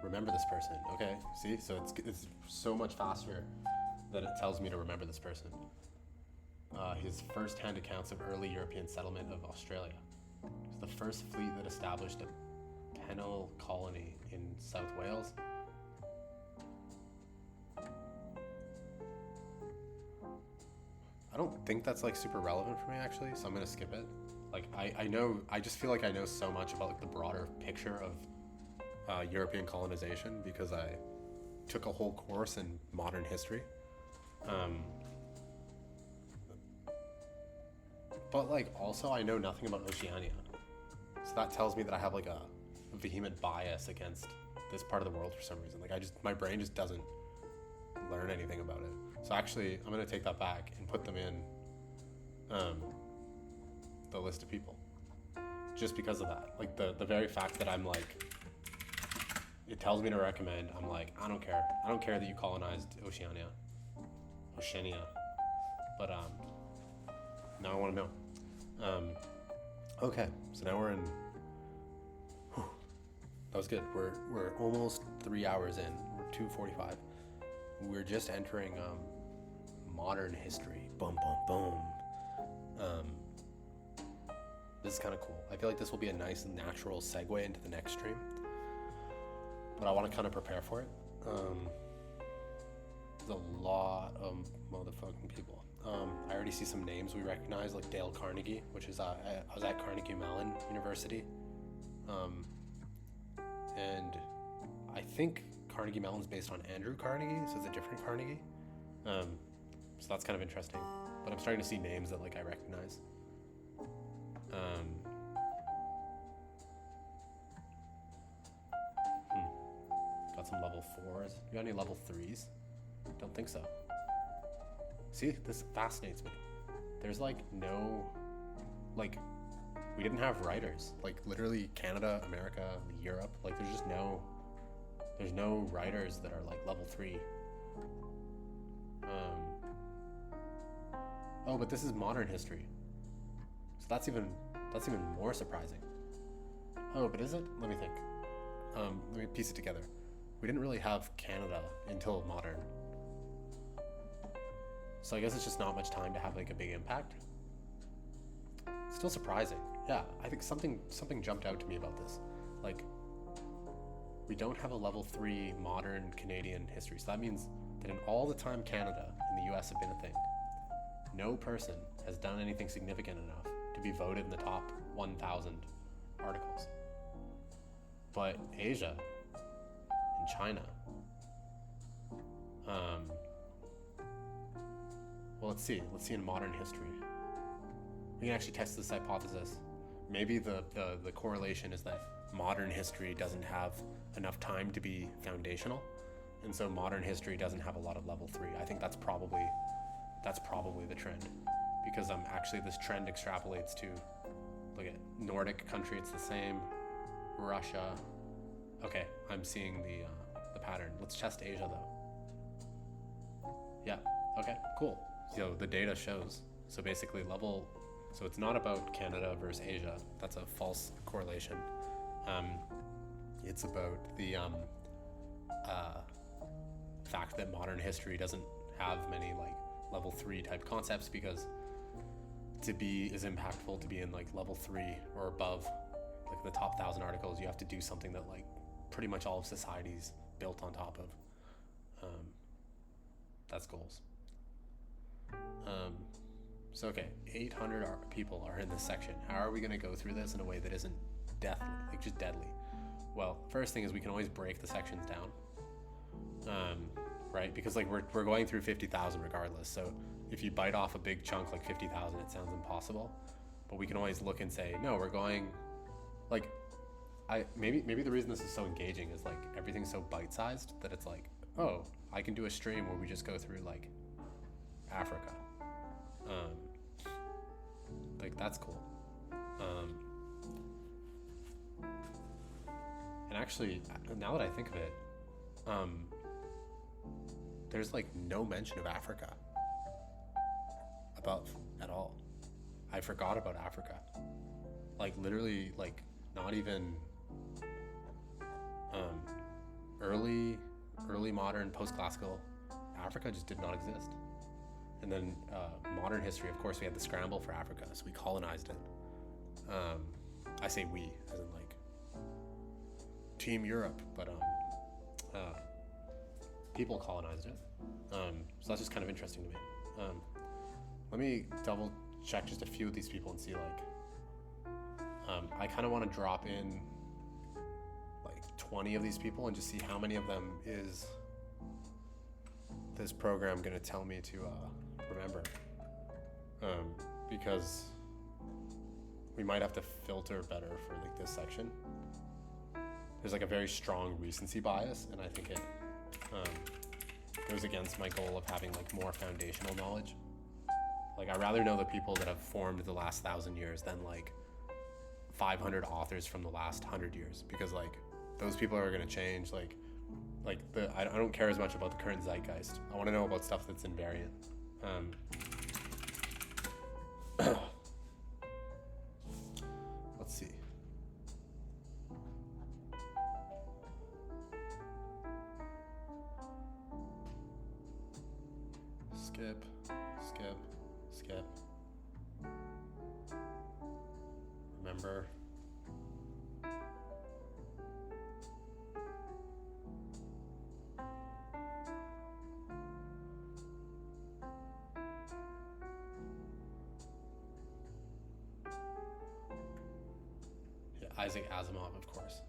Remember this person. Okay, see? So it's so much faster that it tells me to remember this person. His first-hand accounts of early European settlement of Australia. It's the first fleet that established a penal colony in South Wales. I don't think that's like super relevant for me actually, so I'm gonna skip it. Like I just feel like I know so much about like the broader picture of European colonization because I took a whole course in modern history. But like also I know nothing about Oceania. So that tells me that I have like a vehement bias against this part of the world for some reason. Like my brain just doesn't learn anything about it. So actually I'm gonna take that back and put them in the list of people. Just because of that. Like the very fact that I'm like it tells me to recommend. I'm like, I don't care. I don't care that you colonized Oceania, but now I want to know. Okay, so now we're in. Whew, that was good. We're almost 3 hours in. We're 2:45. We're just entering modern history. Boom, boom, boom. This is kind of cool. I feel like this will be a nice natural segue into the next stream, but I want to kind of prepare for it. There's a lot of motherfucking people. I already see some names we recognize, like Dale Carnegie, which is I was at Carnegie Mellon University, and I think Carnegie Mellon's based on Andrew Carnegie, so it's a different Carnegie. So that's kind of interesting. But I'm starting to see names that like I recognize. Got some level 4s. You got any level 3s? Don't think so. See, this fascinates me. There's like no, like, we didn't have writers. Like literally Canada, America, Europe, like there's no writers that are like level 3. Oh, but this is modern history. So that's even more surprising. Oh, but is it? Let me think. Let me piece it together. We didn't really have Canada until modern. So I guess it's just not much time to have like a big impact. Still surprising. Yeah, I think something jumped out to me about this. Like, we don't have a level 3 modern Canadian history. So that means that in all the time Canada and the US have been a thing, no person has done anything significant enough to be voted in the top 1,000 articles. But Asia and China, well, let's see in modern history. We can actually test this hypothesis. Maybe the correlation is that modern history doesn't have enough time to be foundational, and so modern history doesn't have a lot of level 3. I think that's probably the trend, because actually this trend extrapolates to, look at Nordic country, it's the same, Russia. Okay, I'm seeing the pattern. Let's test Asia though. Yeah, okay, cool. So the data shows, so basically so it's not about Canada versus Asia. That's a false correlation. It's about the fact that modern history doesn't have many like level 3 type concepts, because to be as impactful, to be in like level 3 or above, like the top 1,000 articles, you have to do something that like pretty much all of society's built on top of. That's goals. So okay, 800 people are in this section. How are we going to go through this in a way that isn't deathly, like just deadly? Well, first thing is we can always break the sections down, right? Because like we're going through 50,000 regardless. So if you bite off a big chunk like 50,000, it sounds impossible. But we can always look and say, no, we're going, like, maybe the reason this is so engaging is like everything's so bite-sized that it's like, oh, I can do a stream where we just go through like Africa. Like that's cool. And actually, now that I think of it, there's like no mention of Africa above at all. I forgot about Africa. Like literally, like not even early modern, post-classical Africa just did not exist. And then modern history, of course, we had the scramble for Africa, so we colonized it. I say we, as in like Team Europe, but people colonized it. So that's just kind of interesting to me. Let me double check just a few of these people and see like, I kind of want to drop in like 20 of these people and just see how many of them is this program going to tell me to remember, because we might have to filter better for like this section. There's like a very strong recency bias, and I think it goes against my goal of having like more foundational knowledge. Like I'd rather know the people that have formed the last 1,000 years than like 500 authors from the last 100 years, because like those people are going to change. I don't care as much about the current zeitgeist. I want to know about stuff that's invariant. Let's see. Skip. Remember. Yeah, Isaac Asimov, of course.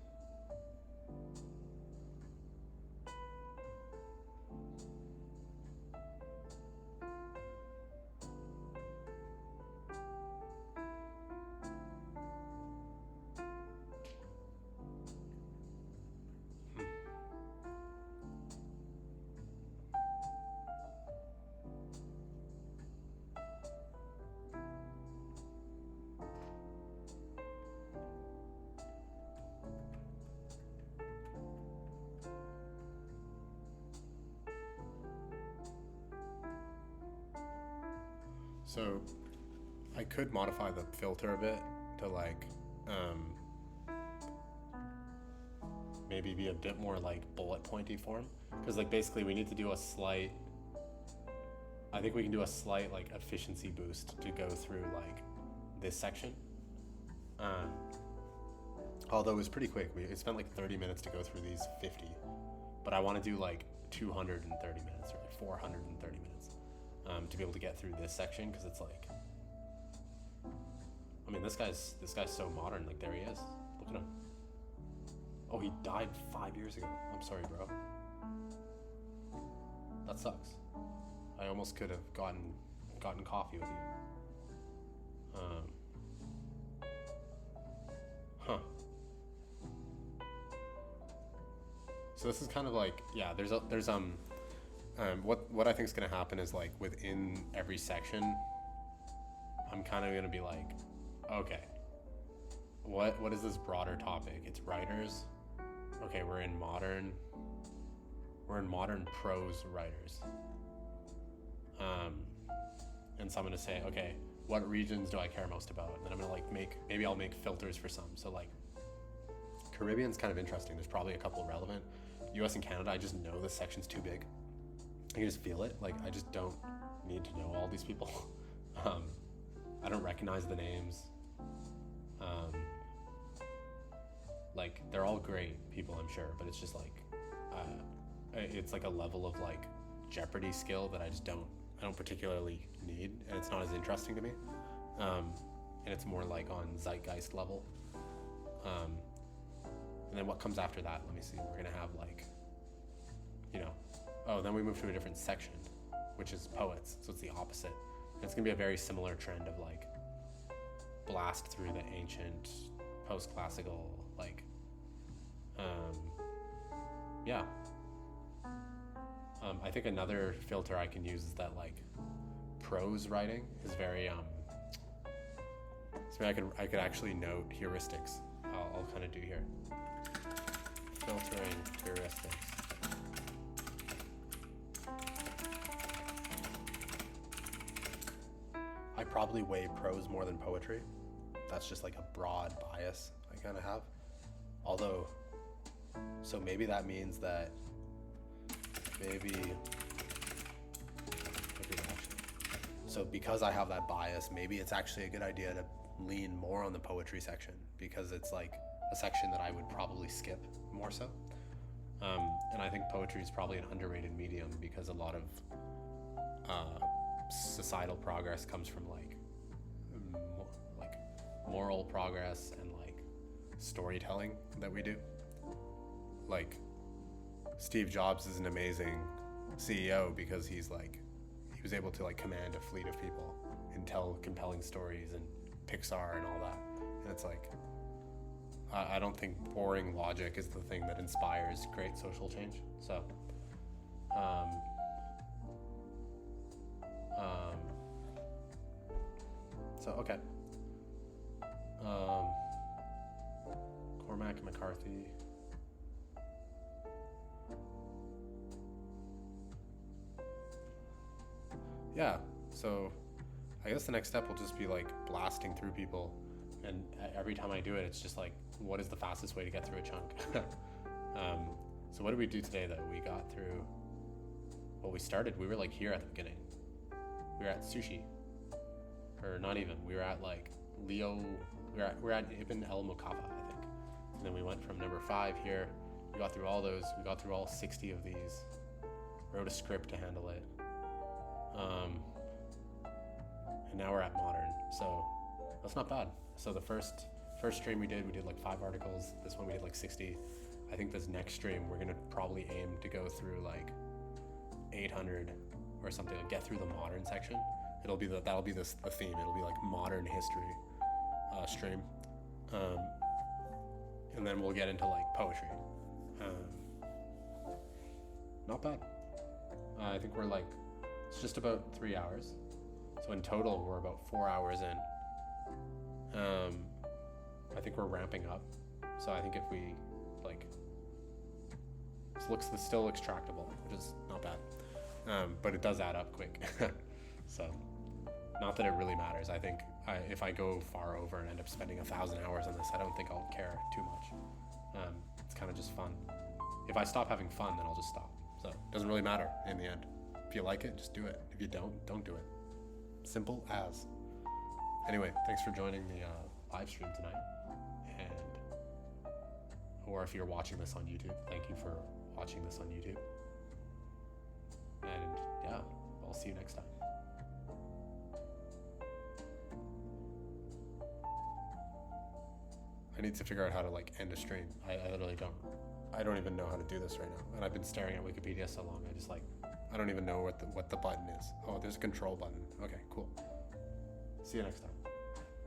So I could modify the filter a bit to maybe be a bit more bullet pointy form, because basically we need to do I think we can do a slight efficiency boost to go through this section. Although it was pretty quick. It spent 30 minutes to go through these 50, but I want to do 230 minutes or 430 minutes. To be able to get through this section, because it's I mean, this guy's so modern. There he is. Look at him. Oh, he died 5 years ago. I'm sorry, bro. That sucks. I almost could have gotten coffee with you. So this is kind of what I think is going to happen is within every section, I'm kind of going to be okay, what is this broader topic? It's writers. Okay, we're in modern prose writers. And so I'm going to say, okay, what regions do I care most about? And then I'm going to maybe I'll make filters for some. So Caribbean's kind of interesting. There's probably a couple relevant. US and Canada, I just know this section's too big. I can just feel it. I just don't need to know all these people. I don't recognize the names. They're all great people, I'm sure, but it's just it's a level of Jeopardy skill that I don't particularly need, and it's not as interesting to me. And it's more on zeitgeist level. And then what comes after that? Let me see. We're gonna have then we move to a different section, which is poets. So it's the opposite. And it's gonna be a very similar trend of blast through the ancient, post-classical, I think another filter I can use is that prose writing is very so I could actually note heuristics. I'll kind of do here. Filtering heuristics. I probably weigh prose more than poetry. That's just a broad bias I kind of have. Although, so maybe that means that so because I have that bias, maybe it's actually a good idea to lean more on the poetry section, because it's a section that I would probably skip more so. And I think poetry is probably an underrated medium, because a lot of societal progress comes from moral progress and storytelling that we do. Steve Jobs is an amazing CEO because he was able to command a fleet of people and tell compelling stories, and Pixar and all that. And it's I don't think boring logic is the thing that inspires great social change. So okay. Cormac and McCarthy. yeah, so I guess the next step will just be like blasting through people, and every time I do it, it's just like, what is the fastest way to get through a chunk? So what did we do today though? We got through, well, we were like here at the beginning. We were at sushi, or not even. We were at like Leo. We're at Ibn El Mukafa, I think. And then we went from number 5 here. We got through all those. We got through all 60 of these. Wrote a script to handle it. And now we're at modern. So that's not bad. So the first stream we did like 5 articles. This one we did like 60. I think this next stream we're gonna probably aim to go through like 800 or something, like get through the modern section. That'll be the theme. It'll be like modern history stream, and then we'll get into like poetry. Not bad. I think we're like, it's just about 3 hours. So in total we're about 4 hours in. I think we're ramping up. So I think if we like, this still looks tractable, which is not bad. But it does add up quick. So not that it really matters. I think if I go far over and end up spending 1,000 hours on this, I don't think I'll care too much. It's kind of just fun. If I stop having fun, then I'll just stop. So it doesn't really matter in the end. If you like it, just do it. If you don't do it. Simple as. Anyway, thanks for joining the live stream tonight. Or if you're watching this on YouTube, thank you for watching this on YouTube. And yeah, I'll see you next time. I need to figure out how to like end a stream. I literally don't. I don't even know how to do this right now. And I've been staring at Wikipedia so long. I don't even know what the button is. Oh, there's a control button. Okay, cool. See you next time.